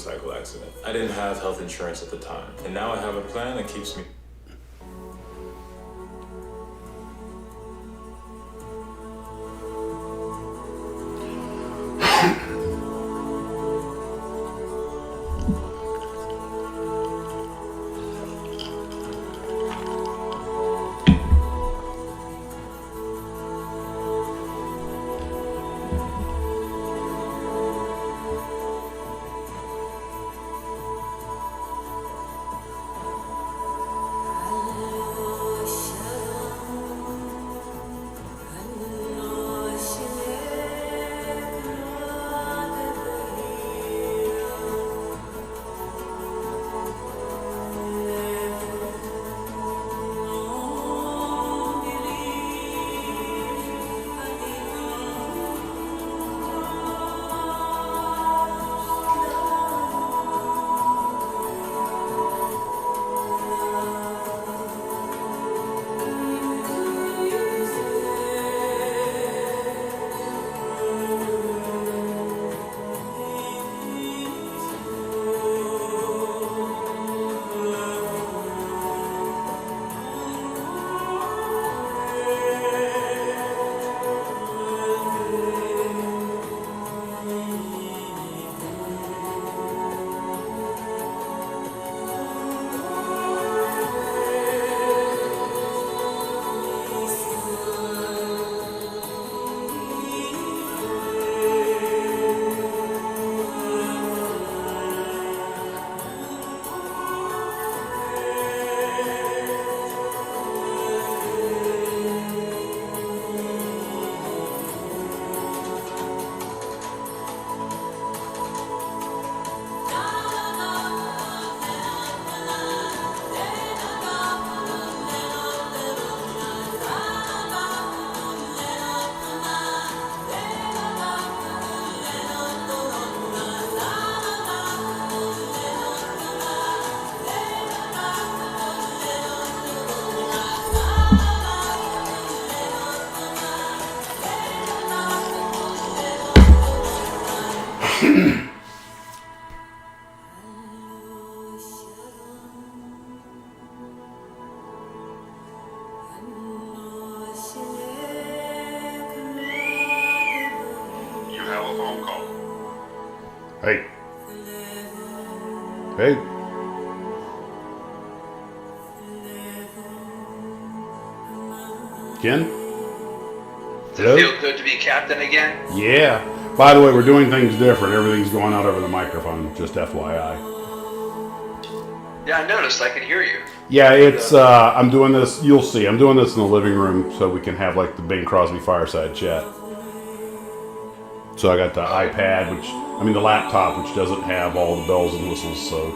motorcycle accident. I didn't have health insurance at the time, and now I have a plan that keeps me... Hey. Hey. Ken? Does it feel good to be captain again? Yeah. By the way, we're doing things different. Everything's going out over the microphone, just FYI. Yeah, I noticed. I can hear you. Yeah, it's, I'm doing this, you'll see, I'm doing this in the living room so we can have like the Bing Crosby fireside chat. So I got the iPad, the laptop, which doesn't have all the bells and whistles, so.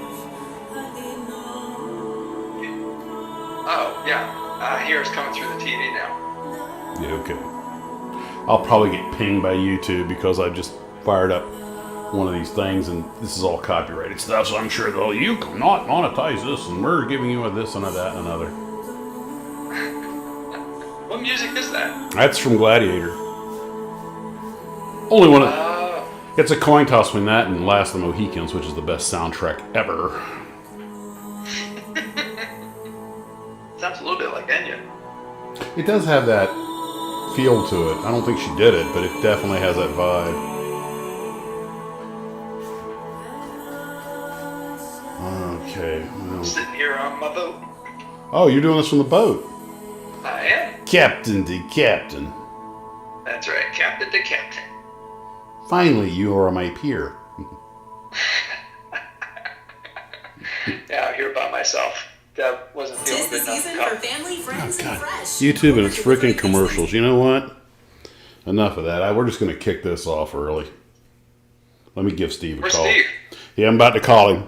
Oh, yeah. Here it's coming through the TV now. Yeah, okay. I'll probably get pinged by YouTube because I've just fired up one of these things and this is all copyrighted stuff, so I'm sure they'll, you cannot monetize this and we're giving you a this and a that and another. What music is that? That's from Gladiator. Only one it's a coin toss between that and Last of the Mohicans, which is the best soundtrack ever. Sounds a little bit like Enya. It does have that feel to it. I don't think she did it, but it definitely has that vibe. Okay. I'm sitting here on my boat. Oh, you're doing this from the boat. I am. Captain to captain. That's right, captain to captain. Finally, you are my peer. Yeah, I'm here by myself. That wasn't feeling good enough. Season for family, friends, and fresh. YouTube and its freaking commercials. You know what? Enough of that. We're just going to kick this off early. Let me give Steve a Where's call. Steve? Yeah, I'm about to call him.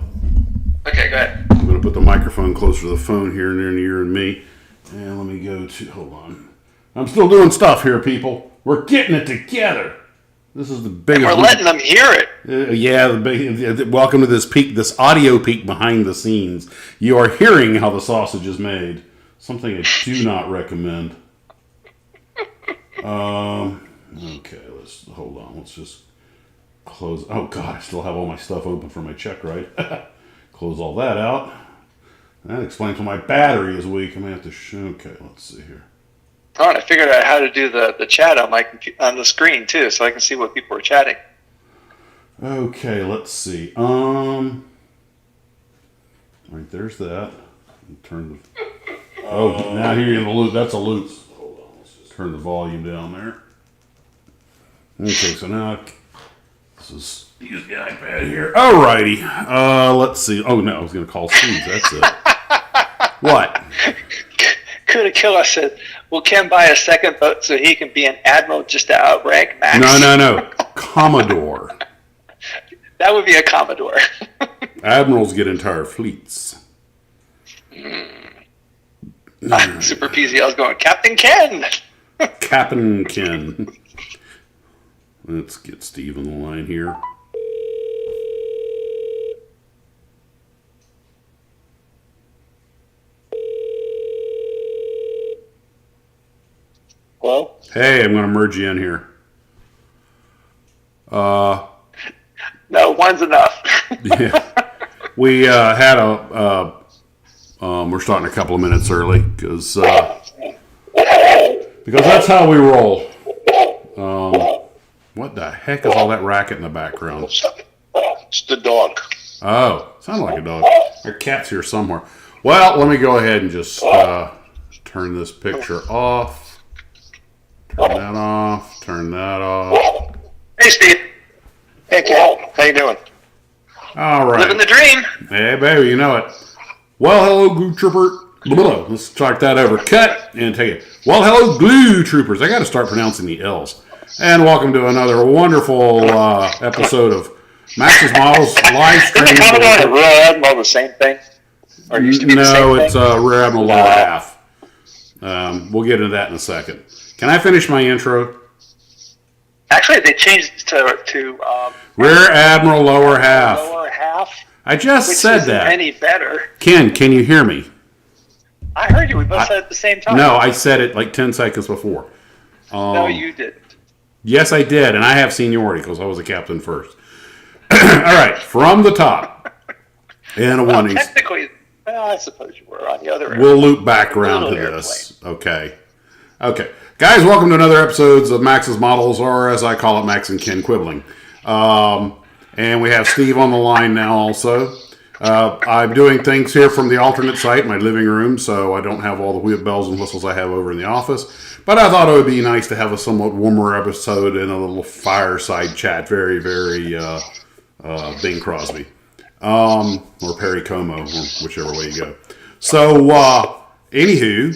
Okay, go ahead. I'm going to put the microphone closer to the phone here near you and me. And let me go to... Hold on. I'm still doing stuff here, people. We're getting it together. This is the biggest... And we're letting them hear it. Welcome to this peek, this audio peek behind the scenes. You are hearing how the sausage is made. Something I do not recommend. Okay, hold on. Let's just Close. Oh God, I still have all my stuff open for my check, right? Close all that out. That explains why my battery is weak. I'm gonna have to show. Okay, let's see here. Oh, and I figured out how to do the chat on on the screen too, so I can see what people are chatting. Okay, let's see. Right, there's that. Turn the. Oh, now here you're in the loop. That's a loop. Hold on. Let's just turn the volume down there. Okay, so now this is use the iPad here. Alrighty. Let's see. Oh no, I was gonna call Steve. That's it. What? Could have killed us. Said, "Will Ken buy a second boat so he can be an admiral just to outrank Max?" No. Commodore. That would be a Commodore. Admirals get entire fleets. Super PZL's going, Captain Ken! Captain Ken. Let's get Steve on the line here. Hello? Hey, I'm going to merge you in here. No, one's enough. Yeah. We had we're starting a couple of minutes early because that's how we roll. What the heck is all that racket in the background? It's the dog. Oh, sounded like a dog. Your cat's here somewhere. Well, let me go ahead and just turn this picture off. Turn that off. Turn that off. Hey, Steve. Hey, Ken. How you doing? All right. Living the dream. Hey, baby, you know it. Well, hello, glue trooper. Blah. Let's start that over. Cut and take it. Well, hello, glue troopers. I got to start pronouncing the L's. And welcome to another wonderful episode of Maxsmodels live stream. Isn't Commodore and Rear Admiral the same thing? Or used to be the same thing? No, it's Rear Admiral lower half. We'll get into that in a second. Can I finish my intro? Actually, they changed it to Rear Admiral lower half. Lower half. I just Which said isn't that. any better. Ken, can you hear me? I heard you. We both said it at the same time. No, I said it like 10 seconds before. No, you didn't. Yes, I did, and I have seniority because I was a captain first. All right, from the top. And a Well, one. technically, I suppose you were on the other end. We'll loop back around to this. Okay. Guys, welcome to another episode of Maxsmodels, or as I call it, Max and Ken Quibbling. And we have Steve on the line now also. I'm doing things here from the alternate site, my living room, so I don't have all the bells and whistles I have over in the office. But I thought it would be nice to have a somewhat warmer episode and a little fireside chat. Very, very Bing Crosby. Or Perry Como, or whichever way you go. So, anywho,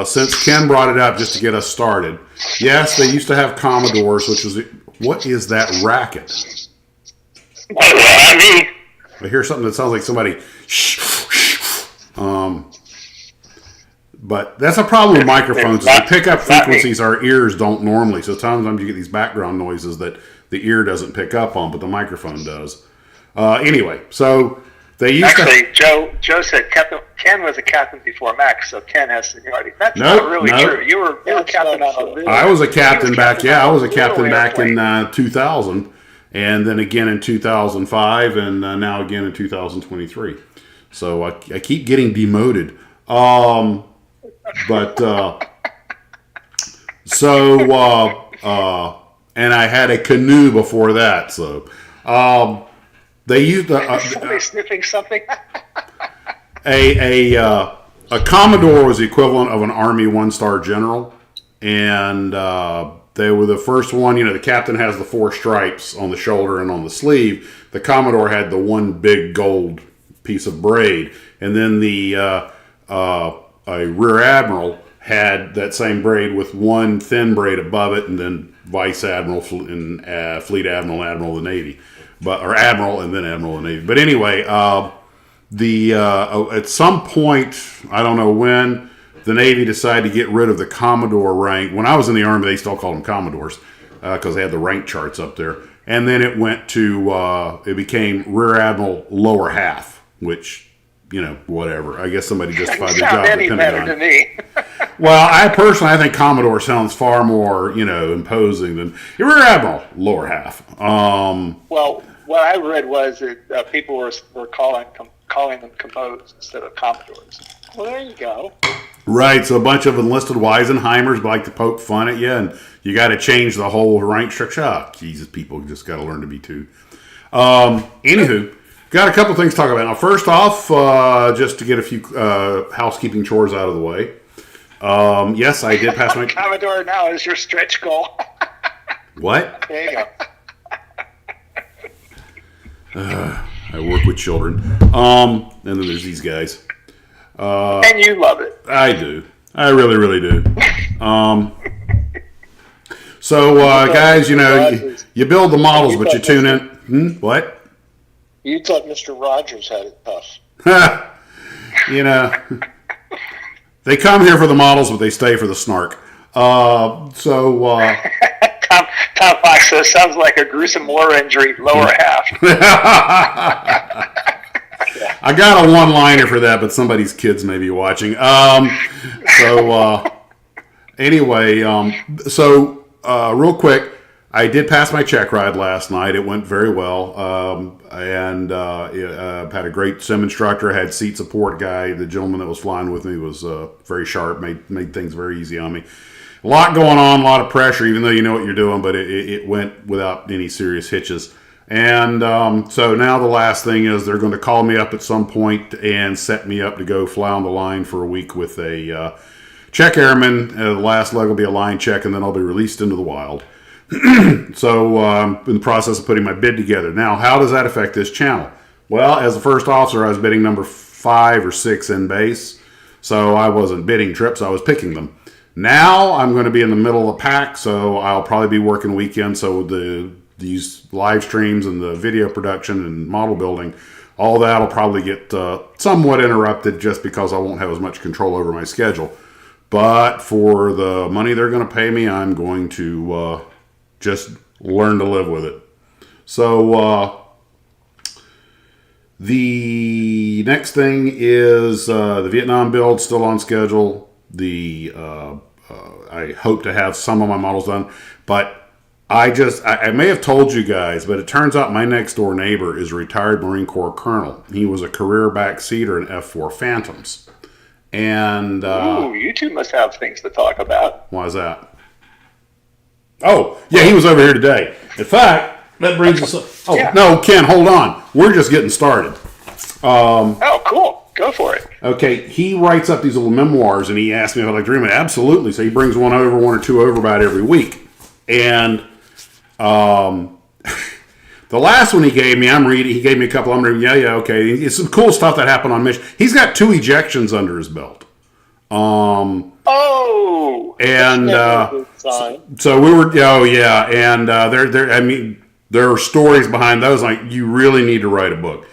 since Ken brought it up just to get us started, yes, they used to have Commodores, which was... What is that racket? I hear something that sounds like somebody... But that's a problem with microphones. They pick up frequencies our ears don't normally. So sometimes you get these background noises that the ear doesn't pick up on, but the microphone does. Anyway, so they used Joe said Ken was a captain before Max, so Ken has seniority. That's not really true. You were captain on a real. I was a captain back. Yeah, I was a captain back in 2000, and then again in 2005, and now again in 2023. So I keep getting demoted. And I had a canoe before that. So they used somebody sniffing something. a Commodore was the equivalent of an Army one-star general, and they were the first one. You know, the captain has the 4 stripes on the shoulder and on the sleeve. The Commodore had the one big gold piece of braid, and then the a Rear Admiral had that same braid with one thin braid above it, and then Vice Admiral and Fleet Admiral, Admiral of the Navy, or Admiral and then Admiral of the Navy. But anyway, at some point, I don't know when, the Navy decided to get rid of the Commodore rank. When I was in the Army, they still called them Commodores because they had the rank charts up there. And then it went to, it became Rear Admiral lower half, which whatever. I guess somebody justified Doesn't their sound job at the any better Pentagon. to me. Well, I think Commodore sounds far more, imposing than Rear Admiral, lower half. Well, what I read was that people were calling them commodes instead of Commodores. Well, there you go. Right, so a bunch of enlisted Weisenheimers like to poke fun at you, and you got to change the whole rank structure. Jesus, people just got to learn to be too. Anywho, got a couple things to talk about. Now, first off, just to get a few housekeeping chores out of the way. Yes, I did pass my... Commodore now is your stretch goal. What? There you go. I work with children. And then there's these guys. And you love it. I do. I really, really do. So, guys, you build the models, but you tune in. What? You thought Mr. Rogers had it tough. They come here for the models, but they stay for the snark. Tom Fox says, sounds like a gruesome war injury, lower half. I got a one-liner for that, but somebody's kids may be watching. Anyway, real quick, I did pass my check ride last night. It went very well, and had a great sim instructor. Had seat support guy. The gentleman that was flying with me was very sharp. Made things very easy on me. A lot going on, a lot of pressure, even though you know what you're doing, but it went without any serious hitches. And so now the last thing is they're going to call me up at some point and set me up to go fly on the line for a week with a check airman. The last leg will be a line check, and then I'll be released into the wild. So I'm in the process of putting my bid together. Now, how does that affect this channel? Well, as a first officer, I was bidding number 5 or 6 in base. So I wasn't bidding trips, I was picking them. Now I'm going to be in the middle of the pack, so I'll probably be working weekends. So these live streams and the video production and model building, all that will probably get somewhat interrupted just because I won't have as much control over my schedule. But for the money they're going to pay me, I'm going to just learn to live with it. So the next thing is the Vietnam build still on schedule. I hope to have some of my models done, but I may have told you guys, but it turns out my next door neighbor is a retired Marine Corps colonel. He was a career backseater in F-4 Phantoms. And ooh, you two must have things to talk about. Why is that? Oh, yeah, he was over here today. In fact, that brings us up. Oh, yeah. No, Ken, hold on. We're just getting started. Oh, cool. Go for it. Okay, he writes up these little memoirs, and he asked me if I'd like to read them. Absolutely. So he brings one or two over about every week. And the last one he gave me, I'm reading. He gave me a couple. I'm reading. Yeah, okay. It's some cool stuff that happened on mission. He's got 2 ejections under his belt. Oh, and so we were. Oh, yeah. And there are stories behind those. Like, you really need to write a book.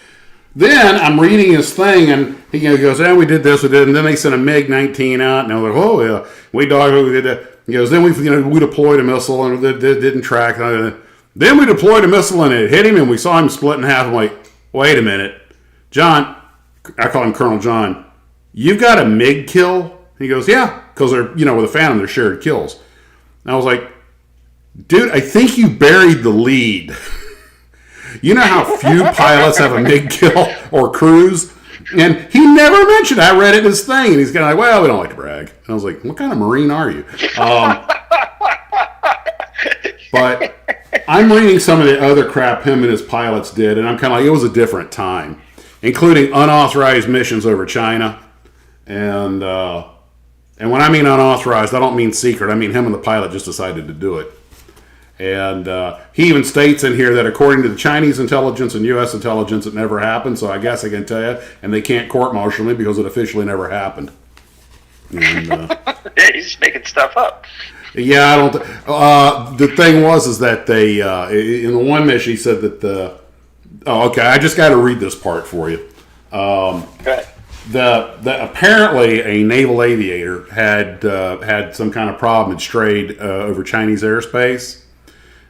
Then I'm reading his thing, and he goes, we did this, we did, and then they sent a MiG-19 out, and I was like, oh, yeah, we did that. He goes, then we deployed a missile, and it didn't track. Then we deployed a missile, and it hit him, and we saw him split in half. I'm like, wait a minute. John, I call him Colonel John, you've got a MiG kill? He goes, yeah, because they're, with a Phantom, they're shared kills. And I was like, dude, I think you buried the lead. You know how few pilots have a MiG kill or cruise? And he never mentioned it. I read it in his thing, and he's kind of like, well, we don't like to brag. And I was like, what kind of Marine are you? But I'm reading some of the other crap him and his pilots did, and I'm kind of like, it was a different time, including unauthorized missions over China. And when I mean unauthorized, I don't mean secret. I mean him and the pilot just decided to do it. And he even states in here that according to the Chinese intelligence and U.S. intelligence, it never happened. So I guess I can tell you, and they can't court-martial me because it officially never happened. And, yeah, he's just making stuff up. Yeah, I don't. The thing is that they in the one mission he said that okay, I just got to read this part for you. Okay. Apparently a naval aviator had some kind of problem and strayed over Chinese airspace.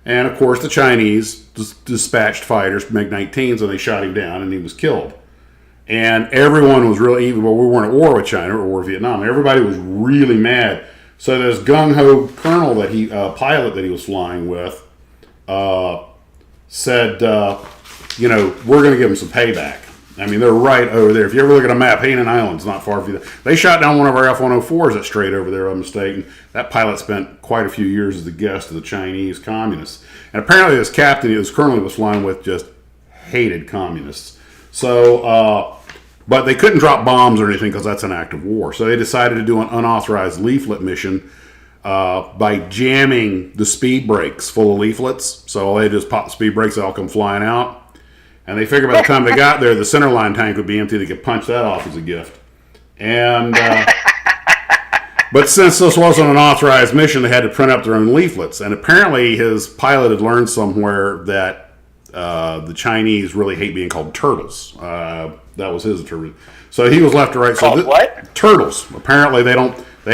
And, of course, the Chinese dispatched fighters, MiG-19s, and they shot him down, and he was killed. And everyone was really evil. Well, we weren't at war with China or war with Vietnam. Everybody was really mad. So this gung-ho colonel pilot that he was flying with said, we're going to give them some payback. I mean, they're right over there. If you ever look at a map, Hainan Island's not far from you. They shot down one of our F-104s that strayed over there, if I'm mistaken. That pilot spent quite a few years as a guest of the Chinese communists. And apparently this captain, this colonel he was flying with, just hated communists. So, but they couldn't drop bombs or anything because that's an act of war. So they decided to do an unauthorized leaflet mission by jamming the speed brakes full of leaflets. So they just pop the speed brakes, they all come flying out. And they figured by the time they got there, the centerline tank would be empty. They could punch that off as a gift. And but since this wasn't an authorized mission, they had to print up their own leaflets. And apparently his pilot had learned somewhere that the Chinese really hate being called turtles. That was his interpretation. So he was left to right. Called what? Turtles. Apparently they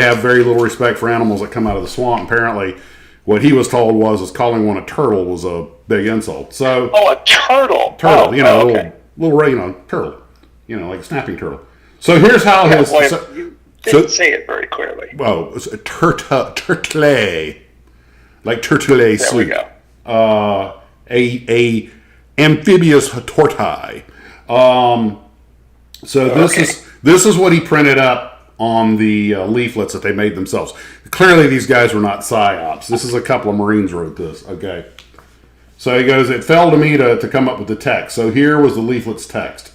have very little respect for animals that come out of the swamp. Apparently what he was told was calling one a turtle was a big insult. So a turtle. Turtle, okay. little turtle, like a snapping turtle. So here's how his. You didn't say it very clearly. Well, it's a turtle, like turtle soup. There we go. A amphibious tortoise. So this is what he printed up on the leaflets that they made themselves. Clearly, these guys were not psyops. This is a couple of Marines wrote this. Okay. So he goes, it fell to me to come up with the text. So here was the leaflet's text.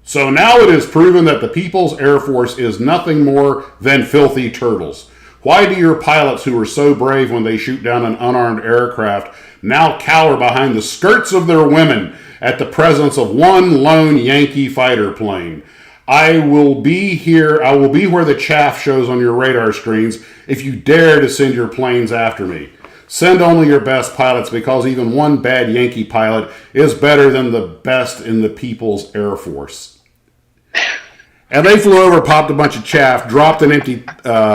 So now it is proven that the People's Air Force is nothing more than filthy turtles. Why do your pilots who were so brave when they shoot down an unarmed aircraft now cower behind the skirts of their women at the presence of one lone Yankee fighter plane? I will be where the chaff shows on your radar screens if you dare to send your planes after me. Send only your best pilots because even one bad Yankee pilot is better than the best in the People's Air Force. And they flew over, popped a bunch of chaff, dropped an empty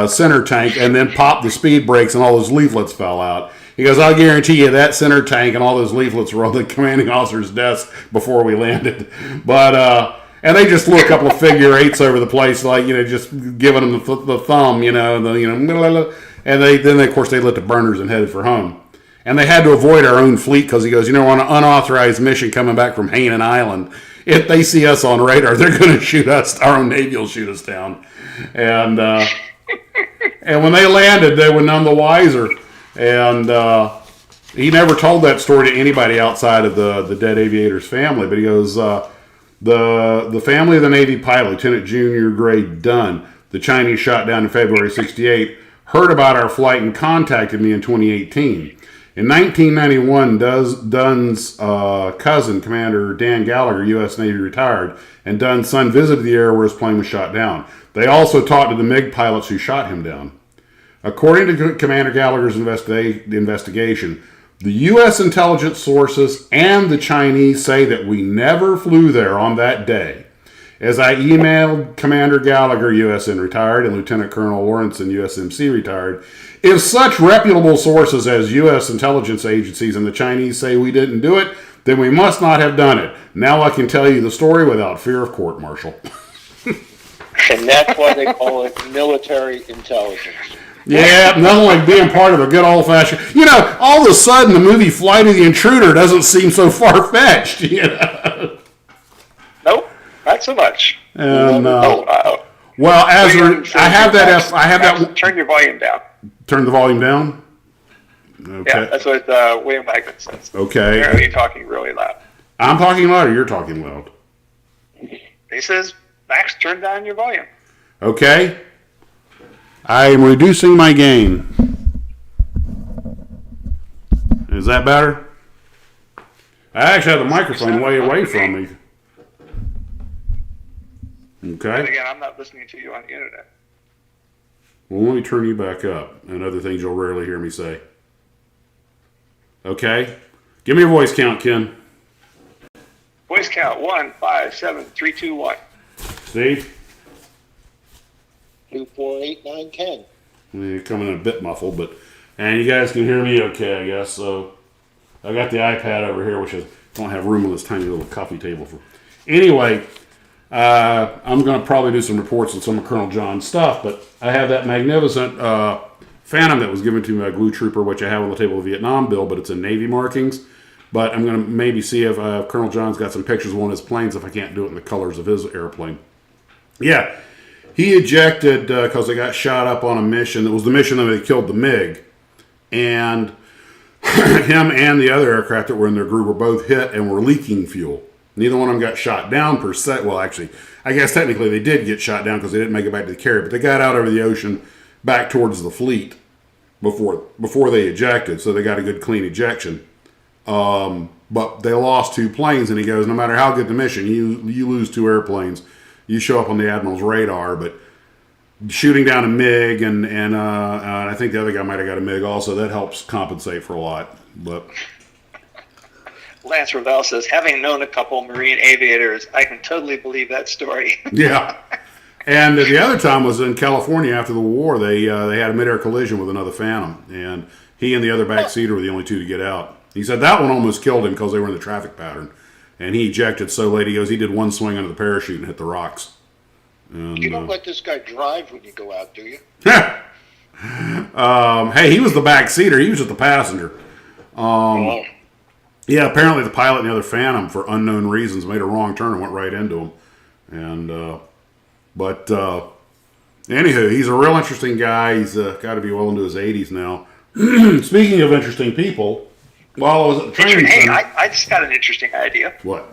center tank, and then popped the speed brakes and all those leaflets fell out. He goes, I'll guarantee you that center tank and all those leaflets were on the commanding officer's desk before we landed. But, and they just flew a couple of figure eights over the place, like, just giving them the thumb, and then of course they lit the burners and headed for home. And they had to avoid our own fleet because he goes, on an unauthorized mission coming back from Hainan Island, if they see us on radar, they're going to shoot us. Our own Navy will shoot us down. And and when they landed, they were none the wiser. And he never told that story to anybody outside of the dead aviator's family. But he goes, the family of the Navy pilot, Lieutenant Junior Grade Dunn, the Chinese shot down in February '68, heard about our flight and contacted me in 2018. In 1991, Dunn's cousin, Commander Dan Gallagher, U.S. Navy retired, and Dunn's son visited the area where his plane was shot down. They also talked to the MiG pilots who shot him down. According to Commander Gallagher's investigation, the U.S. intelligence sources and the Chinese say that we never flew there on that day. As I emailed Commander Gallagher, USN retired, and Lieutenant Colonel Lawrenson, USMC retired, if such reputable sources as U.S. intelligence agencies and the Chinese say we didn't do it, then we must not have done it. Now I can tell you the story without fear of court-martial. And that's why they call it military intelligence. Yeah, nothing like being part of a good old-fashioned... all of a sudden the movie Flight of the Intruder doesn't seem so far-fetched, Nope, not so much. And, Well, I have that... Turn your volume down. Turn the volume down? Okay. Yeah, that's what William Wagner says. Okay. Apparently you're talking really loud. I'm talking loud or you're talking loud? He says, Max, turn down your volume. Okay. I am reducing my gain. Is that better? I actually have the microphone way away from me. Okay. And again, I'm not listening to you on the internet. Well, let me turn you back up and other things you'll rarely hear me say. Okay? Give me your voice count, Ken. Voice count, 1, 5, 7, 3, 2, 1. Steve? 2, 4, 8, 9, 10. You're coming in a bit muffled, and you guys can hear me okay, I guess. So I got the iPad over here, which is don't have room on this tiny little coffee table for. Anyway, I'm going to probably do some reports on some of Colonel John's stuff, but I have that magnificent Phantom that was given to me by Glue Trooper, which I have on the table of the Vietnam bill, but it's in Navy markings. But I'm going to maybe see if Colonel John's got some pictures of one of his planes, if I can't do it in the colors of his airplane. Yeah, he ejected because they got shot up on a mission. It was the mission that they killed the MiG. And him and the other aircraft that were in their group were both hit and were leaking fuel. Neither one of them got shot down per se. Well, actually, I guess technically they did get shot down because they didn't make it back to the carrier. But they got out over the ocean back towards the fleet before they ejected. So they got a good clean ejection. But they lost 2 planes, and he goes, no matter how good the mission, you lose 2 airplanes. You show up on the Admiral's radar, but shooting down a MiG, and I think the other guy might have got a MiG also, that helps compensate for a lot. But Lance Ravel says, having known a couple Marine aviators, I can totally believe that story. yeah. And the other time was in California after the war. They had a midair collision with another Phantom, and he and the other backseater were the only 2 to get out. He said that one almost killed him because they were in the traffic pattern. And he ejected so late, he goes, he did one swing under the parachute and hit the rocks. And, You don't let this guy drive when you go out, do you? hey, he was the backseater. He was just the passenger. Yeah, apparently the pilot and the other Phantom, for unknown reasons, made a wrong turn and went right into him. And, anywho, he's a real interesting guy. He's got to be well into his 80s now. Speaking of interesting people, while I was at the training Hey, center... I just got an interesting idea. What?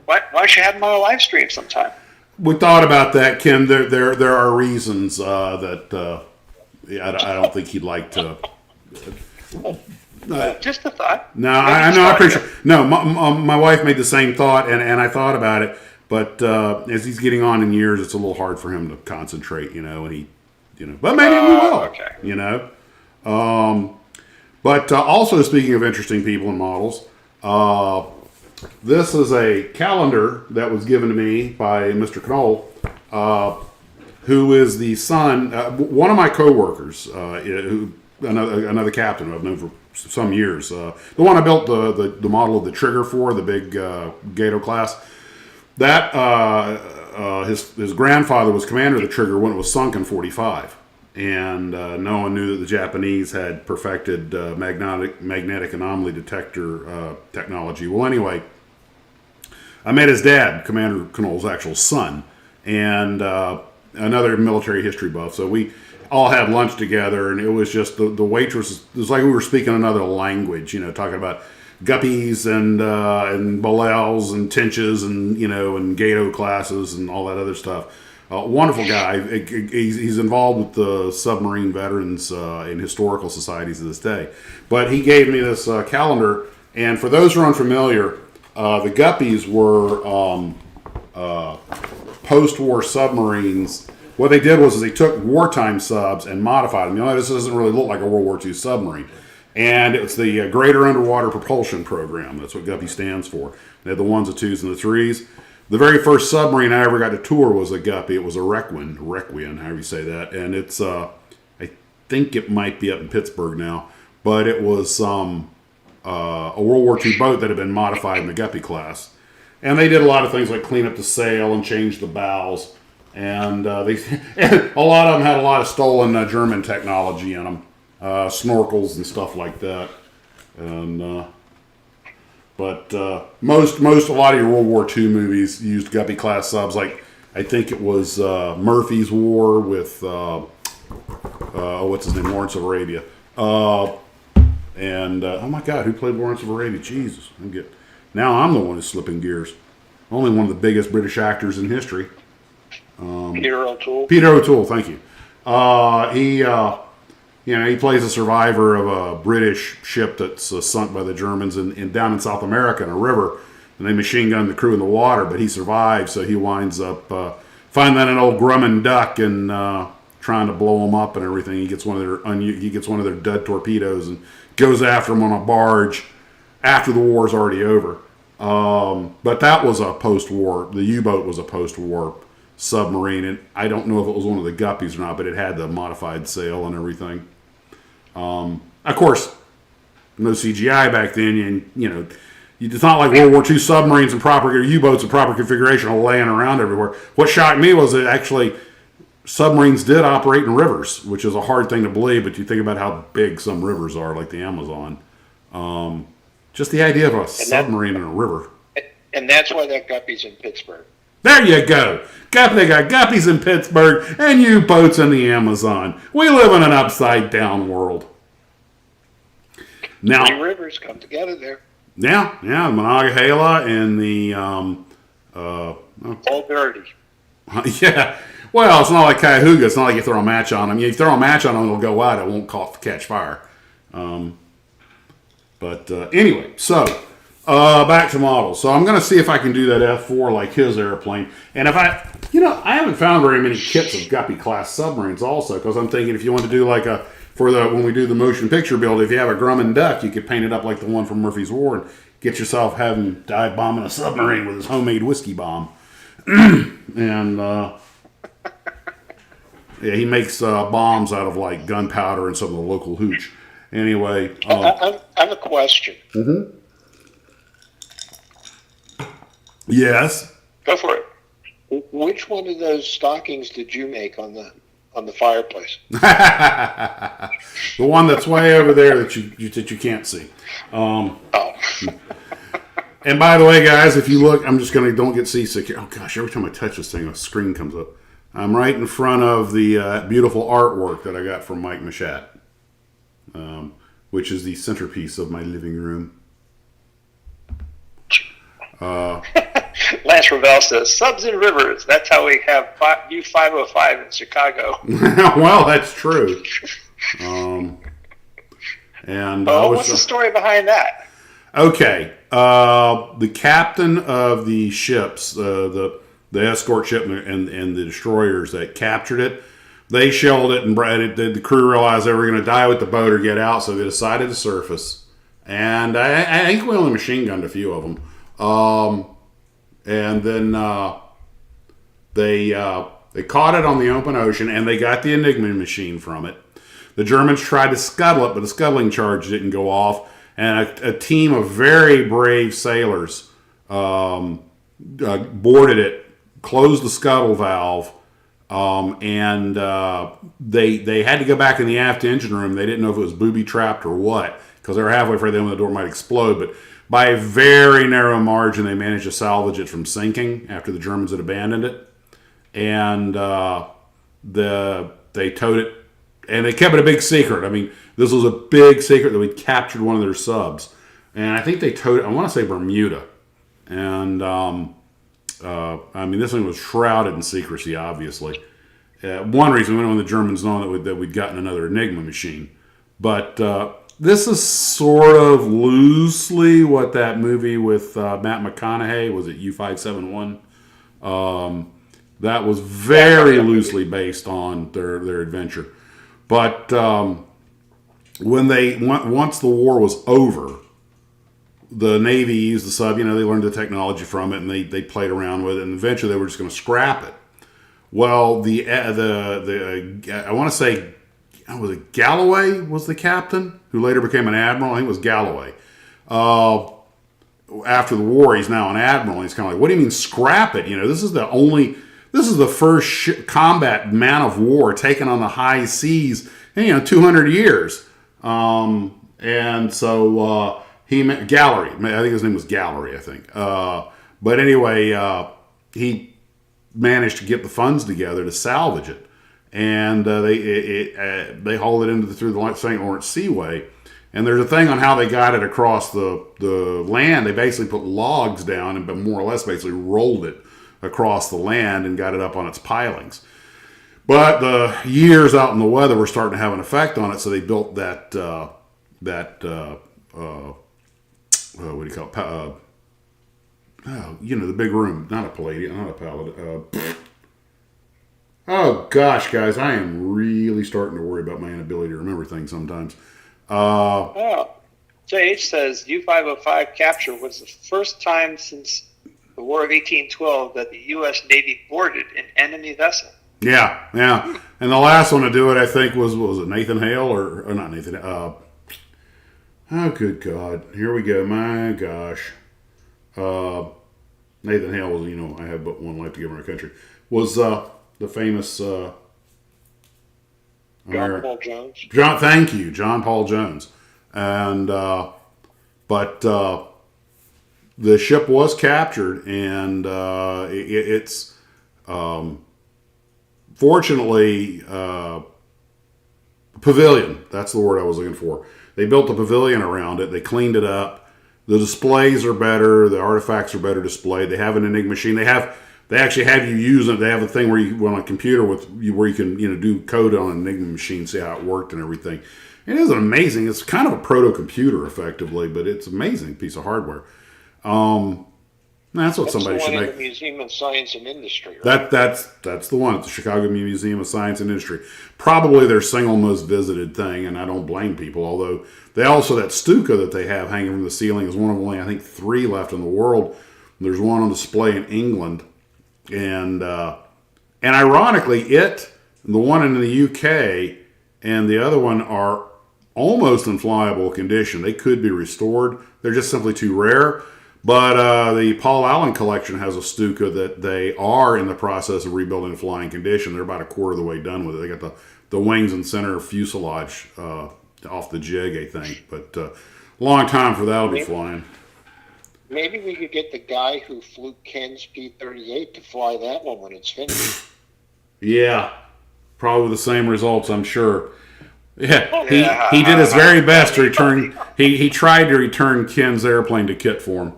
Why don't you have him on a live stream sometime? We thought about that, Kim. There are reasons that I don't think he'd like to... Just a thought. No, I know. I appreciate. No, my wife made the same thought, and I thought about it. But as he's getting on in years, it's a little hard for him to concentrate, and But maybe we will. Okay. But also speaking of interesting people and models, this is a calendar that was given to me by Mr. Knoll, who is the son, one of my coworkers, another captain who I've known for some years. The one I built the model of the trigger for, the big Gato class. That his grandfather was commander of the trigger when it was sunk in '45, and no one knew that the Japanese had perfected magnetic anomaly detector technology. Well, anyway, I met his dad, Commander Knoll's actual son, and another military history buff. So we all had lunch together, and it was just the waitress. It was like we were speaking another language, talking about guppies and bolels and tinches and and Gato classes and all that other stuff. Wonderful guy. He's involved with the submarine veterans and historical societies of this day. But he gave me this calendar, and for those who are unfamiliar, the guppies were post-war submarines. What they did was they took wartime subs and modified them. This doesn't really look like a World War II submarine. And it's the Greater Underwater Propulsion Program. That's what Guppy stands for. They had the 1s, the 2s, and the 3s. The very first submarine I ever got to tour was a Guppy. It was a Requiem, however you say that. And it's, I think it might be up in Pittsburgh now. But it was a World War II boat that had been modified in the Guppy class. And they did a lot of things like clean up the sail and change the bows. And a lot of them had a lot of stolen German technology in them. Snorkels and stuff like that, and but a lot of your World War II movies used Guppy class subs. Like I think it was Murphy's War with what's his name, Lawrence of Arabia, and oh my God, who played Lawrence of Arabia? Jesus, now I'm the one who's slipping gears. Only one of the biggest British actors in history. Peter O'Toole. Peter O'Toole, thank you. He plays a survivor of a British ship that's sunk by the Germans down in South America in a river, and they machine gun the crew in the water, but he survives, so he winds up finding an old Grumman duck and trying to blow them up and everything. He gets one of their dead torpedoes and goes after them on a barge after the war's already over. But that was a post-war. The U-boat was a post-war submarine, and I don't know if it was one of the Guppies or not, but it had the modified sail and everything. Of course, no CGI back then, and It's not like World War II submarines and proper U-boats in proper configuration are laying around everywhere. What shocked me was that actually submarines did operate in rivers, which is a hard thing to believe, but you think about how big some rivers are, like the Amazon. Just the idea of a submarine in a river. And that's why that guppy's in Pittsburgh. There you go. They got guppies in Pittsburgh and U-boats in the Amazon. We live in an upside-down world. Now, 3 rivers come together there. Yeah, the Monongahela and the All dirty. yeah. Well, it's not like Cuyahoga. It's not like you throw a match on them. You throw a match on them, it'll go out. It won't catch fire. But anyway, so back to models. So I'm going to see if I can do that F4 like his airplane. And if I haven't found very many kits of Guppy class submarines also, because I'm thinking if you want to do like when we do the motion picture build, if you have a Grumman duck, you could paint it up like the one from Murphy's War and get yourself having dive bombing a submarine with his homemade whiskey bomb. And yeah, he makes bombs out of like gunpowder and some of the local hooch. Anyway, I have a question. Mm-hmm. Yes. Go for it. Which one of those stockings did you make on the fireplace? The one that's way over there that you can't see. Oh. And by the way, guys, if you look, don't get seasick here. Oh gosh, every time I touch this thing, a screen comes up. I'm right in front of the beautiful artwork that I got from Mike Machat, which is the centerpiece of my living room. Lance Ravel says, subs and rivers. That's how we have U505 in Chicago. Well, that's true. What's the story behind that? Okay. The captain of the ships, the escort ship and the destroyers that captured it, they shelled it, and the crew realized they were going to die with the boat or get out, so they decided to surface. And I think we only machine gunned a few of them. And then they caught it on the open ocean, and they got the Enigma machine from it. The Germans tried to scuttle it, but the scuttling charge didn't go off. And a team of very brave sailors boarded it, closed the scuttle valve, and they had to go back in the aft engine room. They didn't know if it was booby-trapped or what, because they were halfway afraid the door might explode. But by a very narrow margin, they managed to salvage it from sinking after the Germans had abandoned it. And they towed it, and they kept it a big secret. I mean, this was a big secret that we captured one of their subs. And I think they towed it, I want to say Bermuda. And, I mean, this thing was shrouded in secrecy, obviously. One reason, we don't want the Germans knowing that we'd gotten another Enigma machine. But this is sort of loosely what that movie with Matt McConaughey, was it U-571? That was very loosely based on their adventure. But once the war was over, the Navy used the sub. They learned the technology from it, and they played around with it. And eventually, they were just going to scrap it. Well, I want to say, was it Galloway was the captain who later became an admiral? I think it was Galloway. After the war, he's now an admiral. And he's kind of like, "What do you mean scrap it? This is the first combat man of war taken on the high seas in 200 years." And so Gallery, I think his name was Gallery, I think. But anyway, he managed to get the funds together to salvage it. And they hauled it through the St. Lawrence Seaway. And there's a thing on how they got it across the land. They basically put logs down and more or less basically rolled it across the land and got it up on its pilings. But the years out in the weather were starting to have an effect on it, so they built that what do you call it? The big room, not a Palladium, not a Paladin. Oh gosh, guys, I am really starting to worry about my inability to remember things sometimes. JH says U-505 capture was the first time since the War of 1812 that the U.S. Navy boarded an enemy vessel. Yeah. And the last one to do it, I think, was it Nathan Hale or not Nathan? Oh, good God. Here we go. My gosh. Nathan Hale was, I have but one life to give my country, was the famous John Paul Jones. Thank you, John Paul Jones. And but the ship was captured, and it's fortunately pavilion. That's the word I was looking for. They built a pavilion around it. They cleaned it up. The displays are better. The artifacts are better displayed. They have an Enigma machine. They actually have you use it. They have a thing where you on a computer where you can do code on an Enigma machine, see how it worked and everything. It is amazing. It's kind of a proto computer effectively, but it's an amazing piece of hardware. That's what somebody should make. The Museum of Science and Industry. Right? That's the one at the Chicago Museum of Science and Industry. Probably their single most visited thing, and I don't blame people. Although they also, that Stuka that they have hanging from the ceiling is one of only, I think, 3 left in the world. There's one on display in England, and ironically, the one in the UK and the other one are almost in flyable condition. They could be restored. They're just simply too rare. But the Paul Allen collection has a Stuka that they are in the process of rebuilding in flying condition. They're about a quarter of the way done with it. They got the wings and center fuselage off the jig, I think. But long time for that'll be flying. Maybe we could get the guy who flew Ken's P-38 to fly that one when it's finished. Yeah, probably the same results, I'm sure. Yeah, he did his very best to return. He tried to return Ken's airplane to kit form.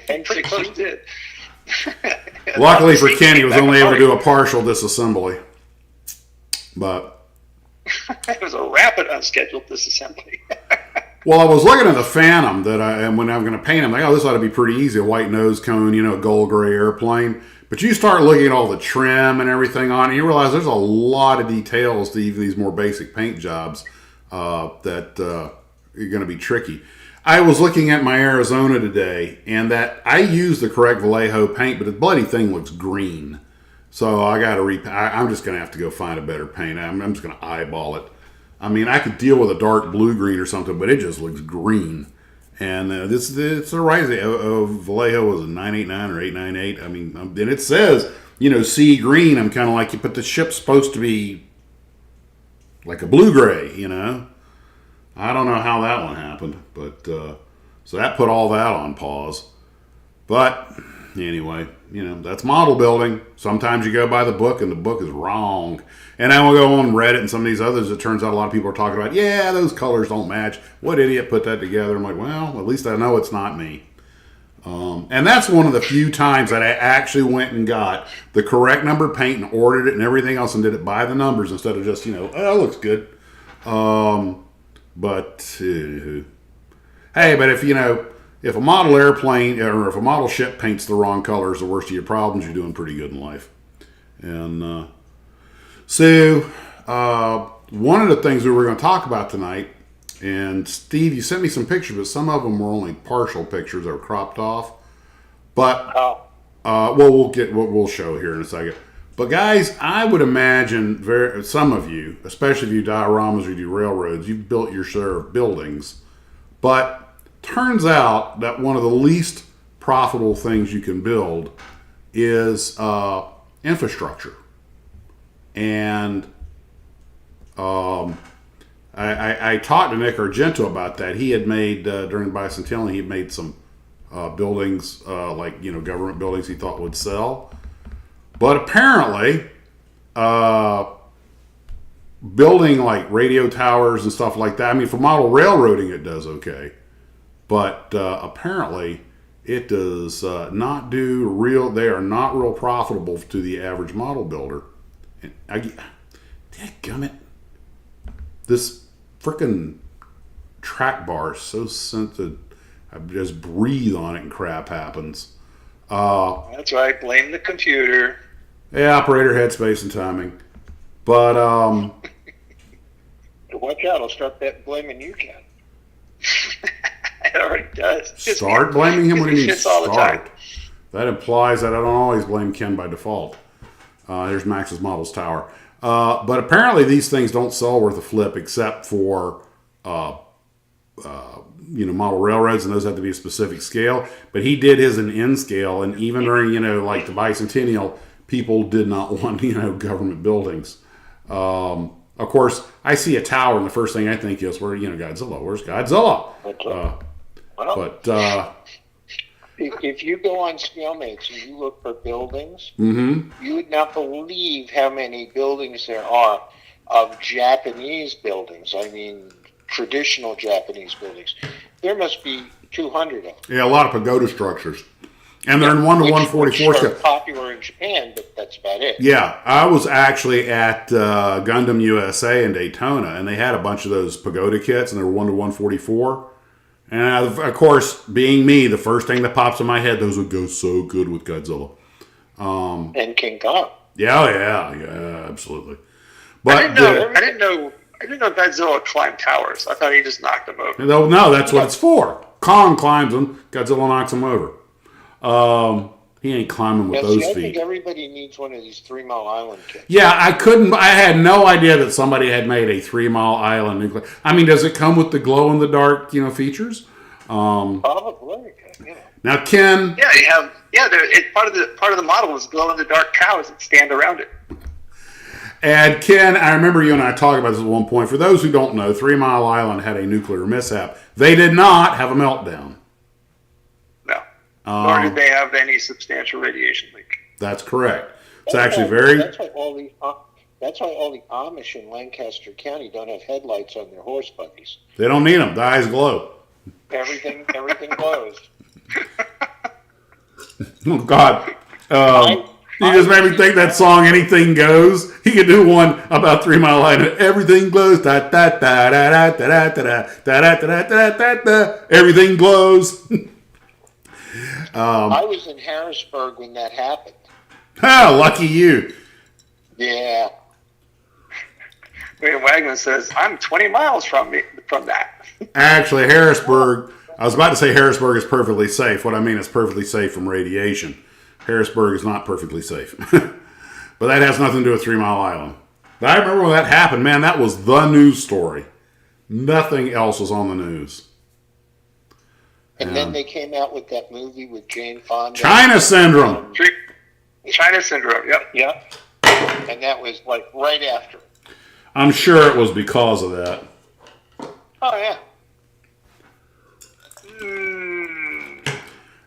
And pretty close did. Luckily for Ken, he was only able to do a partial disassembly. But it was a rapid unscheduled disassembly. Well, I was looking at the Phantom when I'm going to paint him, like, this ought to be pretty easy. A white nose cone, gold gray airplane. But you start looking at all the trim and everything on it, you realize there's a lot of details to even these more basic paint jobs that are going to be tricky. I was looking at my Arizona today, and that I used the correct Vallejo paint, but the bloody thing looks green. So I got to I'm just going to have to go find a better paint. I'm just going to eyeball it. I mean, I could deal with a dark blue-green or something, but it just looks green. And it's a right. Vallejo was a 989 or 898. I mean, and it says, sea green. I'm kind of like, but the ship's supposed to be like a blue-gray, I don't know how that one happened, but so that put all that on pause. But anyway, that's model building. Sometimes you go by the book and the book is wrong. And then we'll go on Reddit and some of these others. It turns out a lot of people are talking about, those colors don't match. What idiot put that together? I'm like, well, at least I know it's not me. And that's one of the few times that I actually went and got the correct number of paint and ordered it and everything else and did it by the numbers instead of just, it looks good. But if a model airplane or if a model ship paints the wrong colors, the worst of your problems, you're doing pretty good in life. And so one of the things we were going to talk about tonight, and Steve, you sent me some pictures, but some of them were only partial pictures that were cropped off. But we'll show here in a second. But guys, I would imagine some of you, especially if you dioramas or you do railroads, you've built your share of buildings. But turns out that one of the least profitable things you can build is infrastructure. And I talked to Nick Argento about that. He had made, during Bicentennial, he had made some buildings, government buildings he thought would sell. But apparently, building like radio towers and stuff like that, I mean, for model railroading, it does okay. But apparently, it does not do they are not real profitable to the average model builder. And dadgummit, this frickin' track bar is so sensitive. I just breathe on it and crap happens. That's right. Blame the computer. Yeah, operator, headspace, and timing. But watch out! I'll start blaming you, Ken. It already does. Start blaming him when he shits all the time. start. That implies that I don't always blame Ken by default. There's Maxsmodels tower. But apparently these things don't sell worth a flip except for model railroads, and those have to be a specific scale. But he did his in N scale, and even during, like the bicentennial, people did not want, government buildings. Of course, I see a tower, and the first thing I think is, Godzilla? Where's Godzilla? If you go on Scalemates and you look for buildings, you would not believe how many buildings there are of Japanese buildings. I mean, traditional Japanese buildings. There must be 200 of them. Yeah, a lot of pagoda structures. And they're in 1 to 144 which are scale. popular in Japan, but that's about it. Yeah, I was actually at Gundam USA in Daytona, and they had a bunch of those pagoda kits, and they were 1 to 144. And of course, being me, the first thing that pops in my head, those would go so good with Godzilla. And King Kong. Yeah, absolutely. But I didn't know Godzilla climbed towers. I thought he just knocked them over. No, that's what it's for. Kong climbs them, Godzilla knocks him over. He ain't climbing with those I feet. think everybody needs one of these 3 Mile Island kits. Yeah, I had no idea that somebody had made a 3 Mile Island nuclear. I mean, does it come with the glow in the dark, features? Probably. Yeah. Now, Ken. Yeah, you have. Yeah, part of the model is glow in the dark cows that stand around it. And Ken, I remember you and I talked about this at one point. For those who don't know, 3 Mile Island had a nuclear mishap. They did not have a meltdown. No. Nor did they have any substantial radiation leak. That's correct. It's actually very. That's why all the Amish in Lancaster County don't have headlights on their horse buggies. They don't need them. The eyes glow. Everything glows. Oh God. You just made me think that song, Anything Goes. He could do one about 3 Mile Island. Everything glows. Da, da, da, da, da, da, da, da, da, da, da, da, da. Everything glows. I was in Harrisburg when that happened. Lucky you. Yeah. William Wagner says, I'm 20 miles from that. Actually, Harrisburg, I was about to say Harrisburg is perfectly safe. What I mean is perfectly safe from radiation. Harrisburg is not perfectly safe. But that has nothing to do with 3 Mile Island. But I remember when that happened, man, that was the news story. Nothing else was on the news. And then they came out with that movie with Jane Fonda. China Syndrome. China Syndrome, yep. Yeah. And that was like right after. I'm sure it was because of that. Oh, yeah.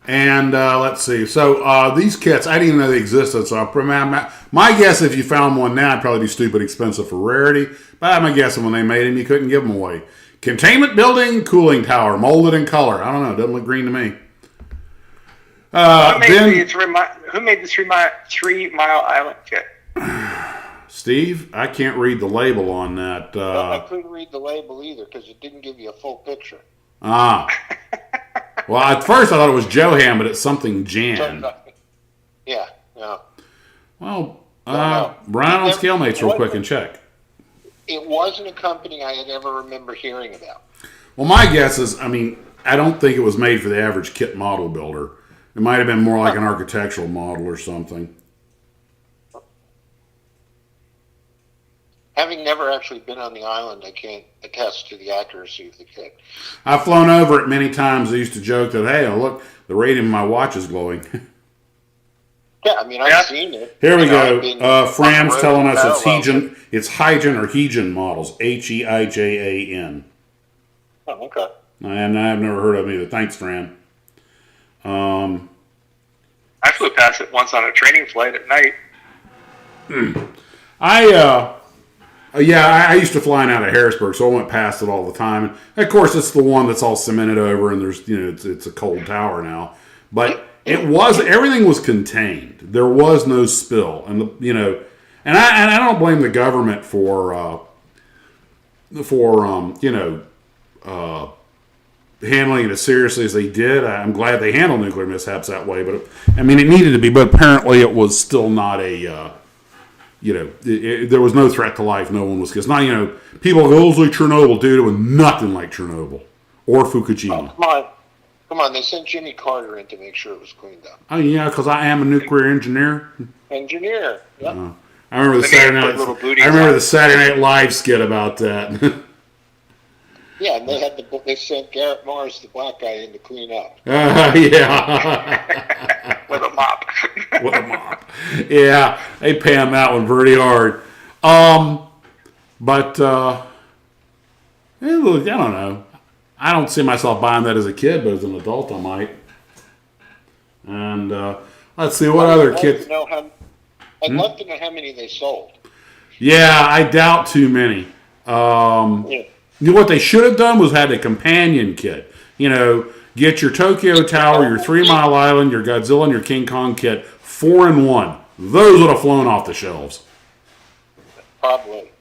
And let's see. So these kits, I didn't even know they existed. So my guess, if you found one now, it'd probably be stupid expensive for rarity. But I'm guessing when they made them, you couldn't give them away. Containment building, cooling tower, molded in color. I don't know. It doesn't look green to me. Who made the 3 Mile Island kit? Steve, I can't read the label on that. I couldn't read the label either because it didn't give you a full picture. Well, at first I thought it was Johan, but it's something Jan. Yeah. Well, Brian on Scalemates real quick and check. It wasn't a company I had ever remember hearing about. Well, my guess is, I don't think it was made for the average kit model builder. It might have been more like an architectural model or something. Having never actually been on the island, I can't attest to the accuracy of the kit. I've flown over it many times. I used to joke that, hey, look, the radium in my watch is glowing. Yeah, I've seen it. Here we go. Fram's telling us it's Hygen or Hegan models. Heijan. Oh, okay. And I've never heard of them either. Thanks, Fram. I flew past it once on a training flight at night. I used to fly out of Harrisburg, so I went past it all the time. And of course, it's the one that's all cemented over, and there's it's a cold tower now. But everything was contained. There was no spill, and I don't blame the government for handling it as seriously as they did. I'm glad they handled nuclear mishaps that way, but it needed to be. But apparently, it was still not a. There was no threat to life. No one was, because now people go, "Oh, it's like Chernobyl, dude." It was nothing like Chernobyl or Fukushima. Oh, come on! They sent Jimmy Carter in to make sure it was cleaned up. Oh yeah, because I am a nuclear engineer. Yep. I remember the Saturday Night Live skit about that. Yeah, and they sent Garrett Morris, the black guy, in to clean up. Yeah. With a mop. With a mop. Yeah, they panned that one pretty hard. But look, I don't know. I don't see myself buying that as a kid, but as an adult, I might. And let's see what other kids. I'd love to know how many they sold. Yeah, I doubt too many. Yeah. You know what they should have done was had a companion kit. You know, get your Tokyo Tower, your 3 Mile Island, your Godzilla, and your King Kong kit, 4 in 1. Those would have flown off the shelves. Probably.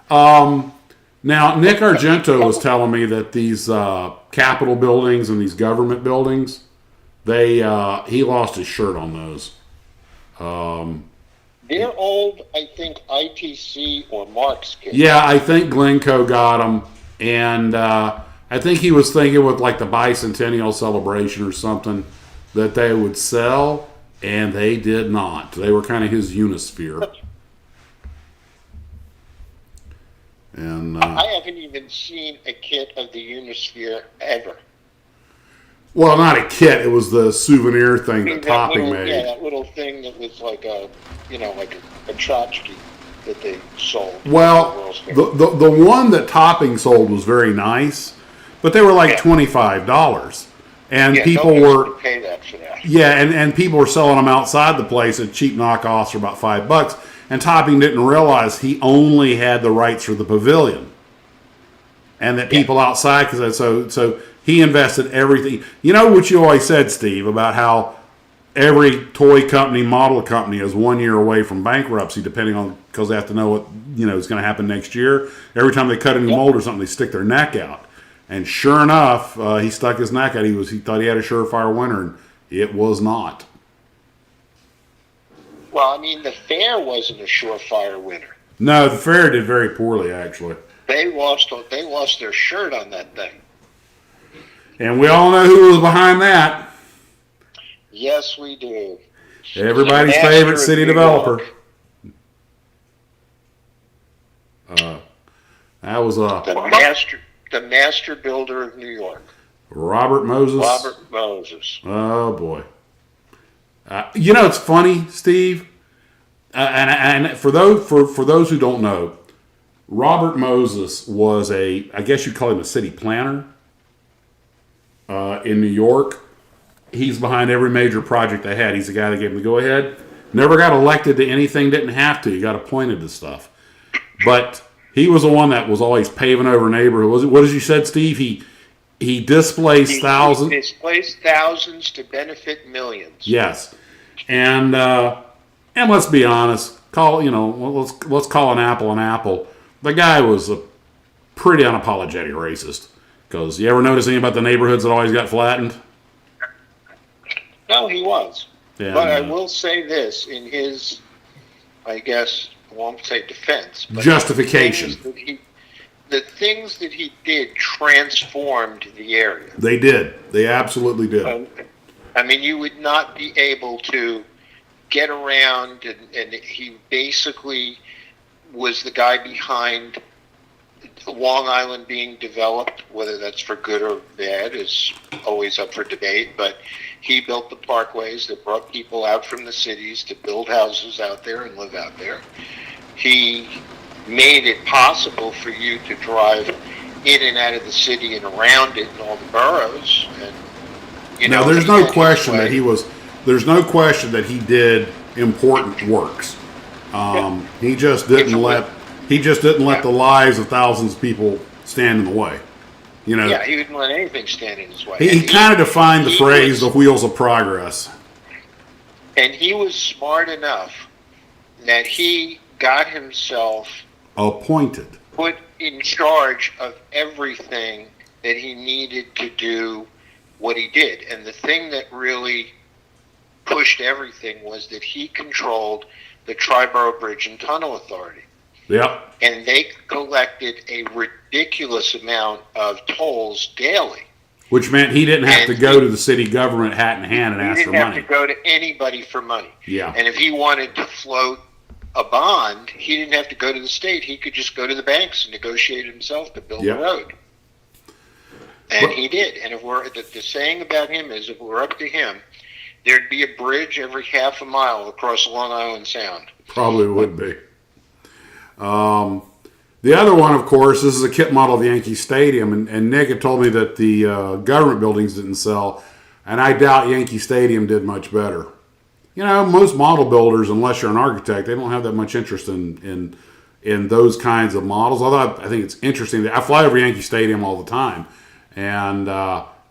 Now, Nick Argento was telling me that these Capitol buildings and these government buildings, he lost his shirt on those. They're old, I think, ITC or Marks kits. Yeah, I think Glencoe got them, and I think he was thinking with like the bicentennial celebration or something that they would sell, and they did not. They were kind of his Unisphere. And I haven't even seen a kit of the Unisphere ever. Well, not a kit. It was the souvenir thing that Topping made. Yeah, that little thing that was like a tchotchke that they sold. Well, the one that Topping sold was very nice, but they were like $25, and people were pay that for that. Yeah, and people were selling them outside the place at cheap knockoffs for about $5. And Topping didn't realize he only had the rights for the pavilion, and that people outside, because so he invested everything. You know what you always said, Steve, about how every toy company, model company is 1 year away from bankruptcy, depending on, because they have to know what is going to happen next year. Every time they cut a new mold or something, they stick their neck out. And sure enough, he stuck his neck out. He thought he had a surefire winner, and it was not. Well, I mean, the fair wasn't a surefire winner. No, the fair did very poorly, actually. They lost their shirt on that thing. And we all know who was behind that. Yes, we do. Everybody's favorite city developer. That was the master builder of New York. Robert Moses. Robert Moses. Oh boy. It's funny, Steve, and for those who don't know, Robert Moses was I guess you'd call him a city planner in New York. He's behind every major project they had. He's the guy that gave them the go-ahead. Never got elected to anything, didn't have to. He got appointed to stuff. But he was the one that was always paving over neighborhoods. What did you said, Steve? He displaced thousands. He displaced thousands to benefit millions. Yes. And let's be honest, let's call an apple. The guy was a pretty unapologetic racist. Because you ever notice anything about the neighborhoods that always got flattened? No, he was. Yeah, but I will say this in his, I guess, I won't say defense, but justification. The things that he did transformed the area. They did. They absolutely did. I mean, you would not be able to get around, and he basically was the guy behind Long Island being developed. Whether that's for good or bad is always up for debate, but he built the parkways that brought people out from the cities to build houses out there and live out there. He made it possible for you to drive in and out of the city and around it in all the boroughs. And there's no question that there's no question that he did important works. He just didn't let the lives of thousands of people stand in the way. Yeah, he didn't let anything stand in his way. He kind of defined the phrase "the wheels of progress." And he was smart enough that he got himself put in charge of everything that he needed to do what he did. And the thing that really pushed everything was that he controlled the Triborough Bridge and Tunnel Authority. Yep. And they collected a ridiculous amount of tolls daily. Which meant he didn't have to go to the city government hat in hand and ask for money. He didn't have to go to anybody for money. Yeah. And if he wanted to float a bond, he didn't have to go to the state. He could just go to the banks and negotiate himself to build the road. And he did. And if we're the saying about him is, if we're up to him, there'd be a bridge every half a mile across Long Island Sound. Probably would be. The other one, of course, this is a kit model of Yankee Stadium, and Nick had told me that the government buildings didn't sell, and I doubt Yankee Stadium did much better. You know, most model builders, unless you're an architect, they don't have that much interest in those kinds of models. Although I think it's interesting. I fly over Yankee Stadium all the time, and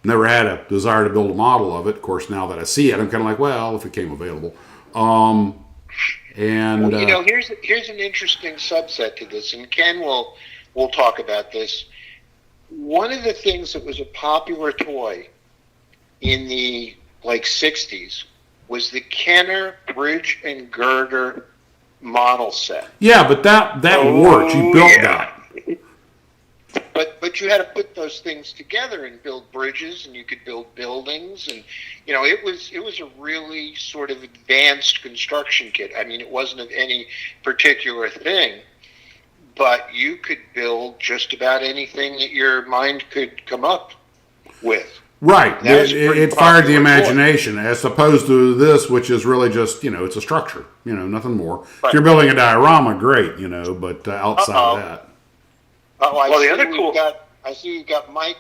never had a desire to build a model of it. Of course, now that I see it, I'm kind of like, well, if it came available. And well, you know, here's an interesting subset to this, and Ken will talk about this. One of the things that was a popular toy in the 60s was the Kenner bridge and girder model set. Yeah, but that worked. You built that. But you had to put those things together and build bridges, and you could build buildings, and you know it was a really sort of advanced construction kit. I mean, it wasn't of any particular thing, but you could build just about anything that your mind could come up with. Right. It fired the imagination, as opposed to this, which is really just, it's a structure, nothing more. Right. If you're building a diorama, great, but outside of that. Well, the other cool. I see you got Mike.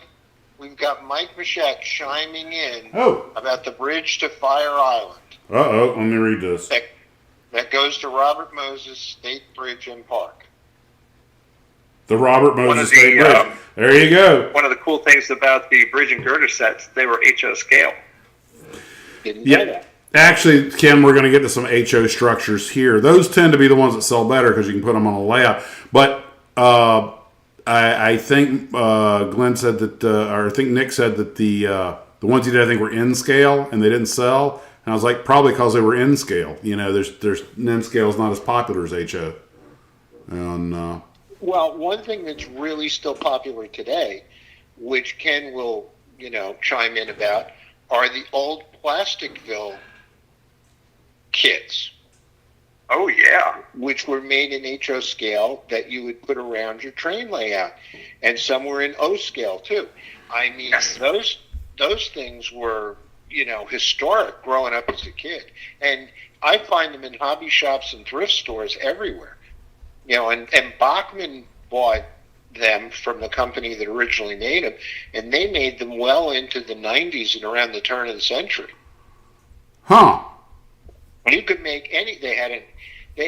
We've got Mike Machette chiming in about the bridge to Fire Island. Let me read this. That goes to Robert Moses State Bridge and Park. The Robert Moses State Bridge. There you go. One of the cool things about the bridge and girder sets, they were HO scale. Didn't know that. Actually, Ken, we're going to get to some HO structures here. Those tend to be the ones that sell better because you can put them on a layout. But I think Glenn said that, or I think Nick said that the ones he did, I think, were in scale and they didn't sell. And I was like, probably because they were in scale. There's N scale is not as popular as HO. And well, one thing that's really still popular today, which Ken will, chime in about, are the old Plasticville kits. Oh, yeah. Which were made in HO scale that you would put around your train layout. And some were in O scale, too. I mean, yes. Those things were, historic growing up as a kid. And I find them in hobby shops and thrift stores everywhere. And Bachman bought them from the company that originally made them, and they made them well into the 90s and around the turn of the century. Huh. You could make any. They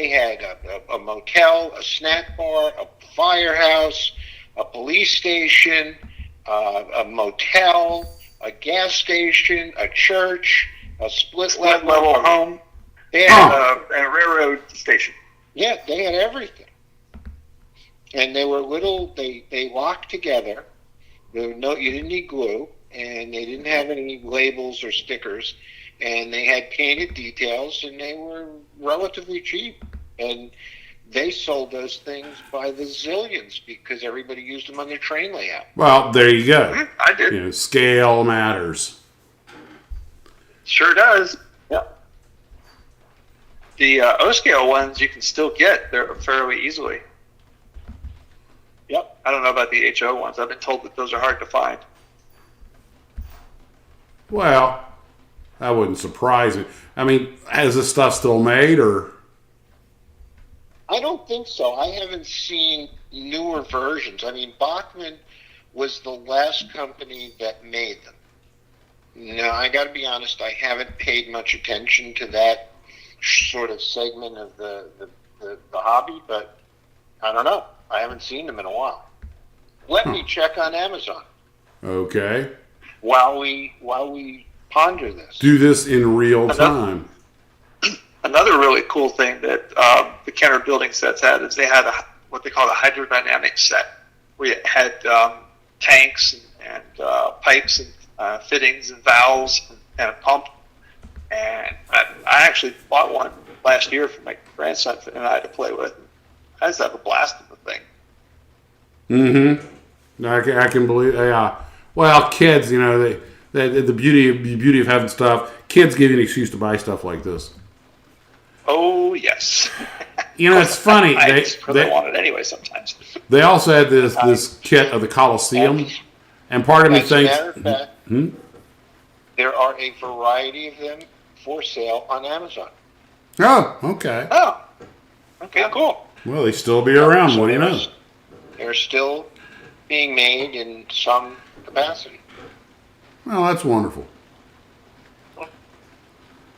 had a motel, a snack bar, a firehouse, a police station, a motel, a gas station, a church, a split level home. They had a railroad station. Yeah, they had everything. And they were little, they locked together. You didn't need glue, and they didn't have any labels or stickers, and they had painted details, and they were relatively cheap. And they sold those things by the zillions because everybody used them on their train layout. Well, there you go. Mm-hmm. I did. Scale matters. Sure does. Yep. The O-scale ones you can still get there fairly easily. Yep. I don't know about the HO ones. I've been told that those are hard to find. Well, that wouldn't surprise me. I mean, is this stuff still made, or? I don't think so. I haven't seen newer versions. I mean, Bachman was the last company that made them. No, I got to be honest. I haven't paid much attention to that sort of segment of the hobby, but I don't know. I haven't seen them in a while. Let me check on Amazon. Okay. While we ponder this. Do this in real time. Another really cool thing that the Kenner building sets had is they had what they call a hydrodynamic set, where you had tanks and pipes and fittings and valves and a pump. And I actually bought one last year for my grandson and I to play with. I just have a blast with the thing. Mm-hmm. I can believe. Well, kids, the beauty of having stuff. Kids give you an excuse to buy stuff like this. Oh yes. It's funny. They want it anyway sometimes. They also had this kit of the Coliseum, And part of me As a thinks, matter of fact, there are a variety of them for sale on Amazon. oh, okay. Oh, okay, cool. Well, they still be around. So What do you know? They're still being made in some capacity. Well, that's wonderful.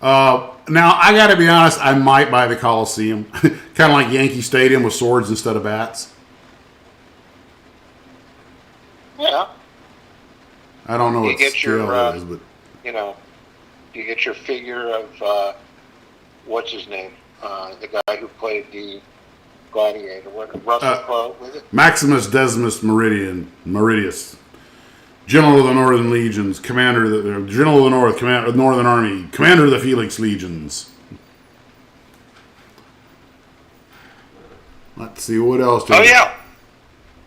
Now, I got to be honest, I might buy the Coliseum. Kind of like Yankee Stadium with swords instead of bats. Yeah. I don't know You what get scale your, it is, but You know, you get your figure of, what's his name? The guy who played the Gladiator. Russell Crowe, was it? Maximus Decimus Meridius, General of the Northern Legions, Commander of the General of the North, Commander of the Northern Army, Commander of the Felix Legions. Let's see what else. Oh yeah,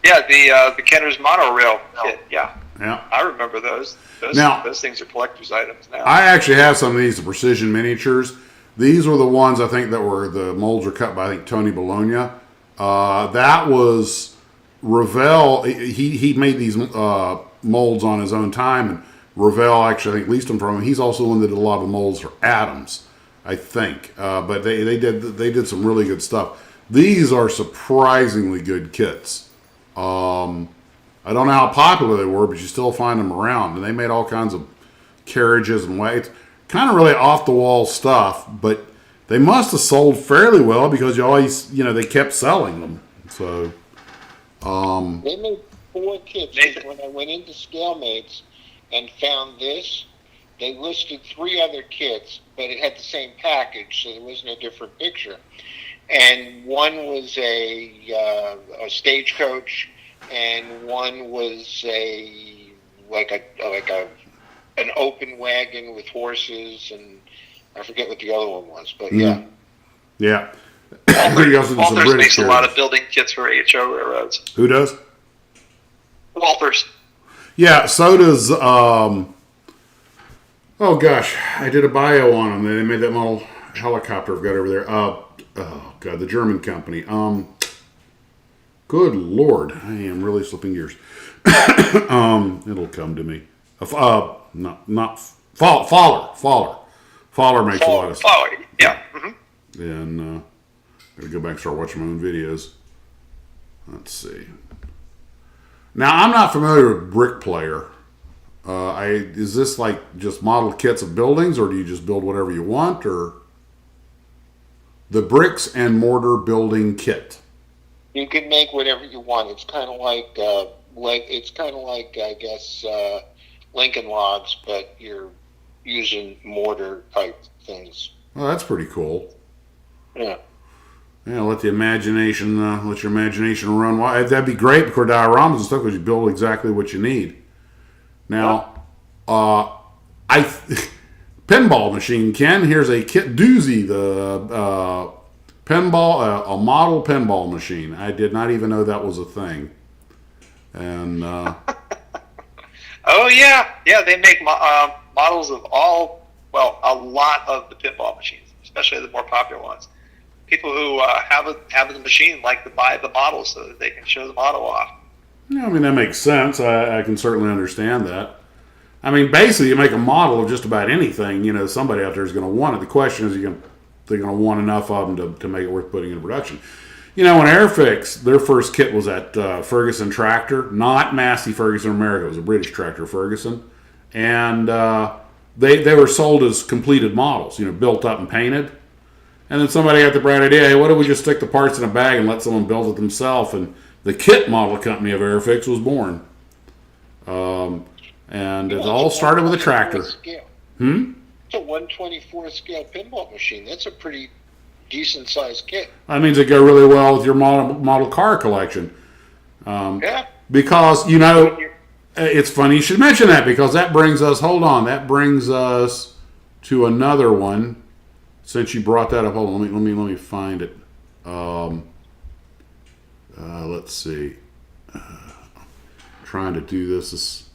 the Kenner's monorail kit. Yeah, I remember those. Those things are collector's items now. I actually have some of these precision miniatures. These were the ones I think that were the molds were cut by I think Tony Bologna. That was Revell. He made these molds on his own time, and Revell actually I think leased them from him. He's also the one that did a lot of the molds for Adams, I think. But they did some really good stuff. These are surprisingly good kits. I don't know how popular they were, but you still find them around. And they made all kinds of carriages and ways. Kind of really off-the-wall stuff, but they must have sold fairly well because they kept selling them. So, They made 4 kits. When I went into ScaleMates and found this, they listed 3 other kits, but it had the same package, so there wasn't a different picture. And one was a stagecoach, and one was an open wagon with horses, and I forget what the other one was, but yeah. Yeah. Walters makes a lot of building kits for HO railroads. Who does? Walters. Yeah, so does, oh gosh, I did a bio on them. They made that model helicopter I've got over there. Oh God, the German company. Good Lord, I am really slipping gears. It'll come to me. Not Faller. Faller makes a lot of stuff. Oh, yeah. Mm-hmm. And gotta go back and start watching my own videos. Let's see. Now I'm not familiar with Brick Player. Is this like just model kits of buildings, or do you just build whatever you want, or the bricks and mortar building kit? You can make whatever you want. It's kind of like I guess Lincoln logs, but you're using mortar type things. Well, that's pretty cool. Yeah. Yeah, let your imagination run wild. That'd be great for dioramas and stuff because you build exactly what you need. Now, pinball machine, Ken. Here's a kit doozy. The pinball, a model pinball machine. I did not even know that was a thing. And oh yeah, they make models of a lot of the pinball machines, especially the more popular ones. People who have the machine like to buy the model so that they can show the model off. Yeah, I mean that makes sense. I can certainly understand that. I mean, basically, you make a model of just about anything. Somebody out there is going to want it. The question is, they're going to want enough of them to make it worth putting in production. When Airfix, their first kit was at Ferguson Tractor, not Massey Ferguson America. It was a British tractor, Ferguson, and they were sold as completed models, built up and painted. And then somebody got the bright idea, hey, what if we just stick the parts in a bag and let someone build it themselves? And the kit model company of Airfix was born. And it all started with a tractor. Scale. It's a 1/24 scale pinball machine. That's a pretty decent sized kit. That means it go really well with your model car collection. Yeah. Because, it's funny you should mention that because that brings us to another one. Since you brought that up, hold on, let me find it. Let's see. Trying to do this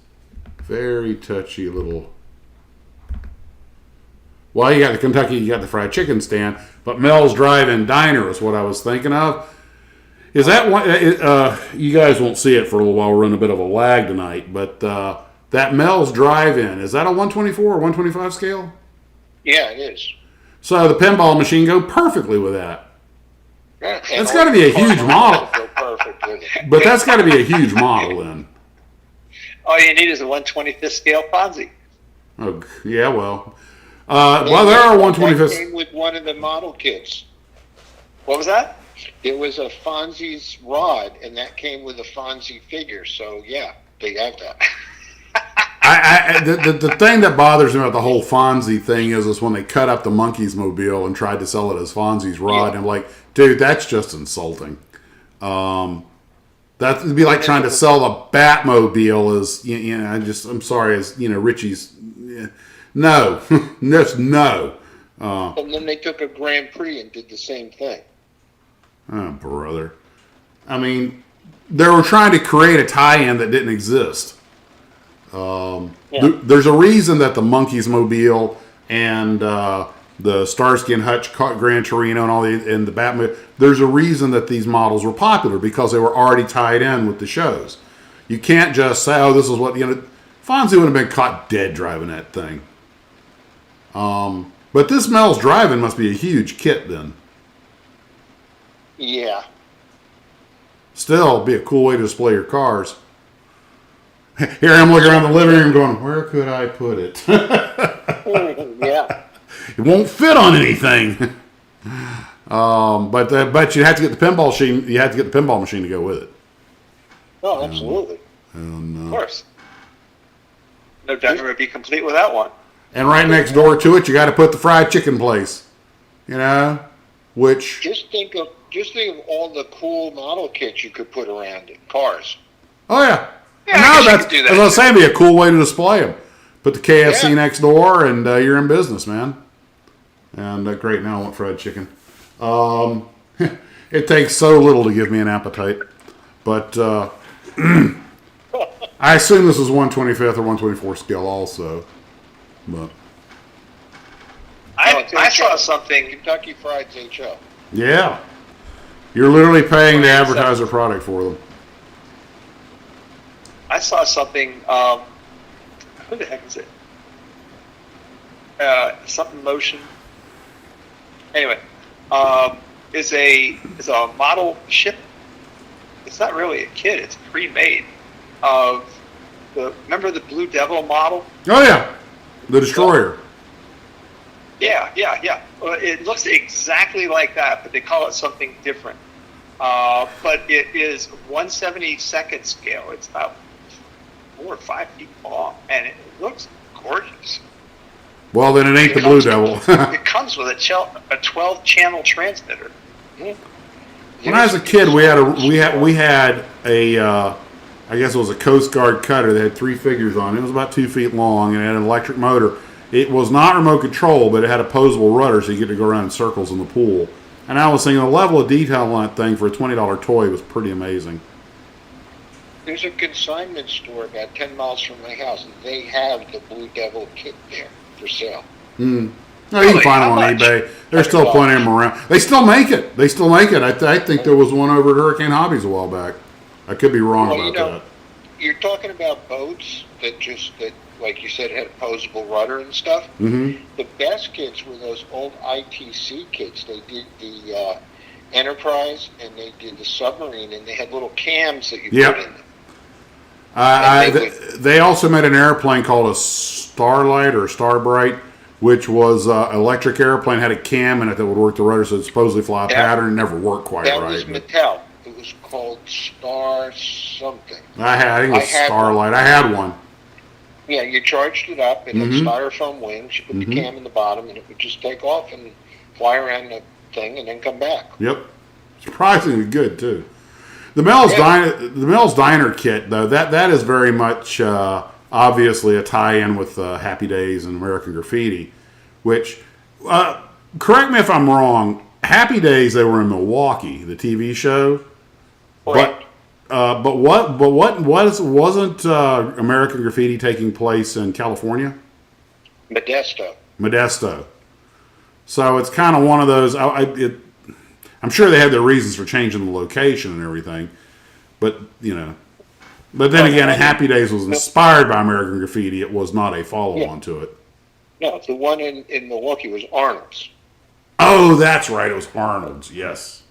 very touchy little. Well, you got the Kentucky, you got the fried chicken stand, but Mel's Drive-In Diner is what I was thinking of. Is that one? You guys won't see it for a little while. We're in a bit of a lag tonight, but that Mel's Drive-In, is that a 124 or 125 scale? Yeah, it is. So the pinball machine go perfectly with that. Yeah, That's got to be a huge model. Go perfect with it. But that's got to be a huge model then. All you need is a 125th scale Fonzie. Oh, yeah, well. Well, there are That 125th. came with one of the model kits. What was that? It was a Fonzie's rod, and that came with a Fonzie figure. So yeah, they have that. The thing that bothers me about the whole Fonzie thing is when they cut up the Monkeys mobile and tried to sell it as Fonzie's rod. Yeah. And I'm like, dude, that's just insulting. That would be like trying to sell the Batmobile as, I'm sorry, as, Richie's. No, just no. And then they took a Grand Prix and did the same thing. Oh, brother. I mean, they were trying to create a tie-in that didn't exist. There's a reason that the Monkeys mobile and the Starsky and Hutch Gran Torino and the Batman, there's a reason that these models were popular because they were already tied in with the shows. You can't just say, oh, this is what, Fonzie would have been caught dead driving that thing. But this Mel's Drive-In must be a huge kit then. Yeah. Still, it'd be a cool way to display your cars. Here I'm looking around the living room going, where could I put it? Yeah. It won't fit on anything. But you have to get the pinball machine. You have to get the pinball machine to go with it. Oh, absolutely. Of course. No Denver would be complete without one. And right next door to it, you got to put the fried chicken place. Which Just think of all the cool model kits you could put around it. Cars. oh yeah, Yeah, I no, guess you that's could do that. as I was saying, it'd be a cool way to display them. Put the KFC Yeah. next door, and you're in business, man. And great, now I want fried chicken. It takes so little to give me an appetite, but I assume this is 125th or 124 scale also. But I saw something. Kentucky Fried's HO. yeah, you're literally paying to advertise their product for them. I saw something. Who the heck is it? Something motion. Anyway, is a model ship. It's not really a kit. It's pre-made of remember the Blue Devil model? Oh yeah, the Destroyer. Yeah. Well, it looks exactly like that, but they call it something different. But it is 1/72nd scale. It's about 4 or 5 feet long, and it looks gorgeous. Well, then it ain't the Blue Devil. It comes with a 12-channel transmitter. When I was a kid, we had a I guess it was a Coast Guard cutter that had 3 figures on it. It was about 2 feet long and it had an electric motor. It was not remote control, but it had a posable rudder, so you get to go around in circles in the pool. And I was thinking the level of detail on that thing for a $20 toy was pretty amazing. There's a consignment store about 10 miles from my house, and they have the Blue Devil kit there for sale. No, you can find them on eBay. There's still plenty of them around. They still make it. I think there was one over at Hurricane Hobbies a while back. I could be wrong about that. You're talking about boats that like you said, had a posable rudder and stuff. Mm-hmm. The best kits were those old ITC kits. They did the Enterprise and they did the submarine, and they had little cams that you put in them. They also made an airplane called a Starlight or Starbright, which was an electric airplane, had a cam in it that would work the rudder, so it supposedly fly a pattern. It never worked quite right. That was Mattel. It was called Star something. I think it was Starlight. I had one. Yeah, you charged it up. It had styrofoam wings. You put the cam in the bottom, and it would just take off and fly around the thing and then come back. Yep. Surprisingly good, too. The Mel's Diner kit, though, that is very much obviously a tie-in with Happy Days and American Graffiti, which, correct me if I'm wrong, Happy Days, they were in Milwaukee, the TV show. Correct. Wasn't American Graffiti taking place in California? Modesto. So it's kind of one of those. I'm sure they had their reasons for changing the location and everything. But, but then again, Happy Days was inspired by American Graffiti. It was not a follow-on to it. No, the one in Milwaukee was Arnold's. Oh, that's right. It was Arnold's, yes.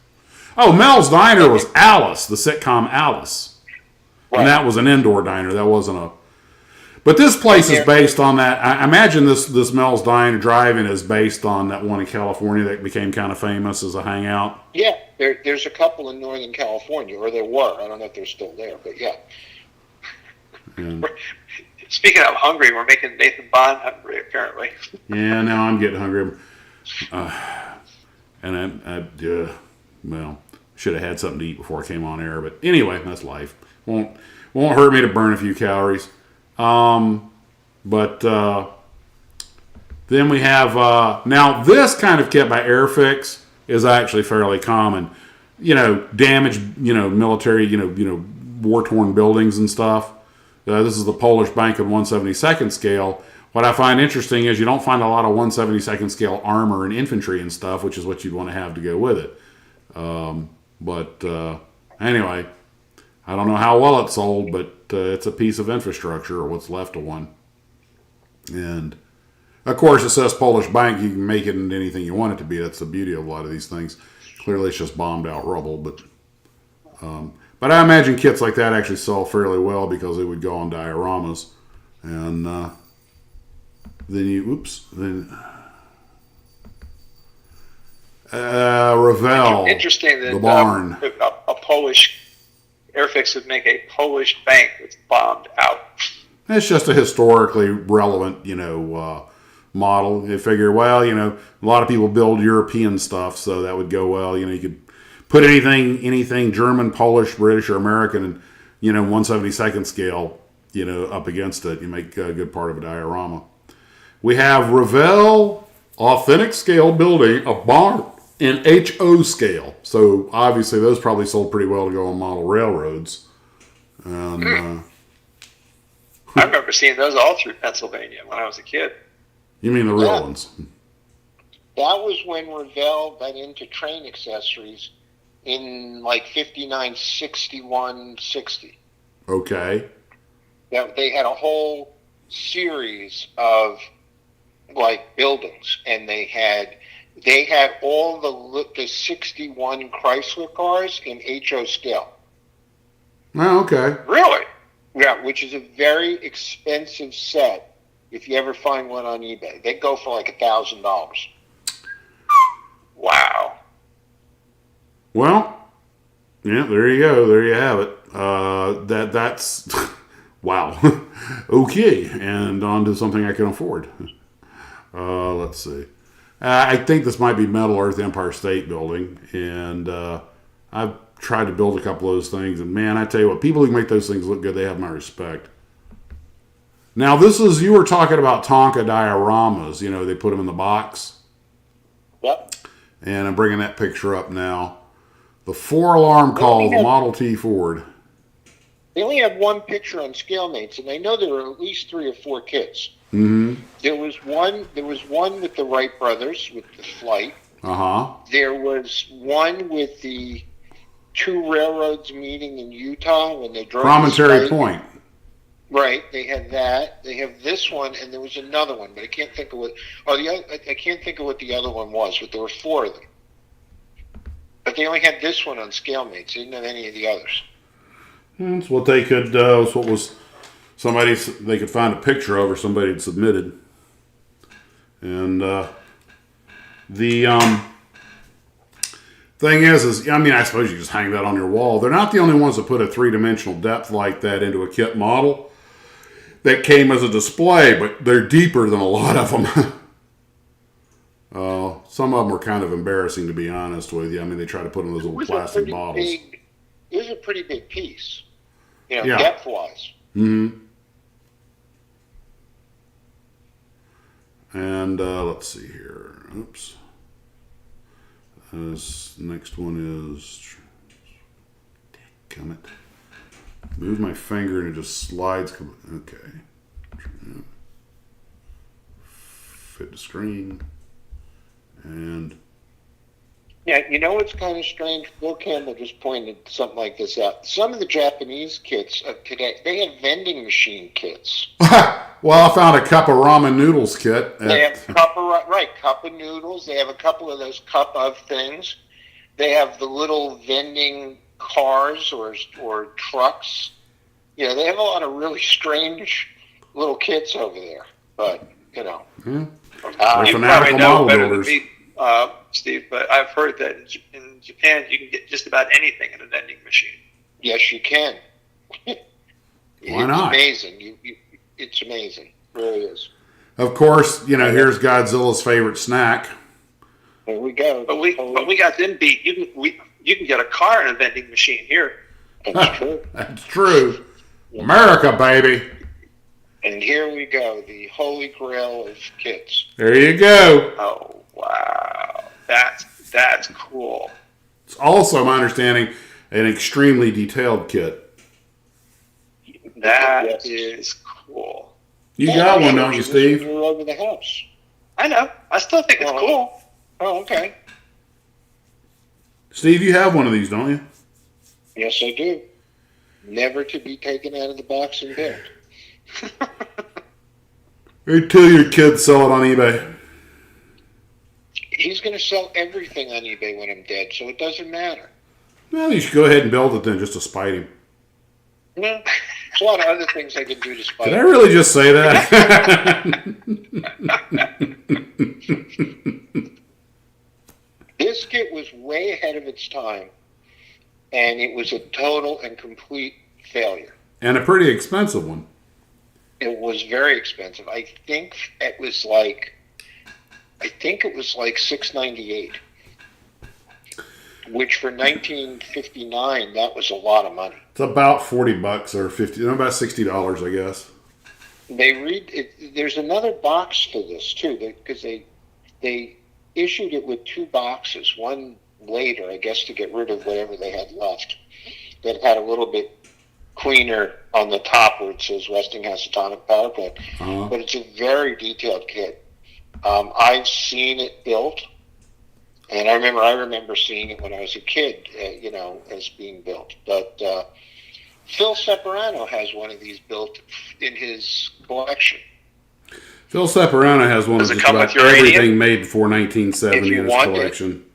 Oh, Mel's Diner was Alice, the sitcom Alice. Right. And that was an indoor diner. That wasn't a... But this place is based on that. I imagine this Mel's Diner Drive-In is based on that one in California that became kind of famous as a hangout. Yeah, there's a couple in Northern California, or there were. I don't know if they're still there, but yeah. Speaking of hungry, we're making Nathan Bond hungry, apparently. Yeah, now I'm getting hungry. And well, should have had something to eat before I came on air. But anyway, that's life. Won't hurt me to burn a few calories. But then we have now this kind of kit by Airfix is actually fairly common. Damaged, military, war-torn buildings and stuff. This is the Polish Bank on 1/72nd scale. What I find interesting is you don't find a lot of 1/72nd scale armor and infantry and stuff, which is what you'd want to have to go with it. But anyway, I don't know how well it sold, but it's a piece of infrastructure, or what's left of one. And, of course, it says Polish Bank. You can make it into anything you want it to be. That's the beauty of a lot of these things. Clearly, it's just bombed out rubble. But I imagine kits like that actually sell fairly well because they would go on dioramas. And Ravel. Interesting that the barn. A Polish Airfix would make a Polish bank that's bombed out. It's just a historically relevant, model. You figure, well, a lot of people build European stuff, so that would go well. You could put anything German, Polish, British, or American, and 1/72nd scale, up against it. You make a good part of a diorama. We have Ravel authentic scale building a barn in HO scale. So obviously those probably sold pretty well to go on model railroads. And I remember seeing those all through Pennsylvania when I was a kid. You mean the real ones? That was when Ravel got into train accessories in like 59, 61, 60. Okay. That they had a whole series of like buildings, and they had all the 61 Chrysler cars in HO scale. Oh, okay. Really? Yeah, which is a very expensive set. If you ever find one on eBay, they go for like $1,000. Wow. Well, yeah, there you go. There you have it. That's wow. Okay, and on to something I can afford. Let's see. I think this might be Metal Earth Empire State Building, and I've tried to build a couple of those things, and man, I tell you what, people who make those things look good, they have my respect. Now, you were talking about Tonka dioramas, they put them in the box. Yep. And I'm bringing that picture up now. The 4-alarm call, the Model T Ford. They only have one picture on ScaleMates, and I know there were at least 3 or 4 kits. Mm-hmm. There was one with the Wright brothers with the flight. Uh-huh. There was one with the 2 railroads meeting in Utah when they drove Promontory Point. Right, they had that. They have this one, and there was another one, but I can't think of what. I can't think of what the other one was. But there were 4 of them. But they only had this one on ScaleMates. They didn't have any of the others. That's what they could. They could find a picture of, or somebody had submitted. And the thing is, I suppose you just hang that on your wall. They're not the only ones that put a 3-dimensional depth like that into a kit model that came as a display, but they're deeper than a lot of them. Some of them were kind of embarrassing, to be honest with you. They try to put in those little plastic bottles. It was a pretty big piece, depth-wise. Mm-hmm. And let's see here. Oops. This next one is... Damn it. Move my finger and it just slides. Okay. Fit to screen. And... Yeah, you know what's kind of strange? Bill Campbell just pointed something like this out. Some of the Japanese kits of today, they have vending machine kits. Well, I found a cup of ramen noodles kit. They have cup of noodles. They have a couple of those cup of things. They have the little vending cars or trucks. You know, they have a lot of really strange little kits over there. But, you know. Yeah. You probably know better than me, Steve, but I've heard that in Japan you can get just about anything in a vending machine. Yes, you can. Why not? It's amazing. It's amazing. It really is. Of course, you know, here's Godzilla's favorite snack. There we go. But we got them beat. You can get a car in a vending machine here. That's true. That's true. America, baby. And here we go, the holy grail of kits. There you go. Oh wow, that's cool. It's also, my understanding, an extremely detailed kit. That is cool. You got one, don't you, Steve? You're over the house. I know. I still think it's cool. Oh, okay. Steve, you have one of these, don't you? Yes, I do. Never to be taken out of the box and built. Until your kids sell it on eBay. He's going to sell everything on eBay when I'm dead, so it doesn't matter. Well, you should go ahead and build it then, just to spite him. No, there's a lot of other things I can do to spite Did him. I really just say that? This kit was way ahead of its time, and it was a total and complete failure. And a pretty expensive one. It was very expensive. I think it was like $698, which for 1959 that was a lot of money. It's about $40 or $50, about $60, I guess. There's another box for this too, because they issued it with two boxes. One later, I guess, to get rid of whatever they had left. That had a little bit cleaner on the top where it says Westinghouse Atomic Power Plant. Uh-huh. But it's a very detailed kit. I've seen it built, and I remember seeing it when I was a kid, as being built. But Phil Separano has one of these built in his collection. Phil Separano has one of Does it just come about with uranium? everything made before 1970 If you in his want it. collection.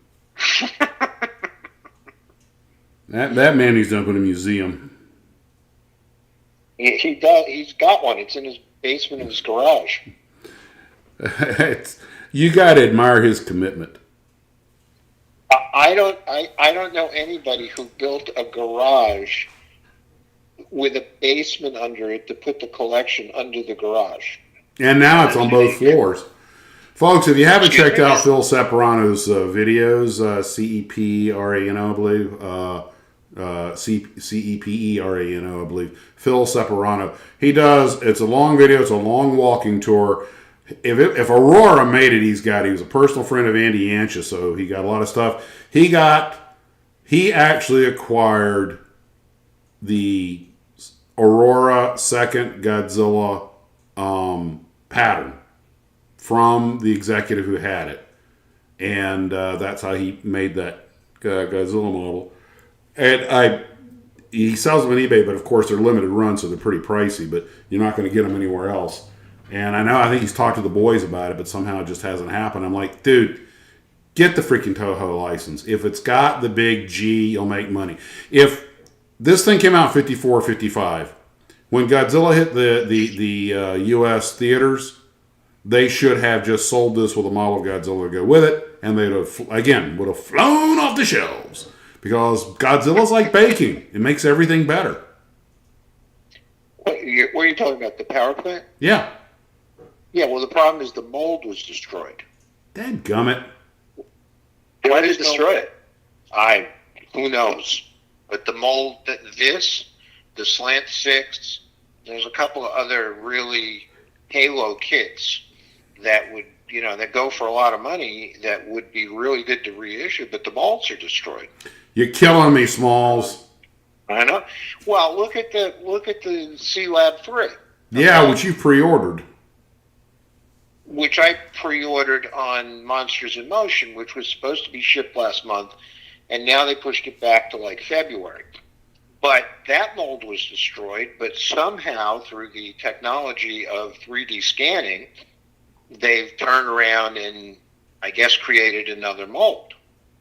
That man needs to open a museum. He does. He's got one. It's in his basement of his garage. You got to admire his commitment. I don't know anybody who built a garage with a basement under it to put the collection under the garage. And now it's on both floors. Folks, if you haven't checked out Phil Separano's videos, CEPRANO, I believe, CEPERANO, I believe, Phil Separano. It's a long video, it's a long walking tour. If Aurora made it, he was a personal friend of Andy Yancha, so he got a lot of stuff. He actually acquired the Aurora second Godzilla pattern from the executive who had it, and that's how he made that Godzilla model. And he sells them on eBay, but of course they're limited runs, so they're pretty pricey. But you're not going to get them anywhere else. And I think he's talked to the boys about it, but somehow it just hasn't happened. I'm like, dude, get the freaking Toho license. If it's got the big G, you'll make money. If this thing came out in 54, 55, when Godzilla hit the U.S. theaters, they should have just sold this with a model of Godzilla to go with it, and would have flown off the shelves. Because Godzilla's like baking. It makes everything better. What are you talking about, the power plant? Yeah. Yeah, well, the problem is the mold was destroyed. Dadgummit. Why did it destroy it? Who knows? But the mold, the Slant 6, there's a couple of other really Halo kits that would, that go for a lot of money that would be really good to reissue, but the molds are destroyed. You're killing me, Smalls. I know. Well, look at the C-Lab 3. Okay? Yeah, which you pre-ordered. which I pre-ordered on Monsters in Motion, which was supposed to be shipped last month, and now they pushed it back to like February. But that mold was destroyed, but somehow through the technology of 3D scanning, they've turned around and, I guess, created another mold.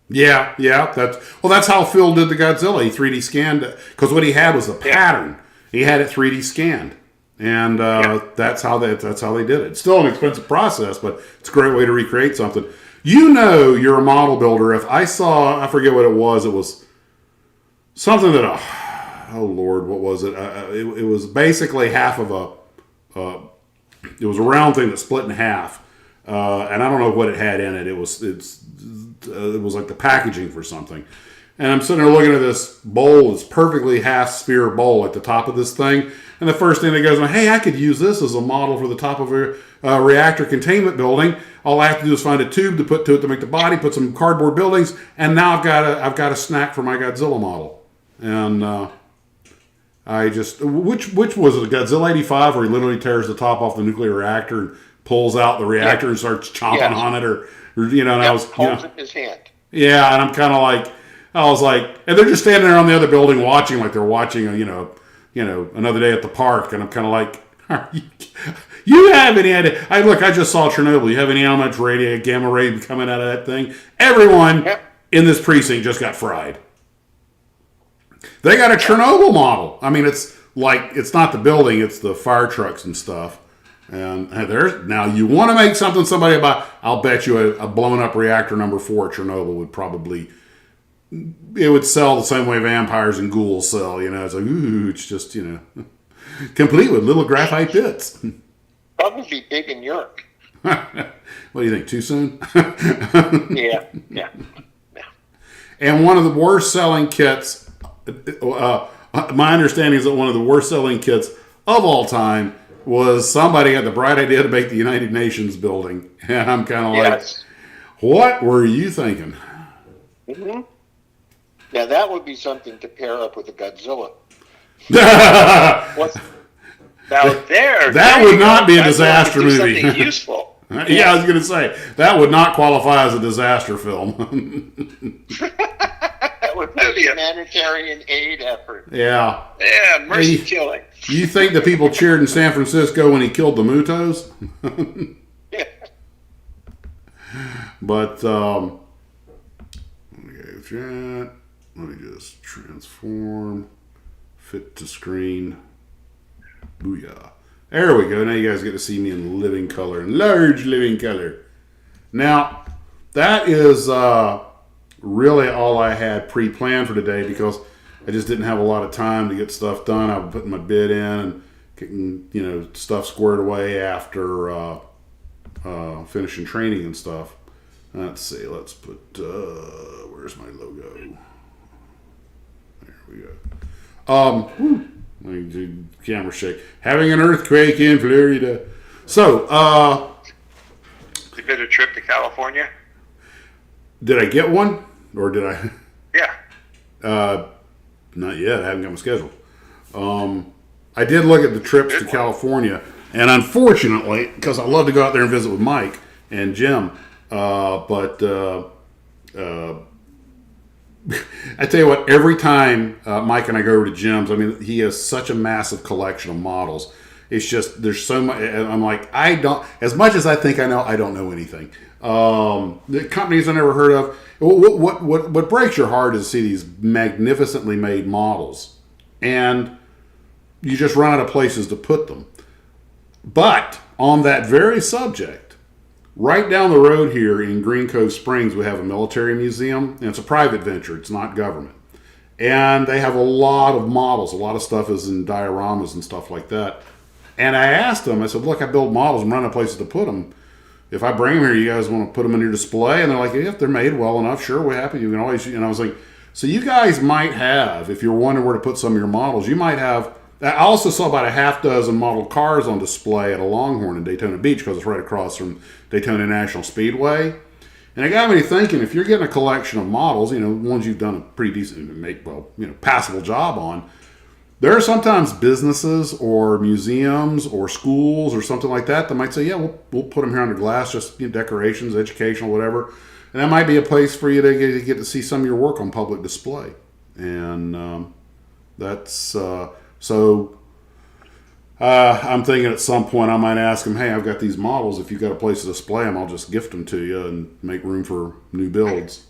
Yeah, that's how Phil did the Godzilla. He 3D scanned it because what he had was a pattern. He had it 3D scanned, and that's how they did it. It's still an expensive process, but it's a great way to recreate something. You know, you're a model builder. If I forget what it was something that oh Lord, what was it? It was basically half of it was a round thing that split in half, and I don't know what it had in it. It was like the packaging for something. And I'm sitting there looking at this bowl, this perfectly half sphere bowl at the top of this thing, and the first thing that goes, hey, I could use this as a model for the top of a reactor containment building. All I have to do is find a tube to put to it to make the body, put some cardboard buildings, and now I've got a snack for my Godzilla model. And I just, which was it, Godzilla 85, where he literally tears the top off the nuclear reactor and pulls out the reactor and starts chomping on it, or and I was, holds it in his hand. Yeah, and I'm kind of like, I was like, and they're just standing there on the other building watching, like they're watching another day at the park, and I'm kind of like, you have any idea? I just saw Chernobyl. You have any idea how much gamma ray coming out of that thing? Everyone in this precinct just got fried. They got a Chernobyl model. I mean, it's not the building, it's the fire trucks and stuff. And now you want to make something somebody about, I'll bet you a blown up reactor number 4 at Chernobyl would sell the same way vampires and ghouls sell. It's like, ooh, it's just, complete with little graphite bits. Probably big in Europe. What do you think? Too soon? Yeah. And one of the worst selling kits, my understanding is that one of the worst selling kits of all time was somebody had the bright idea to make the United Nations building. And I'm kind of like, what were you thinking? Mm-hmm. Now that would be something to pair up with a Godzilla. That would not be a disaster movie. Something useful. Yeah, I was going to say, that would not qualify as a disaster film. That would be a humanitarian aid effort. Yeah. Yeah, mercy killing. You think the people cheered in San Francisco when he killed the Mutos? Yeah. But, let me just transform, fit to screen. Booyah. There we go. Now you guys get to see me in living color, in large living color. Now, that is really all I had pre-planned for today because I just didn't have a lot of time to get stuff done. I was putting my bid in and getting, stuff squared away after finishing training and stuff. Let's see. Let's put, where's my logo? There we go. Let me do camera shake. Having an earthquake in Florida. So, You did a trip to California? did I get one? Or did I? Yeah. Not yet. I haven't got my schedule. I did look at the trips to California. And unfortunately, because I love to go out there and visit with Mike and Jim, but I tell you what, every time Mike and I go over to Jim's, I mean, he has such a massive collection of models. It's just, there's so much, and I'm like, as much as I think I know, I don't know anything. The companies I never heard of. What breaks your heart is to see these magnificently made models, and you just run out of places to put them. But on that very subject, right down the road here in Green Cove Springs, we have a military museum, and it's a private venture. It's not government. And they have a lot of models. A lot of stuff is in dioramas and stuff like that. And I asked them, I said, look, I build models. I'm running out of places to put them. If I bring them here, you guys want to put them in your display? And they're like, yeah, if they're made well enough, sure, we're happy. You can always, I was like, so you guys might have, if you're wondering where to put some of your models, you might have, I also saw about a half dozen model cars on display at a Longhorn in Daytona Beach because it's right across from Daytona National Speedway. And it got me thinking, if you're getting a collection of models, ones you've done a pretty decent, passable job on, there are sometimes businesses or museums or schools or something like that that might say, yeah, we'll put them here under glass, just decorations, educational, whatever. And that might be a place for you to get to see some of your work on public display. And that's so. I'm thinking at some point I might ask them, hey, I've got these models. If you've got a place to display them, I'll just gift them to you and make room for new builds.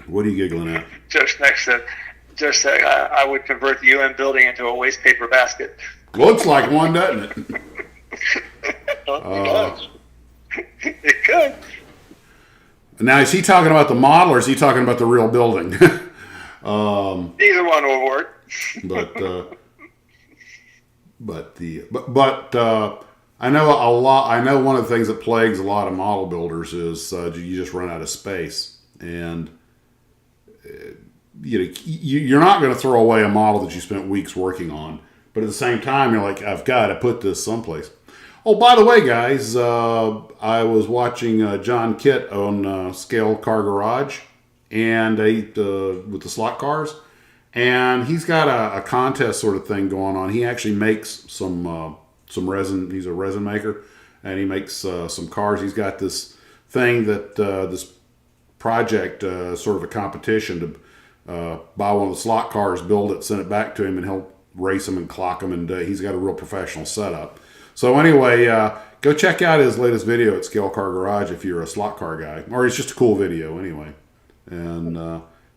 What are you giggling at? Just next to, I would convert the UN building into a waste paper basket. Looks like one, doesn't it? It does. It could. Now, is he talking about the model or is he talking about the real building? Either one will work. But I know a lot. I know one of the things that plagues a lot of model builders is you just run out of space, and you're not going to throw away a model that you spent weeks working on. But at the same time, you're like, I've got to put this someplace. Oh, by the way, guys, I was watching John Kitt on Scale Car Garage, and with the slot cars. And he's got a contest sort of thing going on. He actually makes some resin. He's a resin maker, and he makes some cars. He's got this thing that this project, sort of a competition to buy one of the slot cars, build it, send it back to him, and he'll race them and clock them. And he's got a real professional setup. So anyway, go check out his latest video at Scale Car Garage if you're a slot car guy, or it's just a cool video anyway. And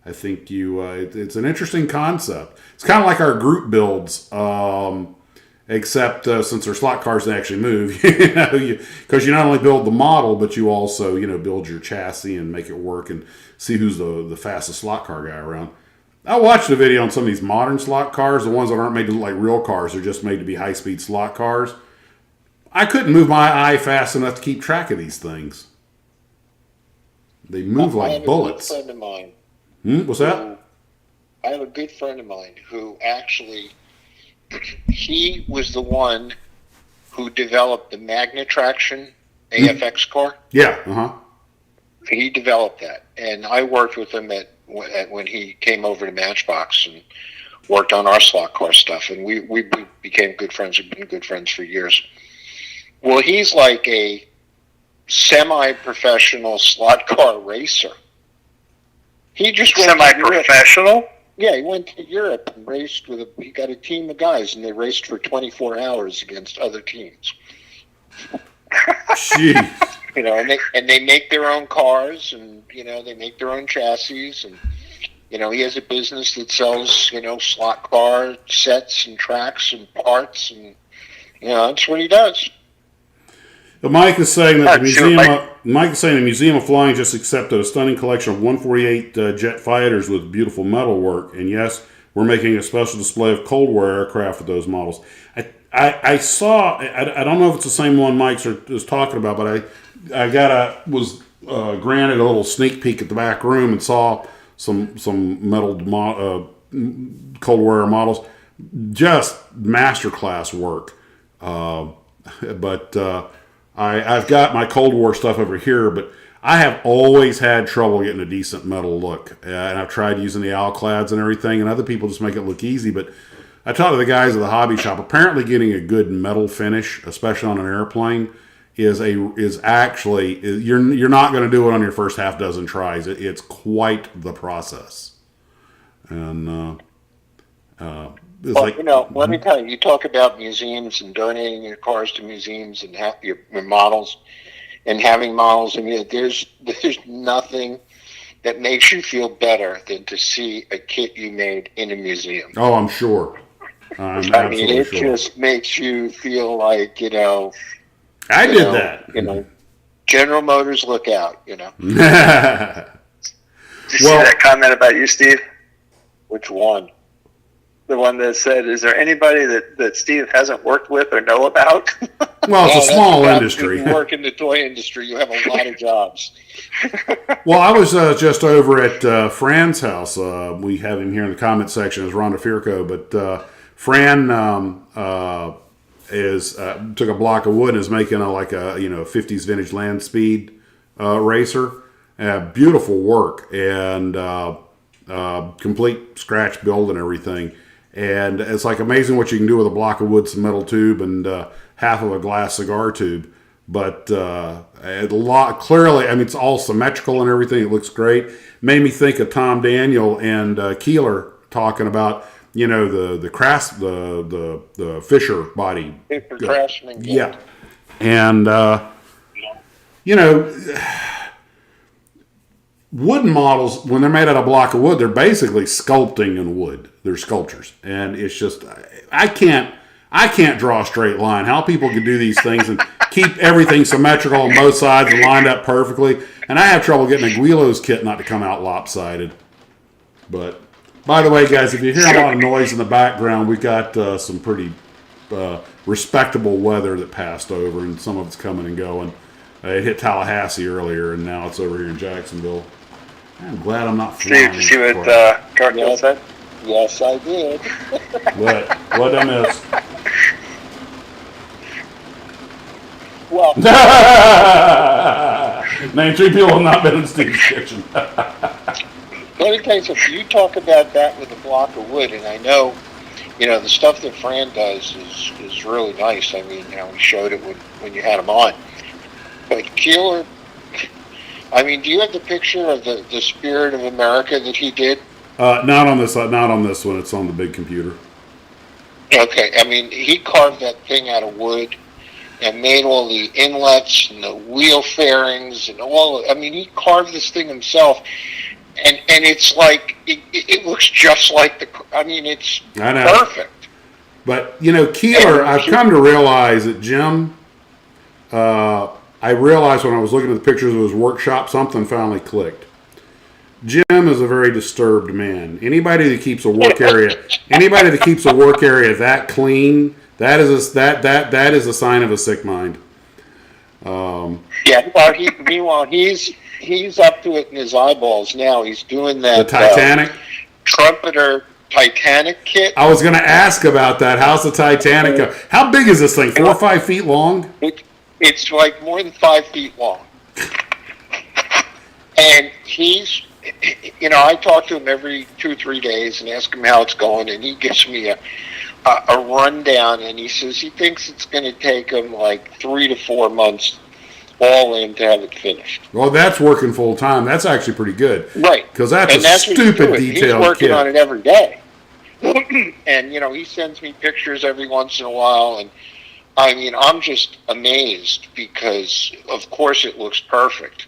I think it's an interesting concept. It's kind of like our group builds, except since they're slot cars, they actually move. Because you not only build the model, but you also build your chassis and make it work and see who's the fastest slot car guy around. I watched a video on some of these modern slot cars, the ones that aren't made to look like real cars. They're just made to be high-speed slot cars. I couldn't move my eye fast enough to keep track of these things. They move like bullets. I have a good friend of mine. What's that? I have a good friend of mine who actually, he was the one who developed the magnet traction AFX car. Yeah, He developed that, and I worked with him when he came over to Matchbox and worked on our slot car stuff, and we became good friends. We've been good friends for years. Well, he's like a semi-professional slot car racer. He just went semi-professional. Yeah, he went to Europe and raced he got a team of guys, and they raced for 24 hours against other teams. Jeez. And they make their own cars, and they make their own chassis, and he has a business that sells slot car sets and tracks and parts, and that's what he does. Mike is saying that the Museum of Flying just accepted a stunning collection of 148 jet fighters with beautiful metal work, and yes, we're making a special display of Cold War aircraft with those models. I saw. I don't know if it's the same one Mike is talking about, but I was granted a little sneak peek at the back room and saw some metal Cold War models, just masterclass work. I've got my Cold War stuff over here, but I have always had trouble getting a decent metal look. And I've tried using the alclads and everything, and other people just make it look easy. But I talked to the guys at the hobby shop. Apparently getting a good metal finish, especially on an airplane, is actually you're not going to do it on your first half dozen tries. It's quite the process. And let me tell you, you talk about museums and donating your cars to museums and your models and having models. I mean, there's nothing that makes you feel better than to see a kit you made in a museum. Oh, I'm sure. It just makes you feel like, I did that. General Motors, look out, Did you see that comment about you, Steve? Which one? The one that said, is there anybody that Steve hasn't worked with or know about? Well, it's a small industry. If you work in the toy industry, you have a lot of jobs. Well, I was just over at Fran's house. We have him here in the comment section as Rhonda Firko, but Fran took a block of wood and is making a 50s vintage land speed racer. Beautiful work and complete scratch build and everything. And it's like amazing what you can do with a block of wood, some metal tube, and half of a glass cigar tube. But clearly, I mean, it's all symmetrical and everything. It looks great. Made me think of Tom Daniel and Keeler talking about, you know, the Fisher body. Fisher Craftsman. Yeah. And, you know, wooden models, when they're made out of a block of wood, they're basically sculpting in wood. They're sculptures. And it's just, I can't draw a straight line. How people can do these things and keep everything symmetrical on both sides and lined up perfectly. And I have trouble getting a Guilo's kit not to come out lopsided. But, by the way, guys, if you hear a lot of noise in the background, we've got some pretty respectable weather that passed over, and some of it's coming and going. It hit Tallahassee earlier, and now it's over here in Jacksonville. I'm glad I'm not flying. See what Garfield said? Yes, I did. What did I miss? Well, Name 3 people have not been in Steve's kitchen. let me tell you something. You talk about that with a block of wood, and I know, you know, the stuff that Fran does is really nice. I mean, you know, we showed it when you had him on. But Keeler, I mean, do you have the picture of the Spirit of America that he did? Not on this one. It's on the big computer. Okay, I mean, he carved that thing out of wood and made all the inlets and the wheel fairings and all. I mean, he carved this thing himself, and it's like it looks just like it's perfect. But you know, Keeler, I've come to realize that Jim. I realized when I was looking at the pictures of his workshop, something finally clicked. Jim is a very disturbed man. Anybody that keeps a work area that clean, that is a sign of a sick mind. Yeah. Well, meanwhile, he's up to it in his eyeballs now. He's doing that. The Titanic trumpeter Titanic kit. I was going to ask about that. How's the Titanic go? How big is this thing? 4 or 5 feet long? It's like more than 5 feet long. And he's, you know, I talk to him every 2-3 days and ask him how it's going, and he gives me a rundown, and he says he thinks it's going to take him like 3 to 4 months all in to have it finished. Well, that's working full time. That's actually pretty good. Right. Because that's a stupid detailed He's working kit. on it every day. And, you know, he sends me pictures every once in a while, and I mean, I'm just amazed because, of course, it looks perfect.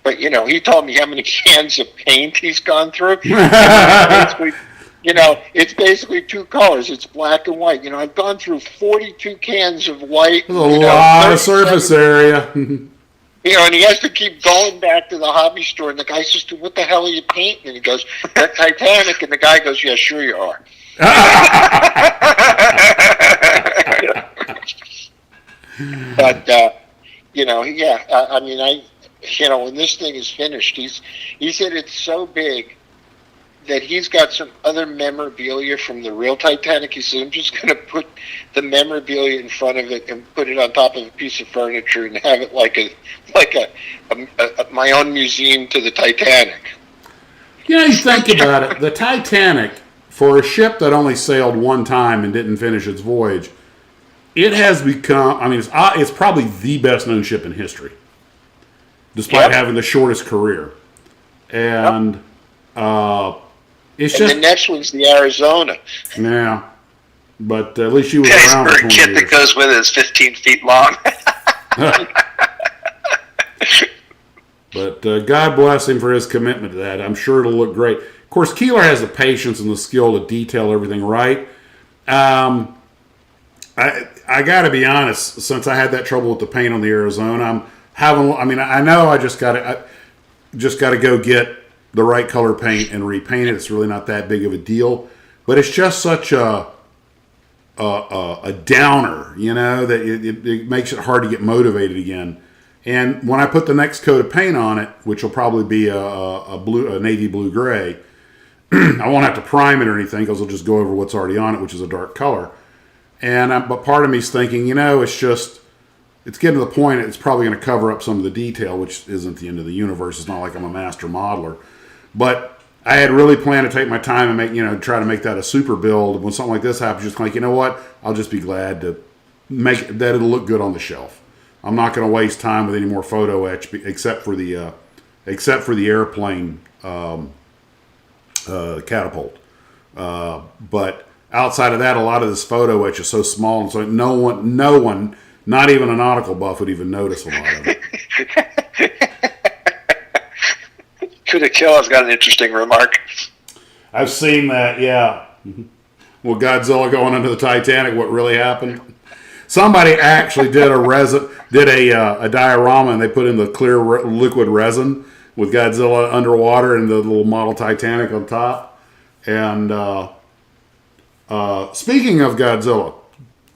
But, you know, he told me how many cans of paint he's gone through. You know, it's basically 2 colors. It's black and white. You know, I've gone through 42 cans of white. That's a lot of surface area. You know, and he has to keep going back to the hobby store. And the guy says, "What the hell are you painting?" And he goes, "That Titanic." And the guy goes, "Yeah, sure you are." But, you know, yeah, I mean, you know, when this thing is finished, he said it's so big that he's got some other memorabilia from the real Titanic. He said, "I'm just going to put the memorabilia in front of it and put it on top of a piece of furniture and have it like my own museum to the Titanic." You know, you think about it, the Titanic, for a ship that only sailed one time and didn't finish its voyage, it has become, I mean, it's probably the best known ship in history, despite having the shortest career. And it's just... And the next one's the Arizona. Yeah. But at least she was around for 20 kit years. that goes with it is 15 feet long. But God bless him for his commitment to that. I'm sure it'll look great. Of course, Keeler has the patience and the skill to detail everything right. I got to be honest, since I had that trouble with the paint on the Arizona, I know I just got to go get the right color paint and repaint it. It's really not that big of a deal, but it's just such a downer, you know, that it makes it hard to get motivated again. And when I put the next coat of paint on it, which will probably be a navy blue gray, I won't have to prime it or anything because I'll just go over what's already on it, which is a dark color. But part of me's thinking, you know, it's getting to the point it's probably going to cover up some of the detail, which isn't the end of the universe. It's not like I'm a master modeler. But I had really planned to take my time and try to make that a super build. When something like this happens, just like, you know what? I'll just be glad to make that it'll look good on the shelf. I'm not going to waste time with any more photo etch except for the airplane catapult. But outside of that, a lot of this photo etch is so small, and so no one, not even a nautical buff would even notice a lot of it. Kudakilla's got an interesting remark. I've seen that, yeah. Well, Godzilla going into the Titanic, what really happened? Somebody actually did a diorama, and they put in the clear liquid resin with Godzilla underwater and the little model Titanic on top. And speaking of Godzilla,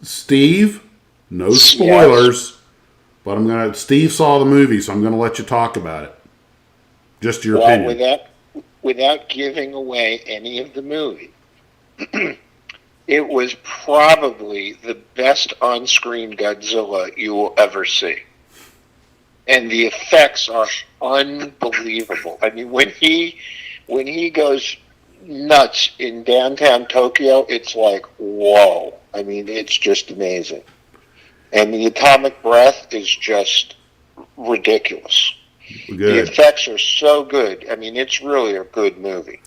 Steve, no spoilers, but Steve saw the movie, so I'm gonna let you talk about it. Just your opinion. Without giving away any of the movie, it was probably the best on-screen Godzilla you will ever see. And the effects are unbelievable. I mean, when he goes nuts in downtown Tokyo, it's like, whoa. I mean, it's just amazing. And the atomic breath is just ridiculous. Good. The effects are so good. I mean, it's really a good movie.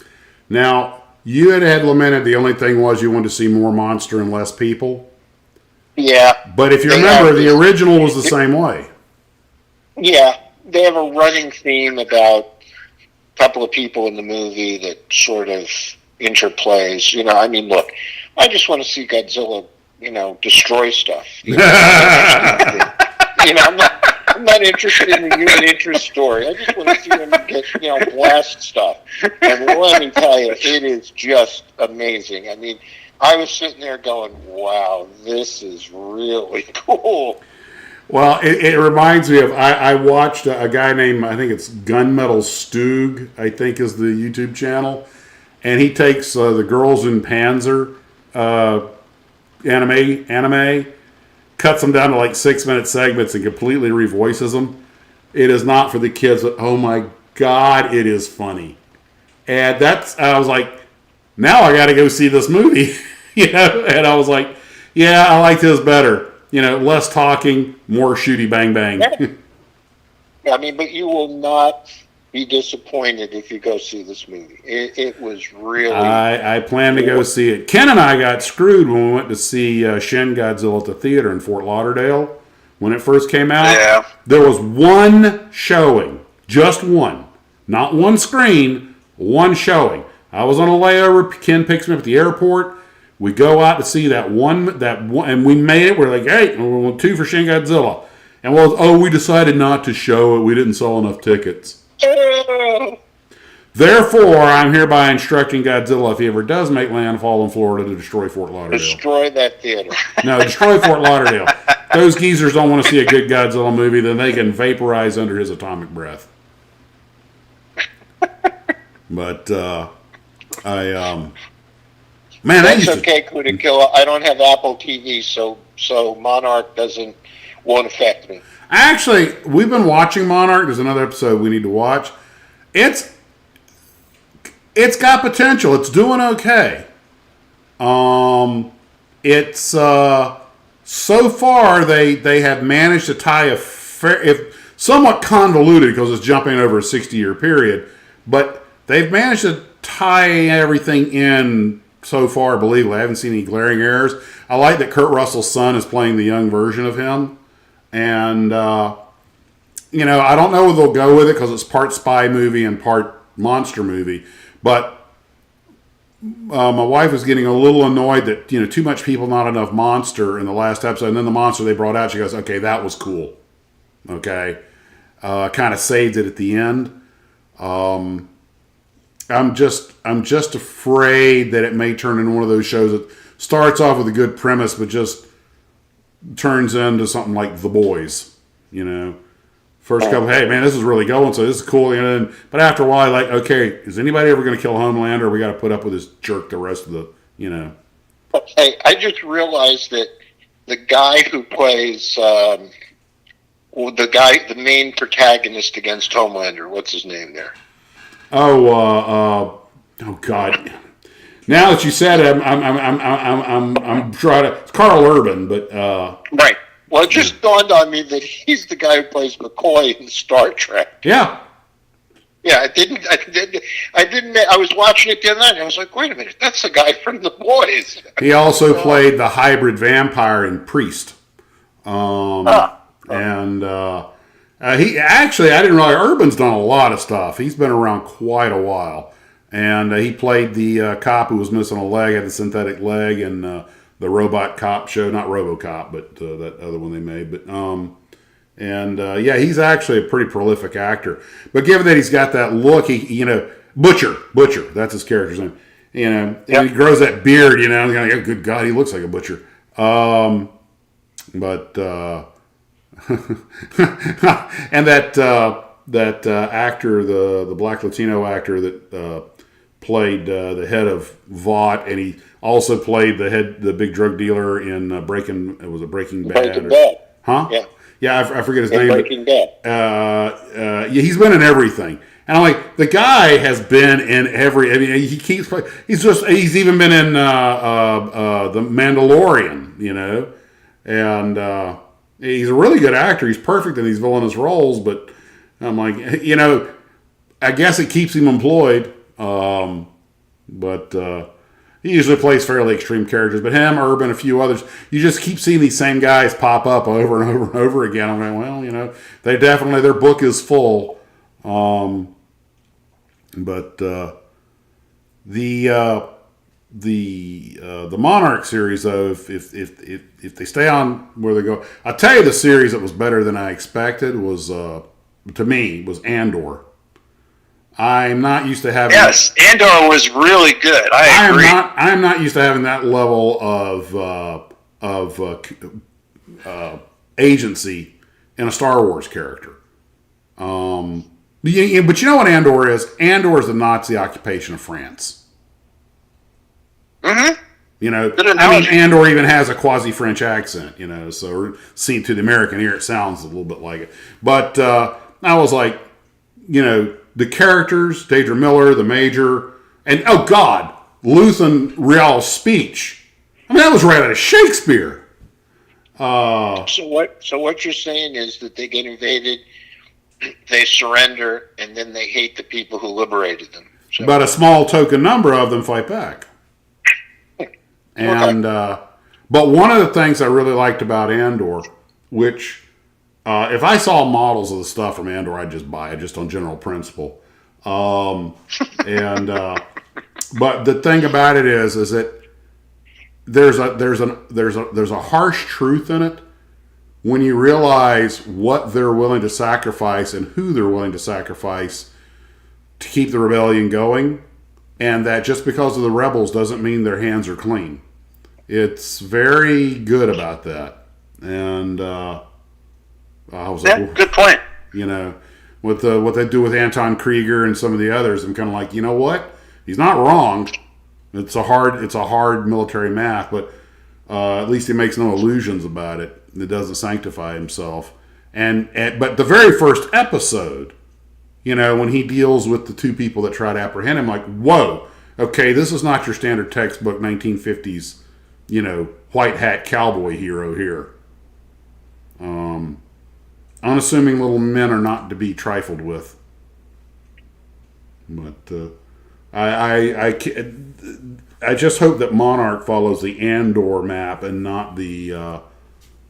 Now, you had lamented the only thing was you wanted to see more monster and less people. Yeah. But if you remember, the original was the same way. Yeah. They have a running theme about a couple of people in the movie that sort of interplays. I mean, look, I just want to see Godzilla, destroy stuff. I'm not interested in the human interest story. I just want to see them get, blast stuff. And let me tell you, it is just amazing. I mean, I was sitting there going, wow, this is really cool. Well, it reminds me of, I watched a guy named, I think it's Gunmetal Stug, I think is the YouTube channel. And he takes the Girls in Panzer anime, cuts them down to like 6-minute segments and completely revoices them. It is not for the kids, but oh my God, it is funny. And I was like, now I got to go see this movie. And I was like, yeah, I like this better. Less talking, more shooty bang bang. I mean, but you will not be disappointed if you go see this movie. It was really... I plan to go see it. Ken and I got screwed when we went to see Shin Godzilla at the theater in Fort Lauderdale. When it first came out, There was one showing. Just one. Not one screen, one showing. I was on a layover. Ken picks me up at the airport. We go out to see that one, and we made it. We're like, hey, we want 2 for Shin Godzilla. And we decided not to show it. We didn't sell enough tickets. Therefore, I'm hereby instructing Godzilla, if he ever does make landfall in Florida, to destroy Fort Lauderdale. Destroy that theater. No, destroy Fort Lauderdale. Those geezers don't want to see a good Godzilla movie, then they can vaporize under his atomic breath. But, man, that's okay, Kudakilla. I don't have Apple TV, so Monarch won't affect me. Actually, we've been watching Monarch. There's another episode we need to watch. It's got potential. It's doing okay. It's so far they have managed to tie somewhat convoluted because it's jumping over a 60-year period, but they've managed to tie everything in so far believably. I haven't seen any glaring errors. I like that Kurt Russell's son is playing the young version of him. And, I don't know where they'll go with it because it's part spy movie and part monster movie. But my wife was getting a little annoyed that, too much people, not enough monster in the last episode. And then the monster they brought out, she goes, okay, that was cool. Okay. Kind of saved it at the end. I'm just afraid that it may turn into one of those shows that starts off with a good premise, but just turns into something like The Boys, First couple, hey man, this is really going, so this is cool. But after a while, like, okay, is anybody ever going to kill Homelander, or we got to put up with this jerk the rest of the, Hey, I just realized that the guy who plays the main protagonist against Homelander, what's his name there? Oh God! Now that you said it, I'm trying to. It's Carl Urban, but Right. Well, it just dawned on me that he's the guy who plays McCoy in Star Trek. yeah, Yeah, I didn't. I was watching it the other night, and I was like, "Wait a minute, that's the guy from The Boys." he also played the hybrid vampire in Priest. And he actually, I didn't realize Urban's done a lot of stuff. He's been around quite a while, and he played the cop who was missing a leg, had a synthetic leg, in the Robot Cop show, not RoboCop, but that other one they made. But yeah, he's actually a pretty prolific actor. But given that he's got that look, Butcher, that's his character's name. And he grows that beard, and you're like, good God, he looks like a butcher. But and that actor, the black Latino actor that played the head of Vought, and he also played the big drug dealer in Breaking Bad? Breaking Bad. Huh? Yeah, I forget his name. Breaking Bad. Yeah, he's been in everything. And I'm like, the guy has been in every. I mean, he keeps. He's even been in the Mandalorian, and he's a really good actor. He's perfect in these villainous roles. But I'm like, I guess it keeps him employed. But he usually plays fairly extreme characters. But him, Urban, a few others, you just keep seeing these same guys pop up over and over and over again. I'm like, well, they definitely, their book is full. But the Monarch series, though, if they stay on where they go, I'll tell you the series that was better than I expected was, to me, was Andor. I'm not used to having. Yes, Andor was really good. I agree. I'm not used to having that level of agency in a Star Wars character. But you know what Andor is? Andor is the Nazi occupation of France. Mm-hmm. Andor even has a quasi-French accent, so seen to the American ear, it sounds a little bit like it. But I was like, the characters, Deidre Miller, the Major, and, oh God, Luthen Rial's speech. I mean, that was right out of Shakespeare. So what you're saying is that they get invaded, they surrender, and then they hate the people who liberated them. So. But a small token number of them fight back. And but one of the things I really liked about Andor, which if I saw models of the stuff from Andor, I'd just buy it, just on general principle. But the thing about it is that there's a harsh truth in it when you realize what they're willing to sacrifice and who they're willing to sacrifice to keep the rebellion going, and that just because of the rebels doesn't mean their hands are clean. It's very good about that, and I was like, good point. With what they do with Anton Krieger and some of the others, I'm kind of like, you know what? He's not wrong. It's a hard military math, but at least he makes no illusions about it. It doesn't sanctify himself. But the very first episode, when he deals with the two people that try to apprehend him, like, whoa, okay, this is not your standard textbook 1950s, white hat cowboy hero here. Unassuming little men are not to be trifled with. But I just hope that Monarch follows the Andor map and not the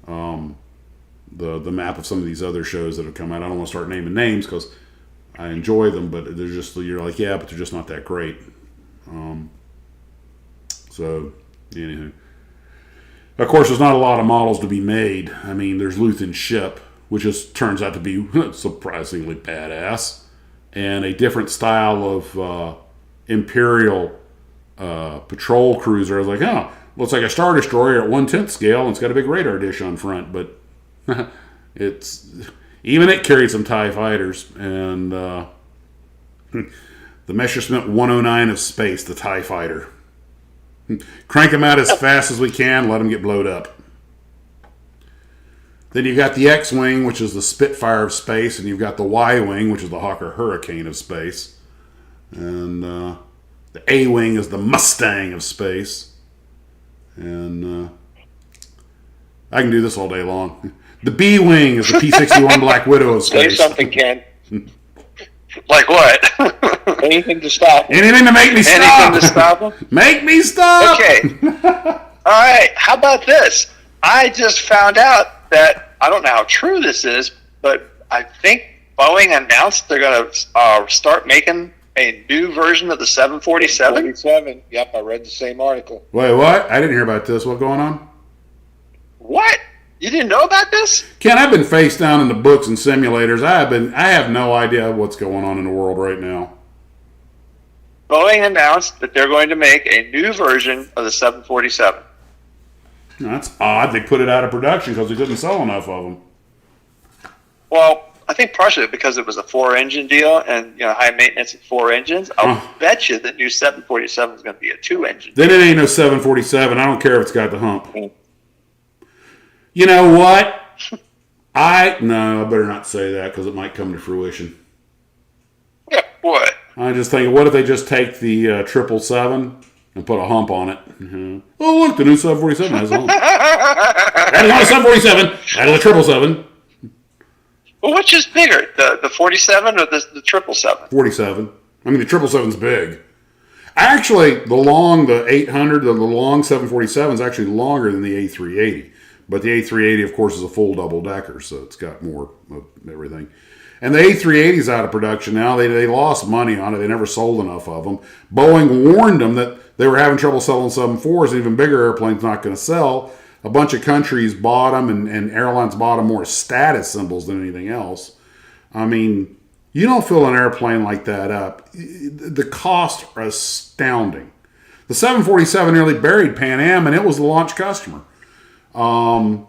map of some of these other shows that have come out. I don't want to start naming names because I enjoy them, but they're just, you're like, yeah, but they're just not that great. So anywho, of course, there's not a lot of models to be made. I mean, there's Luthen's ship, which turns out to be surprisingly badass, and a different style of Imperial patrol cruiser. I was like, oh, looks like a Star Destroyer at 1/10 scale, and it's got a big radar dish on front, but even it carried some TIE fighters, and the Messerschmitt 109 of space, the TIE fighter. Crank them out as fast as we can, let them get blowed up. Then you've got the X-Wing, which is the Spitfire of space, and you've got the Y-Wing, which is the Hawker Hurricane of space. And The A-wing is the Mustang of space. And I can do this all day long. The B-wing is the P-61 Black Widow of Say space. something, Ken. Like what? Anything to stop him. Anything to make me stop. Anything to stop them? Make me stop. Okay. All right. How about this? I just found out that, I don't know how true this is, but I think Boeing announced they're going to start making a new version of the 747. 47. Yep, I read the same article. Wait, what? I didn't hear about this. What's going on? What? You didn't know about this? Ken, I've been face down in the books and simulators. I have no idea what's going on in the world right now. Boeing announced that they're going to make a new version of the 747. That's odd. They put it out of production because they couldn't sell enough of them. Well, I think partially because it was a 4-engine deal and high maintenance of 4 engines. I'll bet you the new 747 is going to be a 2-engine. Then it ain't no 747. I don't care if it's got the hump. You know what? I better not say that because it might come to fruition. Yeah, what? I just think, what if they just take the 777 and put a hump on it? Mm-hmm. Oh, look, the new 747 has a hump. That is not a 747. That is a 777. Well, which is bigger, the 47 or the 777? 47. I mean, the 777's big. Actually, the 800, the long 747 is actually longer than the A380. But the A380, of course, is a full double-decker, so it's got more of everything. And the A380 is out of production now. They lost money on it. They never sold enough of them. Boeing warned them that they were having trouble selling 74s. Even bigger airplanes not going to sell. A bunch of countries bought them, and airlines bought them more as status symbols than anything else. I mean, you don't fill an airplane like that up. The costs are astounding. The 747 nearly buried Pan Am, and it was the launch customer. Of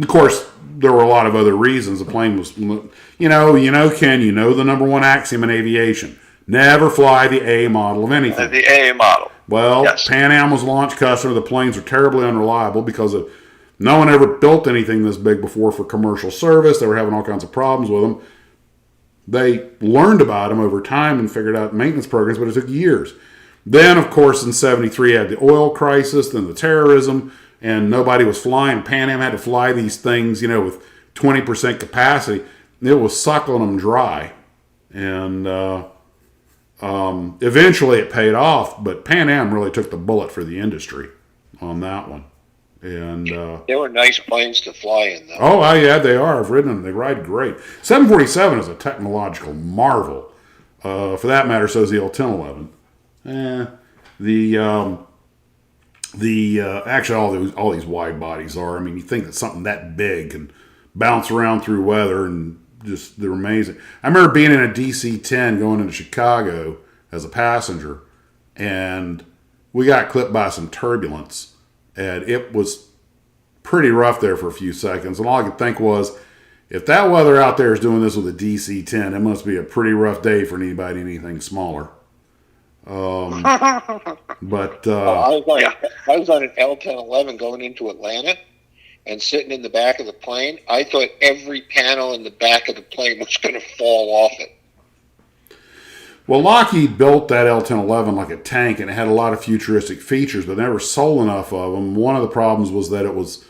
course, there were a lot of other reasons. The plane was, Ken, the number one axiom in aviation. Never fly the A model of anything. The A model. Well, yes. Pan Am was a launch customer. The planes were terribly unreliable because no one ever built anything this big before for commercial service. They were having all kinds of problems with them. They learned about them over time and figured out maintenance programs, but it took years. Then, of course, in 73, you had the oil crisis, then the terrorism, and nobody was flying. Pan Am had to fly these things, with 20% capacity. It was suckling them dry. And eventually it paid off, but Pan Am really took the bullet for the industry on that one. And they were nice planes to fly in, though. Oh, yeah, they are. I've ridden them. They ride great. 747 is a technological marvel. For that matter, so is the L-1011. Actually, all these wide bodies are. I mean, you think that something that big can bounce around through weather and just, they're amazing. I remember being in a DC-10 going into Chicago as a passenger, and we got clipped by some turbulence, and it was pretty rough there for a few seconds. And all I could think was, if that weather out there is doing this with a DC-10, it must be a pretty rough day for anybody anything smaller. But I was on an L-1011 going into Atlanta, and sitting in the back of the plane, I thought every panel in the back of the plane was going to fall off it. Well, Lockheed built that L-1011 like a tank, and it had a lot of futuristic features, but never sold enough of them. One of the problems was that it was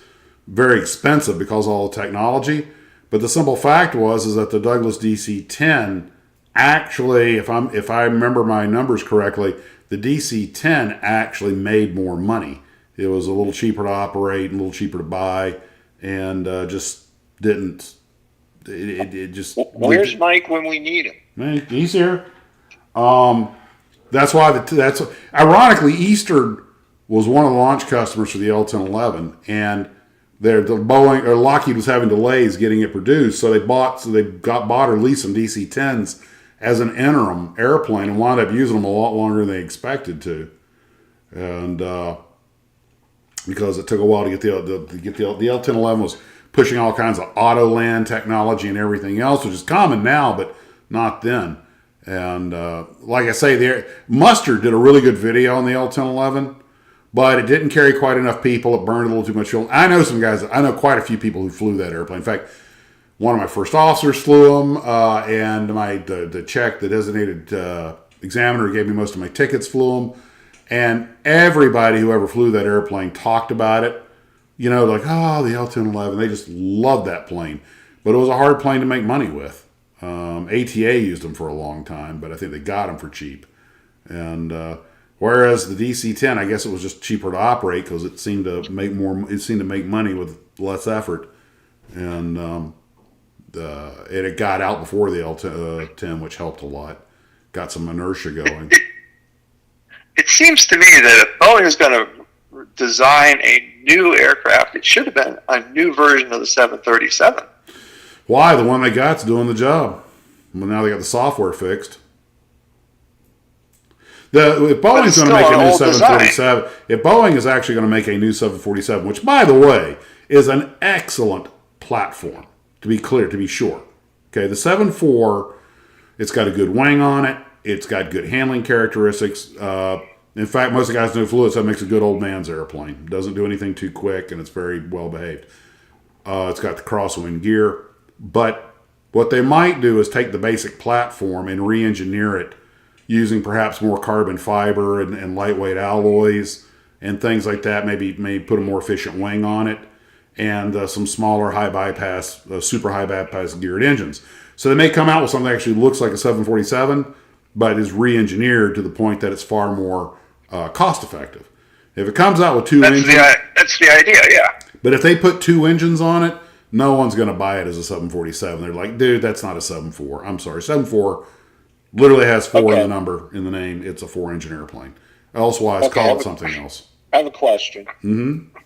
very expensive because of all the technology. But the simple fact is that the Douglas DC-10 actually, if I remember my numbers correctly, the DC-10 actually made more money. It was a little cheaper to operate, and a little cheaper to buy, and just didn't. It just. Where's Mike when we need him? Man, he's here. That's why that's ironically Eastern was one of the launch customers for the L-1011, and the Boeing or Lockheed was having delays getting it produced, so they bought or leased some DC-10s as an interim airplane and wound up using them a lot longer than they expected to, and because it took a while to get the L-1011 was pushing all kinds of auto land technology and everything else, which is common now, but not then. And like I say, Mustard did a really good video on the L-1011, but it didn't carry quite enough people. It burned a little too much fuel. I know some guys. I know quite a few people who flew that airplane. In fact, one of my first officers flew them, and the designated Examiner gave me most of my tickets, flew them, and everybody who ever flew that airplane talked about it. Like, oh, the L-1011, they just loved that plane. But it was a hard plane to make money with. ATA used them for a long time, but I think they got them for cheap. And whereas the DC-10, I guess it was just cheaper to operate because it seemed to make money with less effort. And it got out before the L-10, which helped a lot. Got some inertia going. It seems to me that if Boeing is going to design a new aircraft, it should have been a new version of the 737. Why? The one they got's doing the job. Well, now they got the software fixed. If Boeing's going to make a new 747, if Boeing is actually going to make a new 747, which, by the way, is an excellent platform, to be clear, to be sure. Okay, the 747, it's got a good wing on it. It's got good handling characteristics. In fact, most of the guys who flew it said it makes a good old man's airplane. It doesn't do anything too quick, and it's very well behaved. It's got the crosswind gear. But what they might do is take the basic platform and re-engineer it using perhaps more carbon fiber and lightweight alloys and things like that. Maybe put a more efficient wing on it and some smaller super high bypass geared engines. So they may come out with something that actually looks like a 747, but is re-engineered to the point that it's far more cost effective. If it comes out with two engines... That's the idea, yeah. But if they put two engines on it, no one's going to buy it as a 747. They're like, dude, that's not a 7.4. I'm sorry. 7.4 literally has 4 in the number, in the name. It's a 4-engine airplane. Elsewise, call it something else. I have a question. Mm-hmm.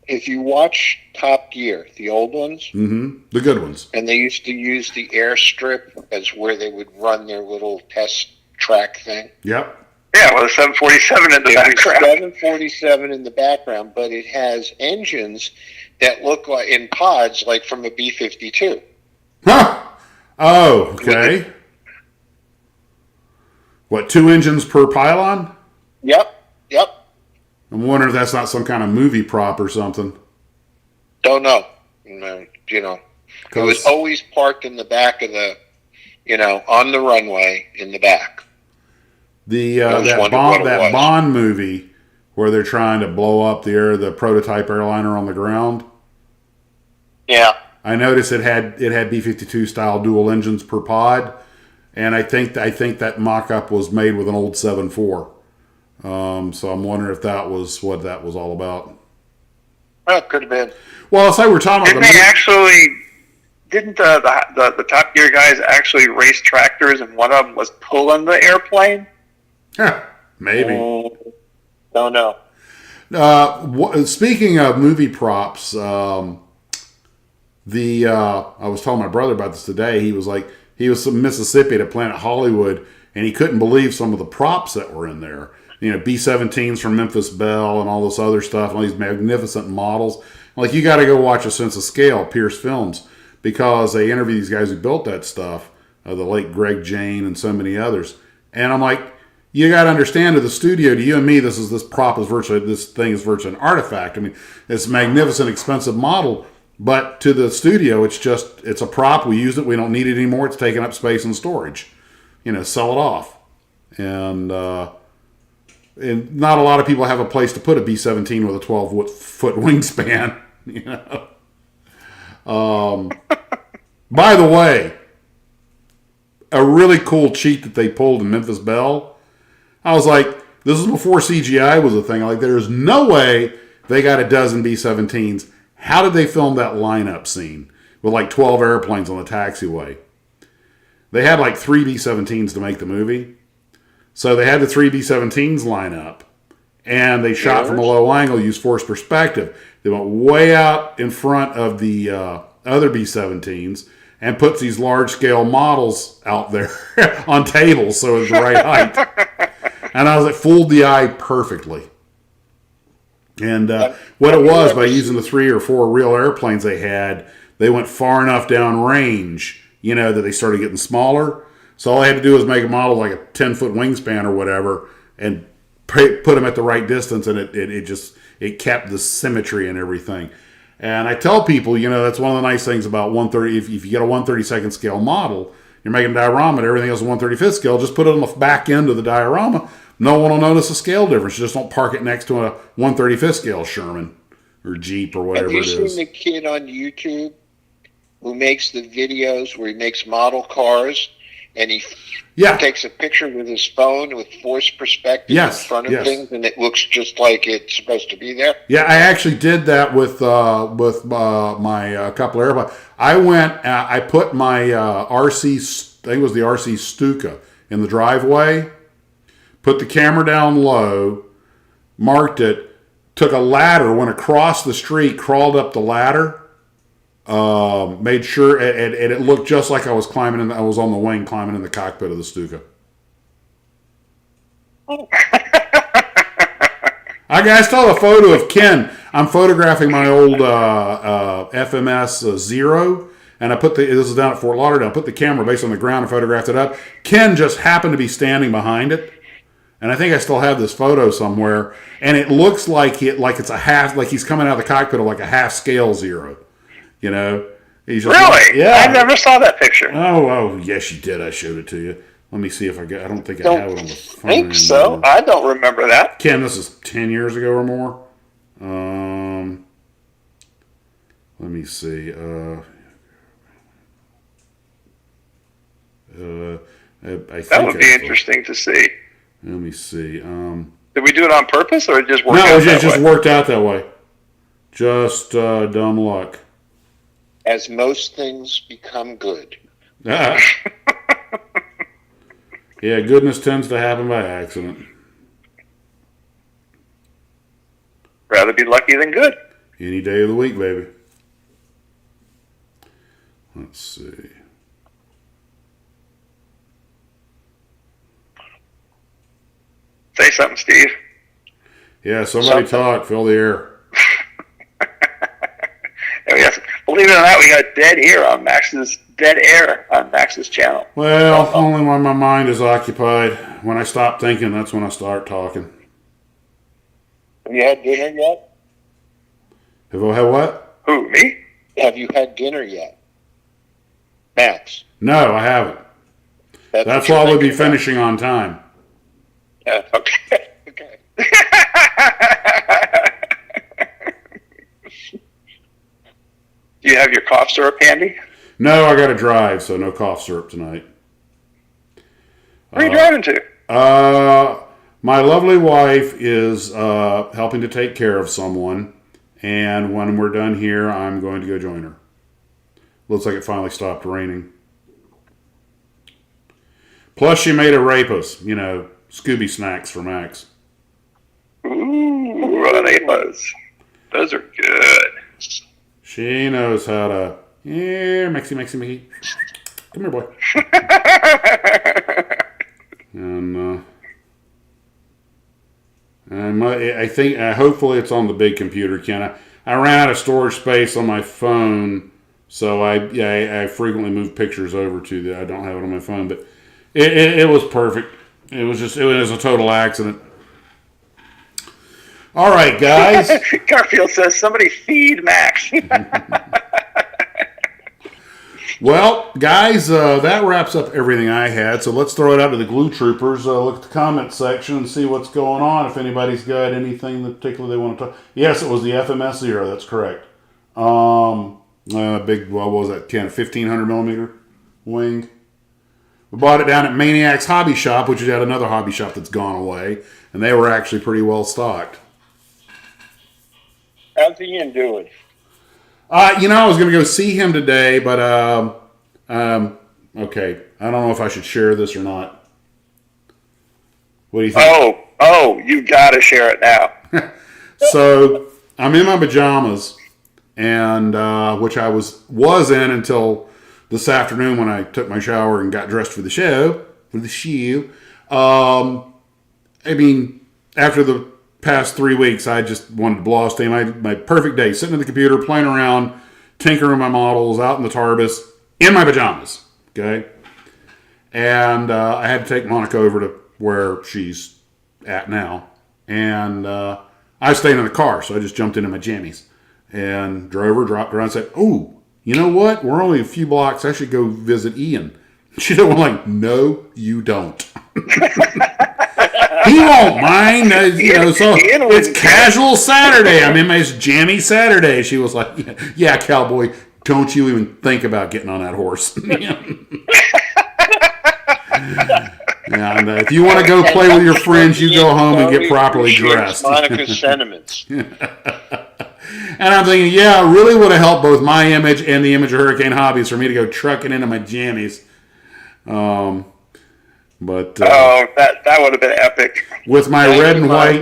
If you watch Top Gear, the old ones, mm-hmm. The good ones, and they used to use the airstrip as where they would run their little test track thing. Yep. Yeah, well, the 747 in the background. 747 in the background, but it has engines that look like in pods, like from a B-52. Huh. Oh, okay. What, 2 engines per pylon? Yep. I'm wondering if that's not some kind of movie prop or something. Don't know. It was always parked in the back of the, on the runway in the back. That Bond movie where they're trying to blow up the prototype airliner on the ground. Yeah. I noticed it had B-52 style dual engines per pod, and I think that mock-up was made with an old 7.4. So I'm wondering if that was what that was all about. Well, it could have been. Well, it's like we're talking about. Didn't the Top Gear guys actually race tractors, and one of them was pulling the airplane? Yeah, maybe. Don't know. Speaking of movie props, I was telling my brother about this today. He was from Mississippi at Planet Hollywood, and he couldn't believe some of the props that were in there. B-17s from Memphis Belle and all this other stuff, and all these magnificent models. Like, you got to go watch A Sense of Scale, Pierce Films, because they interview these guys who built that stuff, the late Greg Jane and so many others. And I'm like, you got to understand, to the studio, to you and me, this thing is virtually an artifact. I mean, it's a magnificent, expensive model, but to the studio, it's a prop. We use it. We don't need it anymore. It's taking up space and storage. Sell it off. And not a lot of people have a place to put a B-17 with a 12-foot wingspan. By the way, a really cool cheat that they pulled in Memphis Belle. I was like, this is before CGI was a thing. I'm like, there's no way they got a dozen B-17s. How did they film that lineup scene with like 12 airplanes on the taxiway? They had like 3 B-17s to make the movie. So they had the 3 B-17s line up, and they shot from a low angle, used forced perspective. They went way out in front of the other B-17s and put these large-scale models out there on tables so it was the right height. And I was like, fooled the eye perfectly. And what it was, by using the 3 or 4 real airplanes they had, they went far enough down range, that they started getting smaller. So all I had to do was make a model like a 10-foot wingspan or whatever, and put them at the right distance, and it kept the symmetry and everything. And I tell people, that's one of the nice things about 130. If you get a 1/32 scale model, you're making a diorama and everything else is 1/35th scale, just put it on the back end of the diorama. No one will notice a scale difference. Just don't park it next to a 1/35th scale Sherman or Jeep or whatever it is. Have you seen the kid on YouTube who makes the videos where he makes model cars and he takes a picture with his phone with forced perspective in front of things, and it looks just like it's supposed to be there? Yeah, I actually did that with my couple of airplanes. I put my RC, I think it was the RC Stuka, in the driveway, put the camera down low, marked it, took a ladder, went across the street, crawled up the ladder, made sure, and it looked just like I was climbing I was on the wing climbing in the cockpit of the Stuka. I still have a photo of Ken. I'm photographing my old FMS Zero, and I this is down at Fort Lauderdale. I put the camera based on the ground and photographed it up. Ken just happened to be standing behind it, and I think I still have this photo somewhere. And it looks like it's a half, like he's coming out of the cockpit of like a half scale Zero. You know, he's just really? I never saw that picture. Oh, yes, you did. I showed it to you. Let me see if I got. I don't think I have it on the phone. I think so. I don't remember that. Ken, this is 10 years ago or more. Let me see. I think that would be interesting to see. Let me see. Did we do it on purpose, or it just worked out No, that it just way? worked out that way. Just dumb luck. As most things become good. Yeah, goodness tends to happen by accident. Rather be lucky than good. Any day of the week, baby. Let's see. Say something, Steve. Yeah, somebody talk. Fill the air. Yes, believe it or not, we got dead air on Max's channel. Well, only when my mind is occupied. When I stop thinking, that's when I start talking. Have you had dinner yet? Have I had what? Who, me? Have you had dinner yet? Max. No, I haven't. That's why we'll be finishing on time. Yeah, okay. Okay. Do you have your cough syrup handy? No, I got to drive, so no cough syrup tonight. Where are you driving to? My lovely wife is helping to take care of someone, and when we're done here, I'm going to go join her. Looks like it finally stopped raining. Plus, she made a rapus, Scooby snacks for Max. Ooh, arepas. Those are good. She knows how to. Yeah, Maxie. Come here, boy. and I think, hopefully it's on the big computer, Ken. I ran out of storage space on my phone, so I frequently move pictures over to I don't have it on my phone, but it was perfect. It was a total accident. All right, guys. Garfield says, somebody feed Max. Well, guys, that wraps up everything I had. So let's throw it out to the Glue Troopers. Look at the comment section and see what's going on. If anybody's got anything in particular they want to talk. Yes, it was the FMS Zero. That's correct. Big. What was that? 1500 millimeter wing. We bought it down at Maniac's Hobby Shop, which is yet another hobby shop that's gone away, and they were actually pretty well stocked. How's Ian doing? I was going to go see him today, but okay. I don't know if I should share this or not. What do you think? Oh, you got to share it now. So I'm in my pajamas, and which I was in until this afternoon when I took my shower and got dressed for the show. After the past 3 weeks, I just wanted to blow off steam. I had my perfect day, sitting at the computer, playing around, tinkering my models, out in the Tarbis, in my pajamas, okay? And I had to take Monica over to where she's at now. And I was staying in the car, so I just jumped into my jammies and drove her, dropped her, and said, oh, you know what? We're only a few blocks. I should go visit Ian. She's like, no, you don't. He won't mind. So it's casual Saturday. I'm in my jammy Saturday. She was like, yeah, cowboy, don't you even think about getting on that horse. And if you want to go play with your friends, you go home and get properly dressed. Monica's sentiments. And I'm thinking, yeah, it really would have helped both my image and the image of Hurricane Hobbies for me to go trucking into my jammies. But that would have been epic. With my red and white,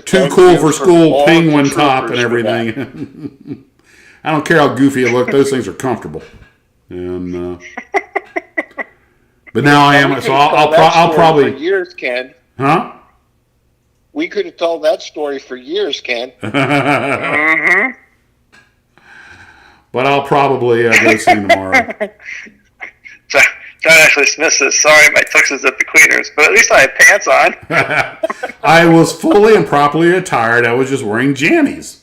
too cool for school penguin top and everything. I don't care how goofy it looked; those things are comfortable. And but now I am. So I'll probably for years, Ken. Huh? We could have told that story for years, Ken. Mm-hmm. But I'll probably go see him tomorrow. John Ashley Smith says, sorry, my tux is at the cleaners, but at least I have pants on. I was fully and properly attired. I was just wearing jammies.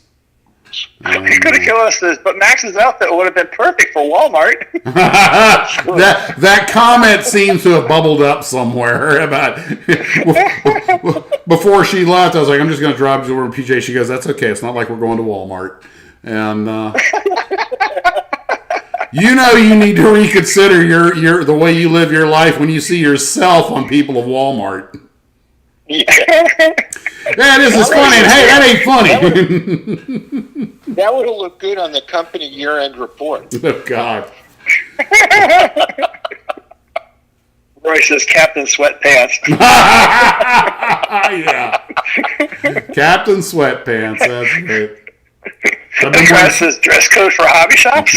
He could have killed us this, but Max's outfit would have been perfect for Walmart. that comment seems to have bubbled up somewhere about before she left. I was like, I'm just going to drop you over in PJ. She goes, that's okay. It's not like we're going to Walmart. And you need to reconsider your the way you live your life when you see yourself on people of Walmart. Yeah. Yeah, this is funny. And hey, that ain't funny. That would have looked good on the company year-end report. Oh, God. Roy says Captain Sweatpants. Yeah. Captain Sweatpants. That's it. Says dress code for hobby shops.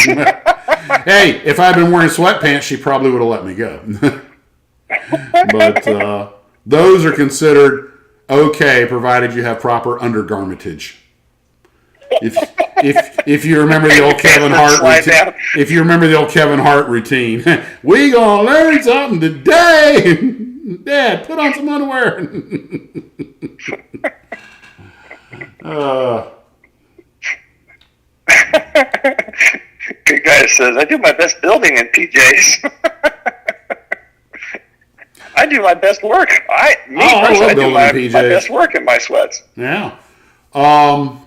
Hey, if I'd been wearing sweatpants, she probably would have let me go. But those are considered okay, provided you have proper undergarmentage. If you remember the old Kevin Hart routine, if you remember the old Kevin Hart routine, we gonna learn something today. Dad, put on some underwear. Good guy says, I do my best building in PJs. I do my best work. I do my best work in my sweats. Yeah. I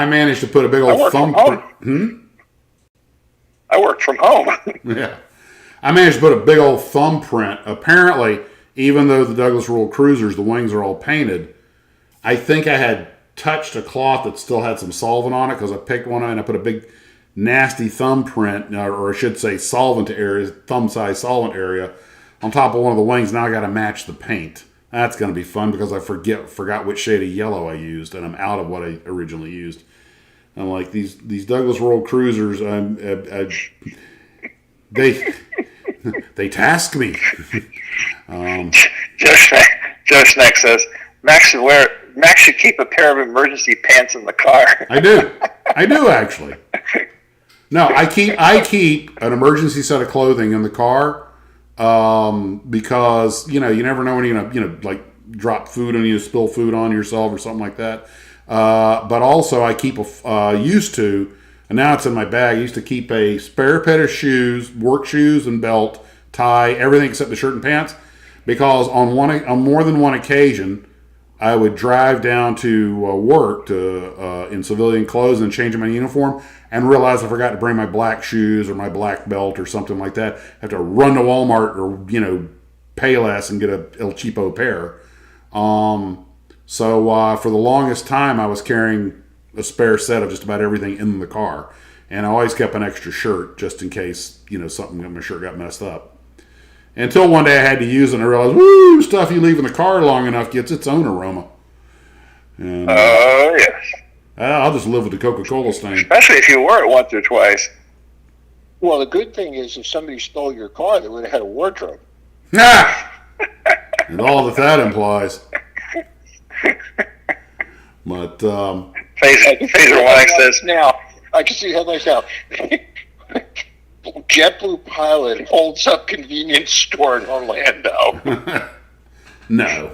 managed to put a big old thumbprint. I work from home. Yeah. I managed to put a big old thumbprint. Apparently, even though the Douglas Royal Cruisers, the wings are all painted, I think I had touched a cloth that still had some solvent on it because I picked one and I put a big nasty thumbprint, or I should say solvent area, thumb-size solvent area, on top of one of the wings. Now I got to match the paint. That's going to be fun because I forgot which shade of yellow I used, and I'm out of what I originally used. I'm like, these Douglas Royal Cruisers, they task me. Joe Schneck says, Max should keep a pair of emergency pants in the car. I do actually. No, I keep an emergency set of clothing in the car. Because you never know when you're gonna like drop food on you, spill food on yourself or something like that. But also I keep used to, and now it's in my bag. I used to keep a spare pair of shoes, work shoes and belt, tie, everything except the shirt and pants, because on more than one occasion I would drive down to work in civilian clothes and change my uniform and realize I forgot to bring my black shoes or my black belt or something like that. I have to run to Walmart or, pay less and get a El Cheapo pair. So for the longest time, I was carrying a spare set of just about everything in the car. And I always kept an extra shirt just in case, my shirt got messed up. Until one day I had to use it and I realized, woo, stuff you leave in the car long enough gets its own aroma. And, yes. I'll just live with the Coca-Cola stain. Especially if you wore it once or twice. Well, the good thing is if somebody stole your car, they would have had a wardrobe. Ah! And all that implies. But, Phaser Wax says, now, I can see headlines now. JetBlue pilot holds up convenience store in Orlando. No.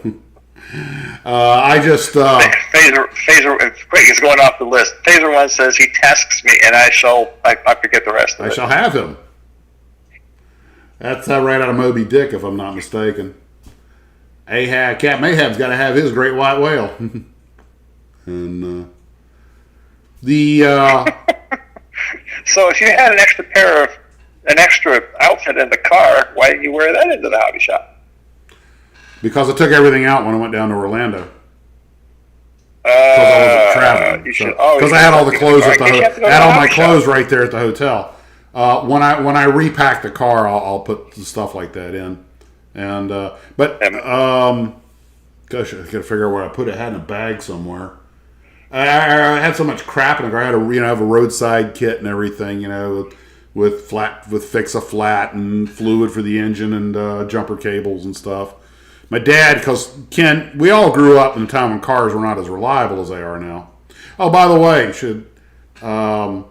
I just... Phaser, quick, he's going off the list. Phaser 1 says he tasks me, and I forget the rest of it. I shall have him. That's right out of Moby Dick, if I'm not mistaken. Captain Ahab's got to have his great white whale. And So if you had an extra outfit in the car, why didn't you wear that into the hobby shop? because I took everything out when I went down to Orlando. Because I wasn't traveling. Because I had all the clothes at the hotel. I had all my clothes right there at the hotel. When I repack the car, I'll put the stuff like that in. And gosh, I got to figure out where I put it. I had in a bag somewhere. I had so much crap in the car. I had to have a roadside kit and everything, with fix-a-flat and fluid for the engine and jumper cables and stuff. My dad, because Ken, we all grew up in a time when cars were not as reliable as they are now. Oh, by the way, I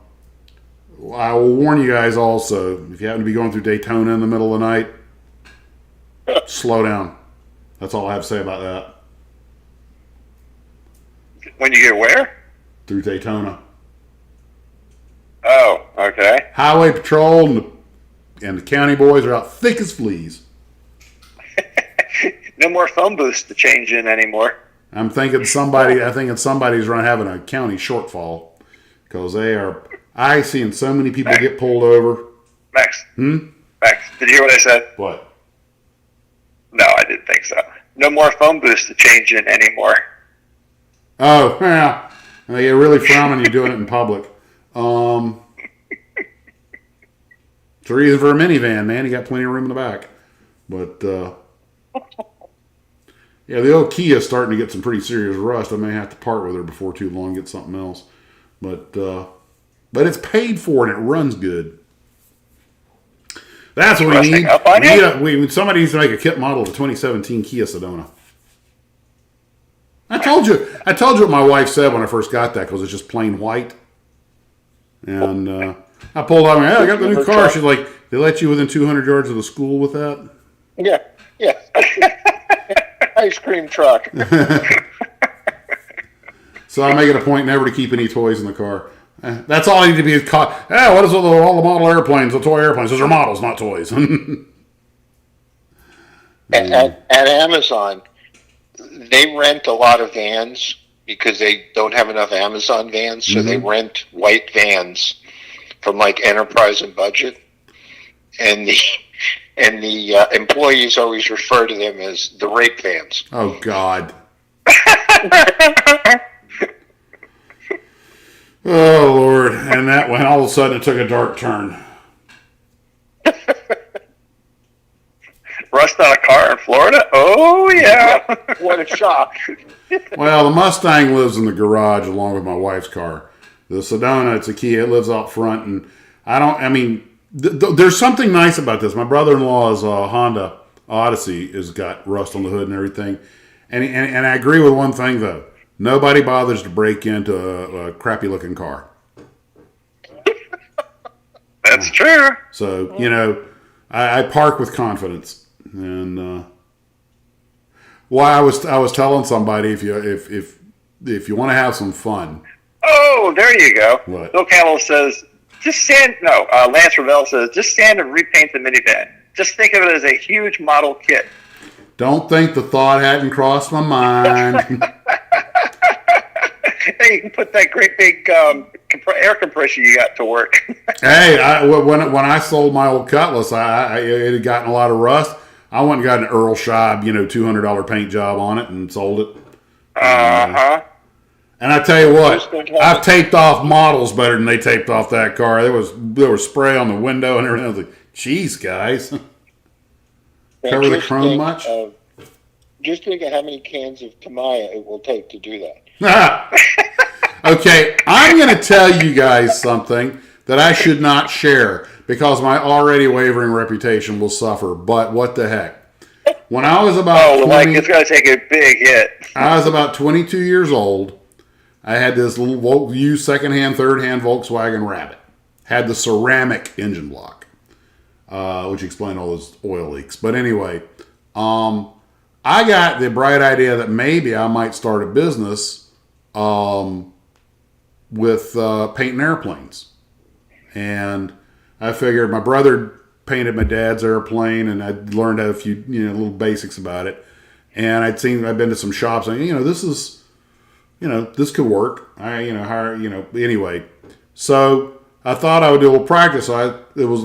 will warn you guys also, if you happen to be going through Daytona in the middle of the night, slow down. That's all I have to say about that. When you get where? Through Daytona. Oh, okay. Highway patrol and the county boys are out thick as fleas. No more phone booths to change in anymore. I think somebody's having a county shortfall because I seen so many people get pulled over. Max, did you hear what I said? What? No, I didn't think so. No more phone booths to change in anymore. Oh, yeah. They really frown on you doing it in public. It's a reason for a minivan, man. You got plenty of room in the back. But, yeah, the old Kia's starting to get some pretty serious rust. I may have to part with her before too long and get something else. But it's paid for and it runs good. That's what we need. Somebody needs to make a kit model of the 2017 Kia Sedona. I told you what my wife said when I first got that because it's just plain white. And I pulled out, I got the new car. She's like, they let you within 200 yards of the school with that? Yeah. Ice cream truck. So I make it a point never to keep any toys in the car. That's all I need to be caught. What is with all the model airplanes, the toy airplanes? Those are models, not toys. At Amazon, they rent a lot of vans because they don't have enough Amazon vans, so they rent white vans from like Enterprise and Budget, and the employees always refer to them as the rape vans. Oh God. Oh Lord! And that when all of a sudden it took a dark turn. Rust on a car in Florida? Oh, yeah. What a shock. Well, the Mustang lives in the garage along with my wife's car. The Sedona, it's a Kia. It lives out front. And there's something nice about this. My brother-in-law's Honda Odyssey has got rust on the hood and everything. And I agree with one thing, though. Nobody bothers to break into a crappy-looking car. That's true. So, I park with confidence. And I was telling somebody if you want to have some fun. Oh, there you go. What? Bill Campbell says, Lance Ravel says, just stand and repaint the minivan. Just think of it as a huge model kit. Don't think the thought hadn't crossed my mind. Hey, you can put that great big air compressor you got to work. Hey, when I sold my old Cutlass, it had gotten a lot of rust. I went and got an Earl Scheib, $200 paint job on it and sold it. Uh-huh. And I tell you what, I've taped off models better than they taped off that car. There was spray on the window and everything. I was like, geez, guys. Cover the chrome much? Just think of how many cans of Tamiya it will take to do that. Okay, I'm going to tell you guys something that I should not share because my already wavering reputation will suffer. But what the heck? When I was about it's going to take a big hit. I was about 22 years old. I had this little used secondhand, third-hand Volkswagen Rabbit. Had the ceramic engine block, which explained all those oil leaks. But anyway, I got the bright idea that maybe I might start a business with painting airplanes. And I figured my brother painted my dad's airplane, and I'd learned a few, little basics about it. And I'd been to some shops, and this is, this could work. Anyway. So I thought I would do a little practice. It was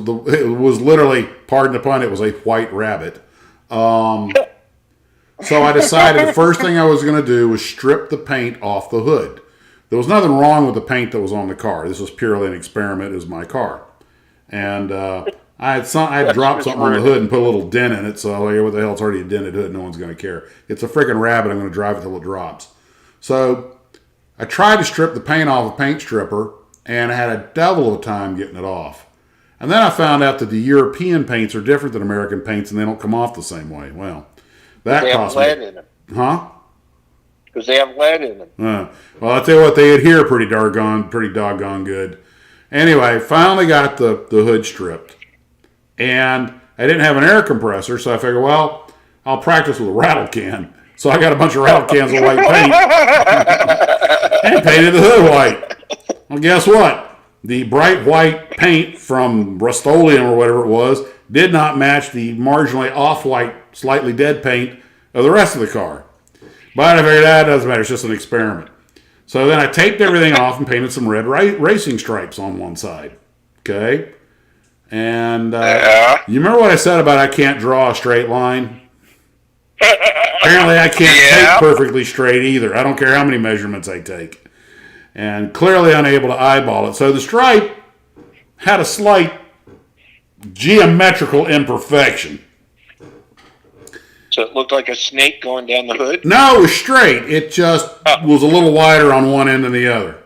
literally, pardon the pun, it was a white rabbit. So I decided the first thing I was going to do was strip the paint off the hood. There was nothing wrong with the paint that was on the car. This was purely an experiment. It was my car. And I had dropped something on the hood and put a little dent in it. So what the hell, it's already a dented hood. No one's going to care. It's a freaking rabbit. I'm going to drive it till it drops. So I tried to strip the paint off a paint stripper, and I had a devil of a time getting it off. And then I found out that the European paints are different than American paints, and they don't come off the same way. Well, that cost me. They have lead in them. Huh? Because they have lead in them. Well, I'll tell you what, they adhere pretty doggone good. Anyway, finally got the hood stripped. And I didn't have an air compressor, so I figured, well, I'll practice with a rattle can. So I got a bunch of rattle cans of white paint and painted the hood white. Well, guess what? The bright white paint from Rust-Oleum or whatever it was did not match the marginally off-white, slightly dead paint of the rest of the car. But I figured that doesn't matter. It's just an experiment. So then I taped everything off and painted some red racing stripes on one side. Okay? And you remember what I said about I can't draw a straight line? Apparently I can't tape perfectly straight either. I don't care how many measurements I take. And clearly unable to eyeball it. So the stripe had a slight geometrical imperfection. So it looked like a snake going down the hood? No, it was straight. It just was a little wider on one end than the other.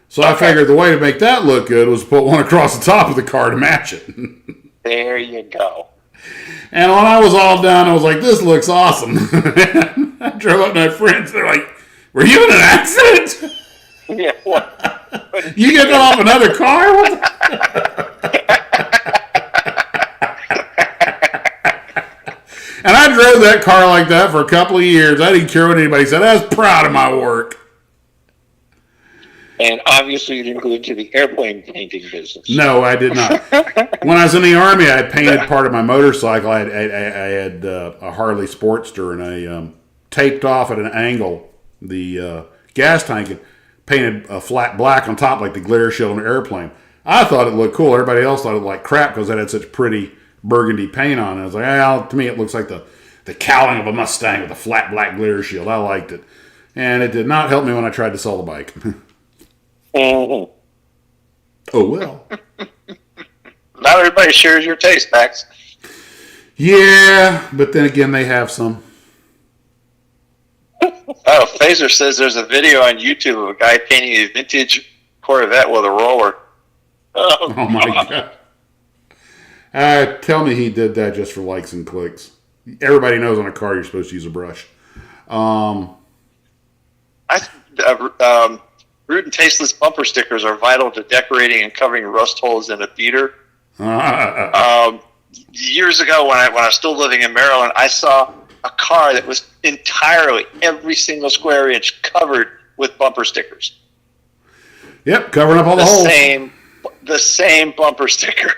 So I figured the way to make that look good was to put one across the top of the car to match it. There you go. And when I was all done, I was like, this looks awesome. I drove up to my friends. They're like, were you in an accident? Yeah, what? You getting off another car? And I drove that car like that for a couple of years. I didn't care what anybody said. I was proud of my work. And obviously you didn't go into the airplane painting business. No, I did not. When I was in the Army, I painted part of my motorcycle. I had a Harley Sportster, and I taped off at an angle the gas tank and painted a flat black on top like the glare shield on an airplane. I thought it looked cool. Everybody else thought it looked like crap because it had such pretty burgundy paint on it. I was like, well, to me it looks like the cowling of a Mustang with a flat black glare shield. I liked it. And it did not help me when I tried to sell the bike. Mm-hmm. Oh, well. Not everybody shares your taste, Max. Yeah, but then again, they have some. Oh, Phaser says there's a video on YouTube of a guy painting a vintage Corvette with a roller. Oh my God. Tell me he did that just for likes and clicks. Everybody knows on a car you're supposed to use a brush. Rude and tasteless bumper stickers are vital to decorating and covering rust holes in a beater. Years ago, when I was still living in Maryland, I saw a car that was entirely, every single square inch, covered with bumper stickers. Yep, covering up all the holes. The same bumper sticker.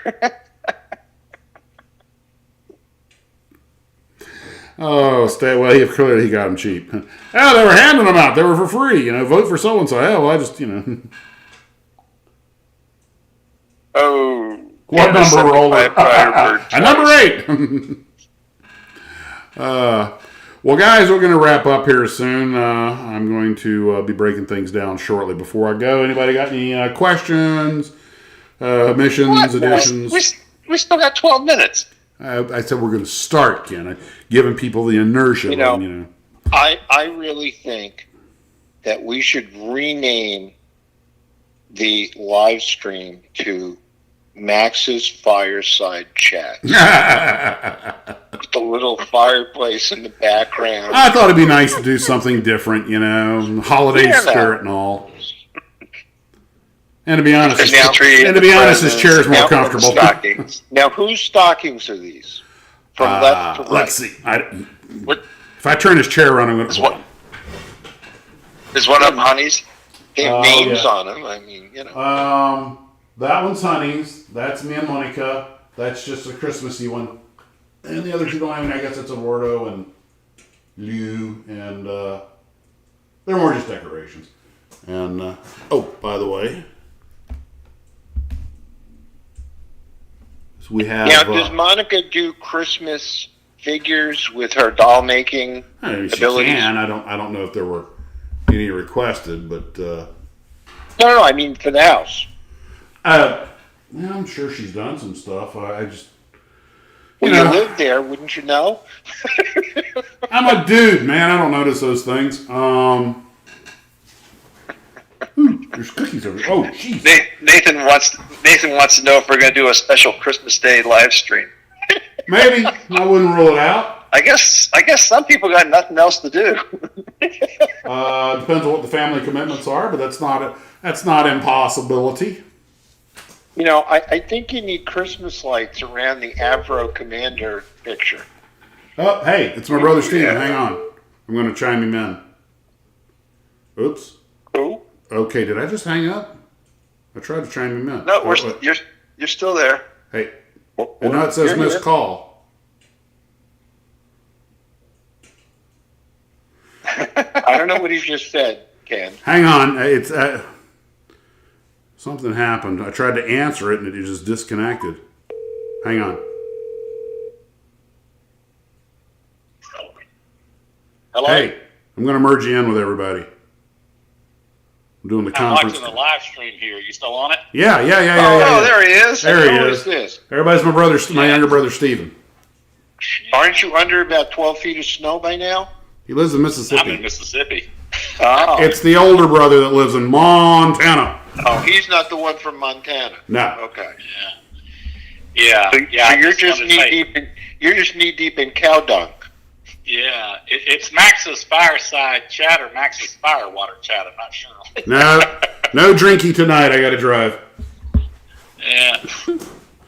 Oh, well, clearly he got them cheap. Oh, they were handing them out. They were for free. Vote for so-and-so. Oh, well, I just, Oh. What number roller? Number 8. Well, guys, we're going to wrap up here soon. I'm going to be breaking things down shortly. Before I go, anybody got any questions, omissions, additions? We still got 12 minutes. I said we're going to start, Ken. Giving people the inertia. I really think that we should rename the live stream to Max's Fireside Chat. The little fireplace in the background. I thought it'd be nice to do something different, holiday spirit and all. And to be honest, his chair is more comfortable. Now, whose stockings are these? From left to right. Let's see. If I turn his chair around, I'm going to. Is one of them Honey's? They have names on them. I mean, That one's Honey's. That's me and Monica. That's just a Christmassy one. And the other two don't have any. I guess it's Eduardo and Liu, and they're more just decorations. And, oh, by the way, so we have... Now, does Monica do Christmas figures with her doll making she abilities? can. I don't know if there were any requested, but... No, I mean for the house. Yeah, I'm sure she's done some stuff. I just... Well, you live there, wouldn't you know? I'm a dude, man. I don't notice those things. There's cookies over here. Oh, jeez. Nathan wants to know if we're going to do a special Christmas Day live stream. Maybe. I wouldn't rule it out. I guess some people got nothing else to do. Depends on what the family commitments are, but that's not impossibility. You know, I think you need Christmas lights around the Avro Commander picture. Oh, hey, it's my brother Steven. Hang on. I'm going to chime him in. Oops. Who? Okay, did I just hang up? I tried to chime him in. No, you're still there. Hey, and now it says missed call. I don't know what he just said, Ken. Hang on. It's something happened. I tried to answer it and it just disconnected. Hang on. Hello? Hey, I'm going to merge you in with everybody. I'm doing the I'm conference. watching the live stream here. You still on it? Yeah. Oh, there he is. There he Who is. is this? Everybody's my younger brother Steven. Aren't you under about 12 feet of snow by now? He lives in I'm Mississippi. in Mississippi. Oh. It's the older brother that lives in Montana. Oh, he's not the one from Montana. No. Okay. Yeah. So I you're just wanted to knee say- deep in cow dunk. Yeah, it's Max's fireside chat or Max's firewater chat. I'm not sure. No drinky tonight. I got to drive. Yeah.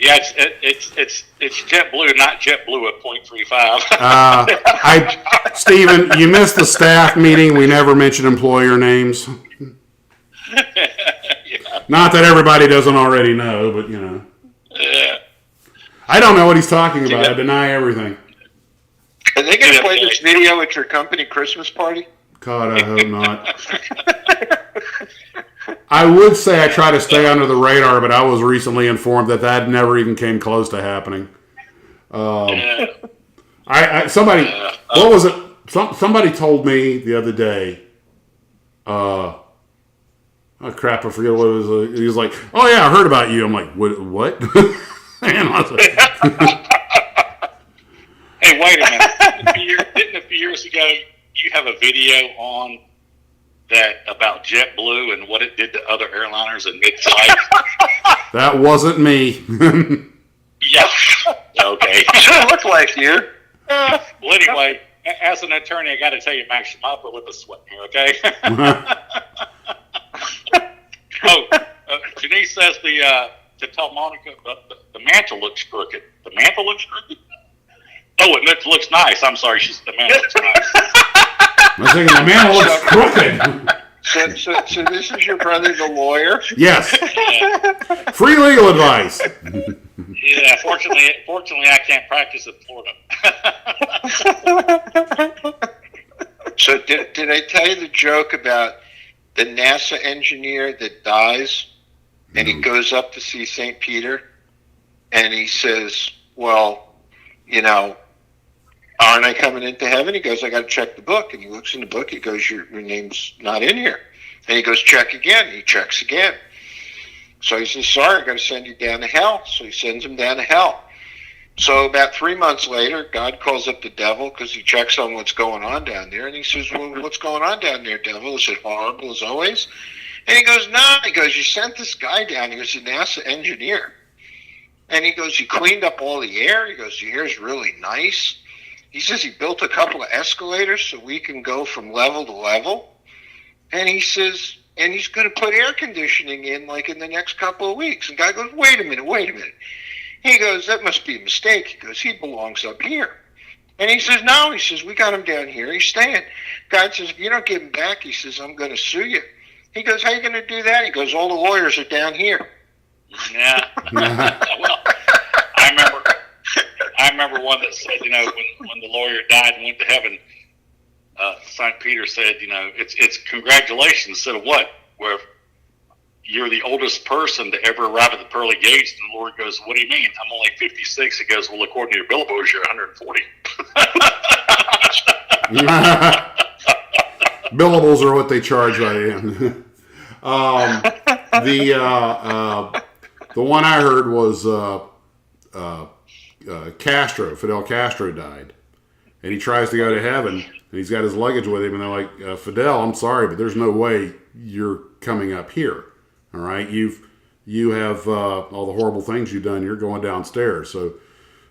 Yeah, it's JetBlue, not JetBlue at 0.35. Steven, you missed the staff meeting. We never mentioned employer names. Yeah. Not that everybody doesn't already know, but you know. Yeah. I don't know what he's talking about. I deny everything. Are they going to play this video at your company Christmas party? God, I hope not. I would say I try to stay under the radar, but I was recently informed that never even came close to happening. Somebody, what was it? Somebody told me the other day. Oh crap! I forget what it was. He was like, "Oh yeah, I heard about you." I'm like, "What?" And I was like, Hey, wait a minute. Didn't a few years ago you have a video on that about JetBlue and what it did to other airliners in mid-flight? that wasn't me. Yeah. Okay. Sure looked like you. Well, anyway, as an attorney, I got to tell you, Max, my upper lip is sweating here, okay? Denise says to tell Monica the mantle looks crooked. The mantle looks crooked? Oh, it looks nice. I'm sorry, the mantle looks nice. I'm thinking the man looks crooked. So this is your brother, the lawyer? Yes. Yeah. Free legal advice. Yeah, fortunately, I can't practice in Florida. So did I tell you the joke about the NASA engineer that dies and he goes up to see St. Peter and he says, well, you know, aren't I coming into heaven? He goes, I got to check the book. And he looks in the book. He goes, your name's not in here. And he goes, check again. He checks again. So he says, sorry, I got to send you down to hell. So he sends him down to hell. So about 3 months later, God calls up the devil because he checks on what's going on down there. And he says, well, what's going on down there, devil? Is it horrible as always? And he goes, no. He goes, you sent this guy down. He was a NASA engineer. And he goes, he cleaned up all the air. He goes, the air's really nice. He says he built a couple of escalators so we can go from level to level. And he says, and he's going to put air conditioning in like in the next couple of weeks. And guy goes, wait a minute. He goes, that must be a mistake. He goes, he belongs up here. And he says, no. He says, we got him down here. He's staying. God says, if you don't give him back, he says, I'm going to sue you. He goes, how are you going to do that? He goes, all the lawyers are down here. Yeah. Well, I I remember one that said, when the lawyer died and went to heaven, St. Peter said, it's congratulations instead of what? Where you're the oldest person to ever arrive at the pearly gates. And the Lord goes, what do you mean? I'm only 56. He goes, well, according to your billables, you're 140. Billables are what they charge by the end. The one I heard was Fidel Castro died. And he tries to go to heaven, and he's got his luggage with him, and they're like, Fidel, I'm sorry, but there's no way you're coming up here. All right? You have all the horrible things you've done. You're going downstairs. So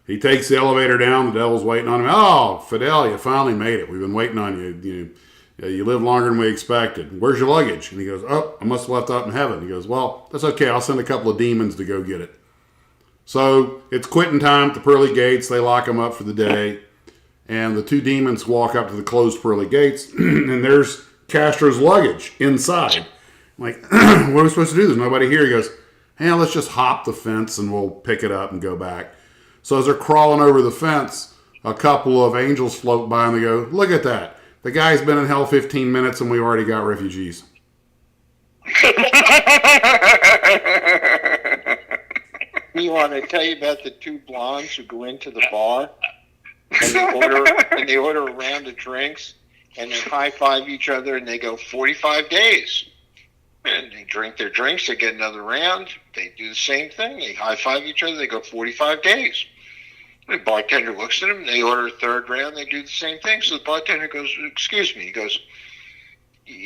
he takes the elevator down. The devil's waiting on him. Oh, Fidel, you finally made it. We've been waiting on you. You lived longer than we expected. Where's your luggage? And he goes, oh, I must have left out in heaven. He goes, well, that's okay. I'll send a couple of demons to go get it. So it's quitting time at the pearly gates. They lock him up for the day. And the two demons walk up to the closed pearly gates. And there's Castro's luggage inside. I'm like, what are we supposed to do? There's nobody here. He goes, hey, let's just hop the fence and we'll pick it up and go back. So as they're crawling over the fence, a couple of angels float by and they go, look at that. The guy's been in hell 15 minutes and we already got refugees. You want to tell you about the two blondes who go into the bar and they order a round of drinks and they high-five each other and they go 45 days. And they drink their drinks, they get another round, they do the same thing, they high-five each other, they go 45 days. The bartender looks at them, they order a third round, they do the same thing. So the bartender goes, excuse me, he goes,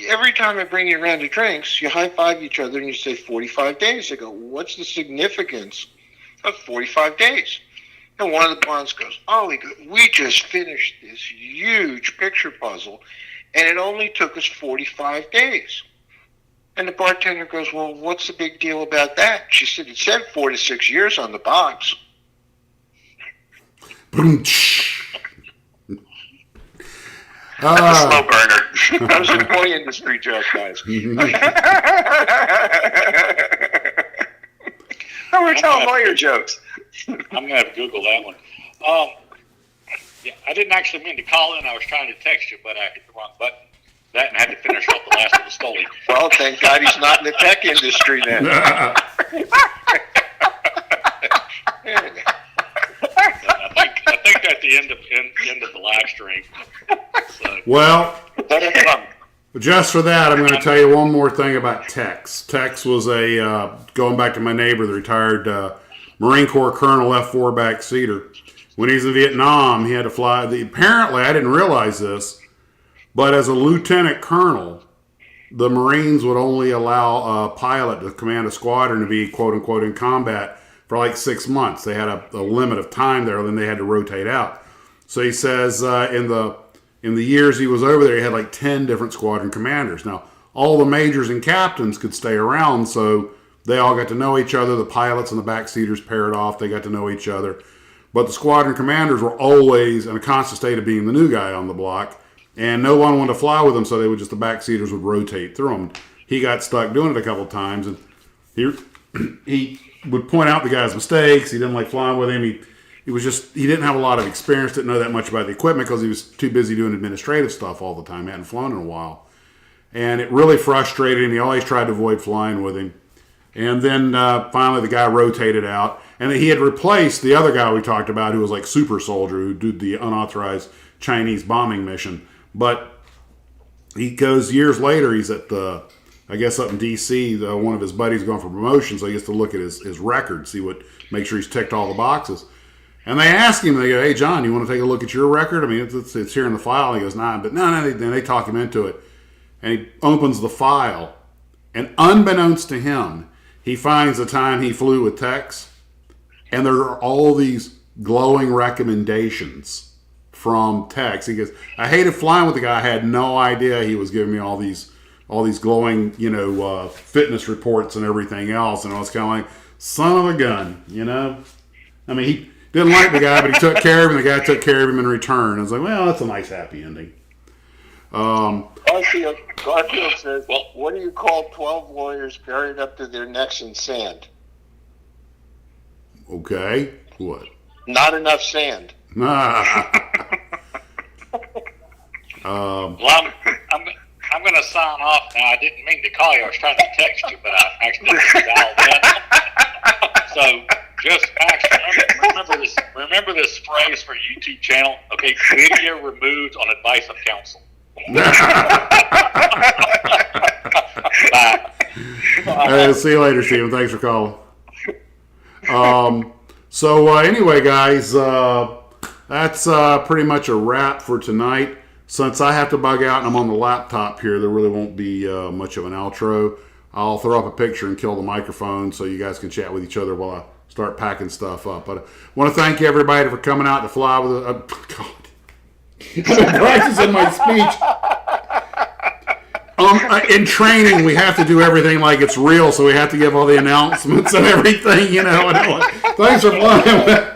every time I bring you a round of drinks, you high-five each other and you say 45 days. They go, what's the significance of 45 days? And one of the blondes goes, we just finished this huge picture puzzle and it only took us 45 days. And the bartender goes, well, what's the big deal about that? She said, it said 4 to 6 years on the box. That's a slow burner. That was a toy industry joke, guys. No, we're telling lawyer jokes. I'm going to have to Google that one. Yeah, I didn't actually mean to call in. I was trying to text you, but I hit the wrong button. That and had to finish off the last of the story. Well, thank God he's not in the tech industry then. I think at the end of the live stream. So. Well, just for that, I'm going to tell you one more thing about Tex. Tex was going back to my neighbor, the retired Marine Corps Colonel F4 backseater. When he was in Vietnam, he had to fly. Apparently, I didn't realize this, but as a lieutenant colonel, the Marines would only allow a pilot to command a squadron to be, quote unquote, in combat for like 6 months. They had a limit of time there, then they had to rotate out. So he says in the years he was over there, he had like 10 different squadron commanders. Now, all the majors and captains could stay around, so they all got to know each other. The pilots and the backseaters paired off. They got to know each other. But the squadron commanders were always in a constant state of being the new guy on the block, and no one wanted to fly with him, so the backseaters would rotate through them. He got stuck doing it a couple of times, and he would point out the guy's mistakes. He didn't like flying with him. He didn't have a lot of experience, didn't know that much about the equipment because he was too busy doing administrative stuff all the time. He hadn't flown in a while. And it really frustrated him. He always tried to avoid flying with him. And then finally the guy rotated out. And he had replaced the other guy we talked about who was like super soldier who did the unauthorized Chinese bombing mission. But he goes years later, he's at I guess up in D.C., one of his buddies going for promotion, so he gets to look at his record, make sure he's ticked all the boxes. And they ask him, they go, hey, John, you want to take a look at your record? I mean, it's here in the file. And he goes, nah, but no, then they talk him into it. And he opens the file, and unbeknownst to him, he finds the time he flew with Tex, and there are all these glowing recommendations from Tex. He goes, I hated flying with the guy. I had no idea he was giving me all these glowing, fitness reports and everything else. And I was kind of like, son of a gun, I mean, he didn't like the guy, but he took care of him. The guy took care of him in return. I was like, well, that's a nice happy ending. Garfield says, what do you call 12 lawyers buried up to their necks in sand? Okay. What? Not enough sand. Well, I'm going to sign off now. I didn't mean to call you. I was trying to text you, but I accidentally dialed in. So, just Max, remember this phrase for your YouTube channel? Okay, video removed on advice of counsel. Bye. See you later, Steven. Thanks for calling. Anyway, guys, that's pretty much a wrap for tonight. Since I have to bug out and I'm on the laptop here, there really won't be much of an outro. I'll throw up a picture and kill the microphone so you guys can chat with each other while I start packing stuff up. But I want to thank everybody for coming out to fly with us. God. I'm practicing my speech. In training, we have to do everything like it's real, so we have to give all the announcements and everything, you know. Thanks for playing with.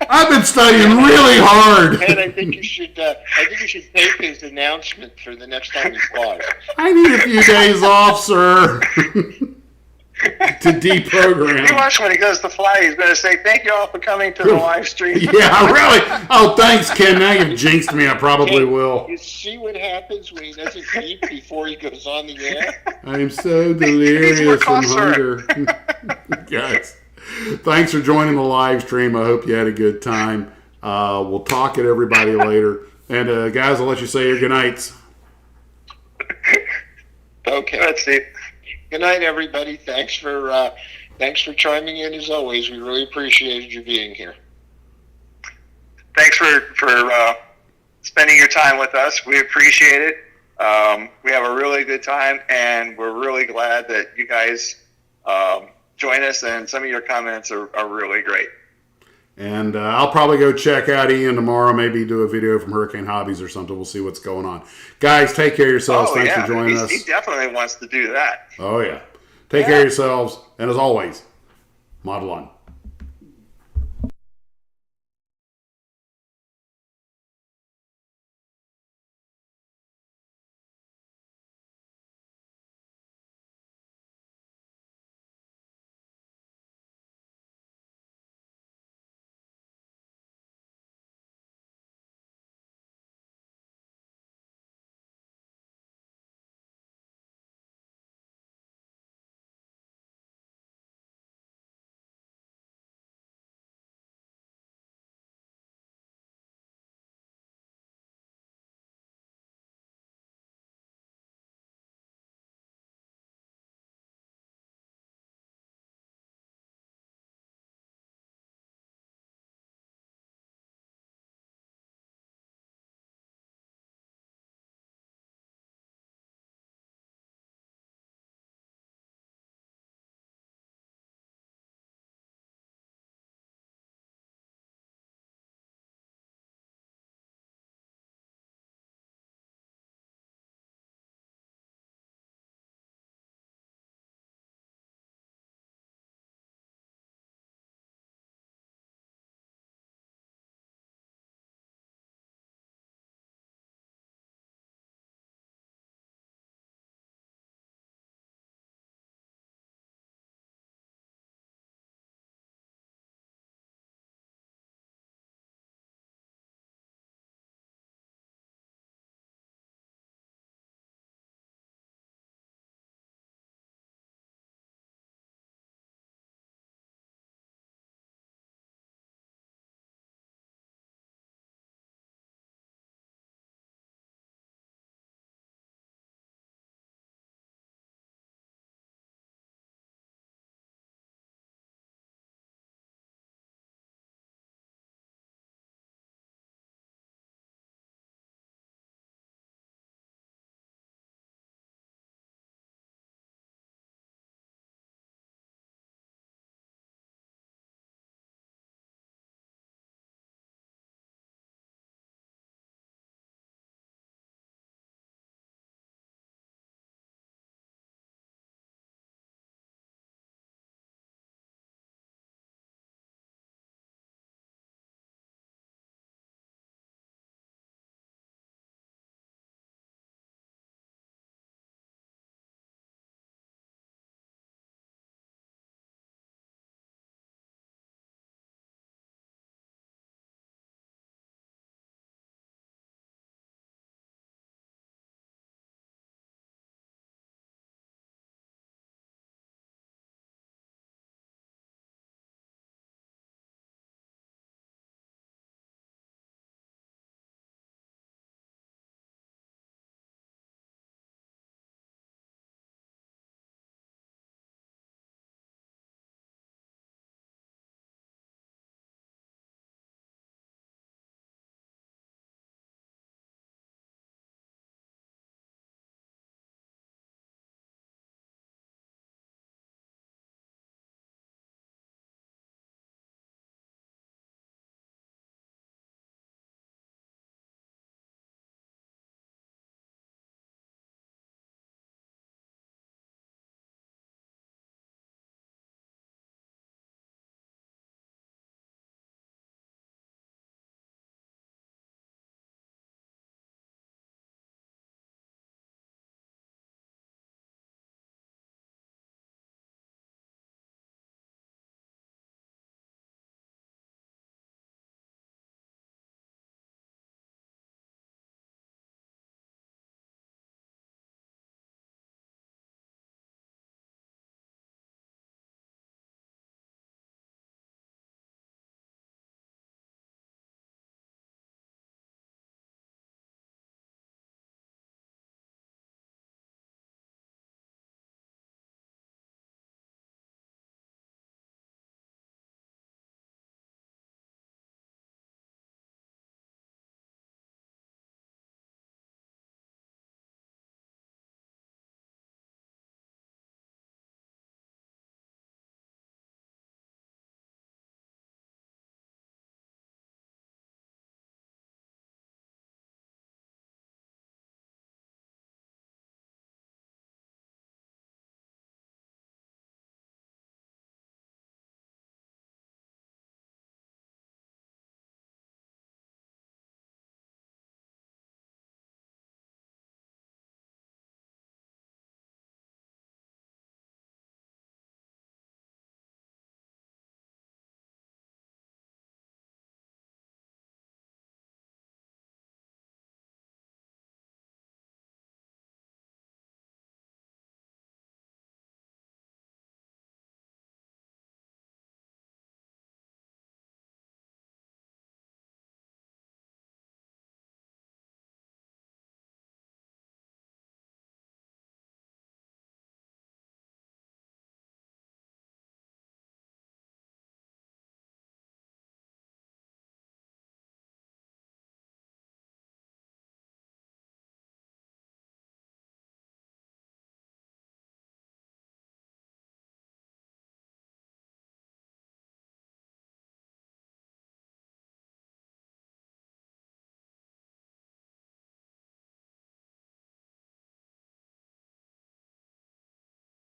I've been studying really hard. And I think you should tape his announcement for the next time he flies. I need a few days off, sir, to deprogram. You watch when he goes to fly, he's going to say, "Thank you all for coming to the live stream." Yeah, really. Oh, thanks, Ken. Now you've jinxed me. I probably will. You see what happens when he doesn't eat before he goes on the air? I'm so delirious from hunger. Guys, thanks for joining the live stream. I hope you had a good time. We'll talk at everybody later. And guys, I'll let you say your good nights. Okay. Let's see. Good night, everybody. Thanks for chiming in as always. We really appreciated you being here. Thanks for spending your time with us. We appreciate it. We have a really good time, and we're really glad that you guys join us, and some of your comments are really great. And I'll probably go check out Ian tomorrow, maybe do a video from Hurricane Hobbies or something. We'll see what's going on. Guys, take care of yourselves. Thanks for joining us. He definitely wants to do that. Oh, yeah. Take care of yourselves. And as always, model on.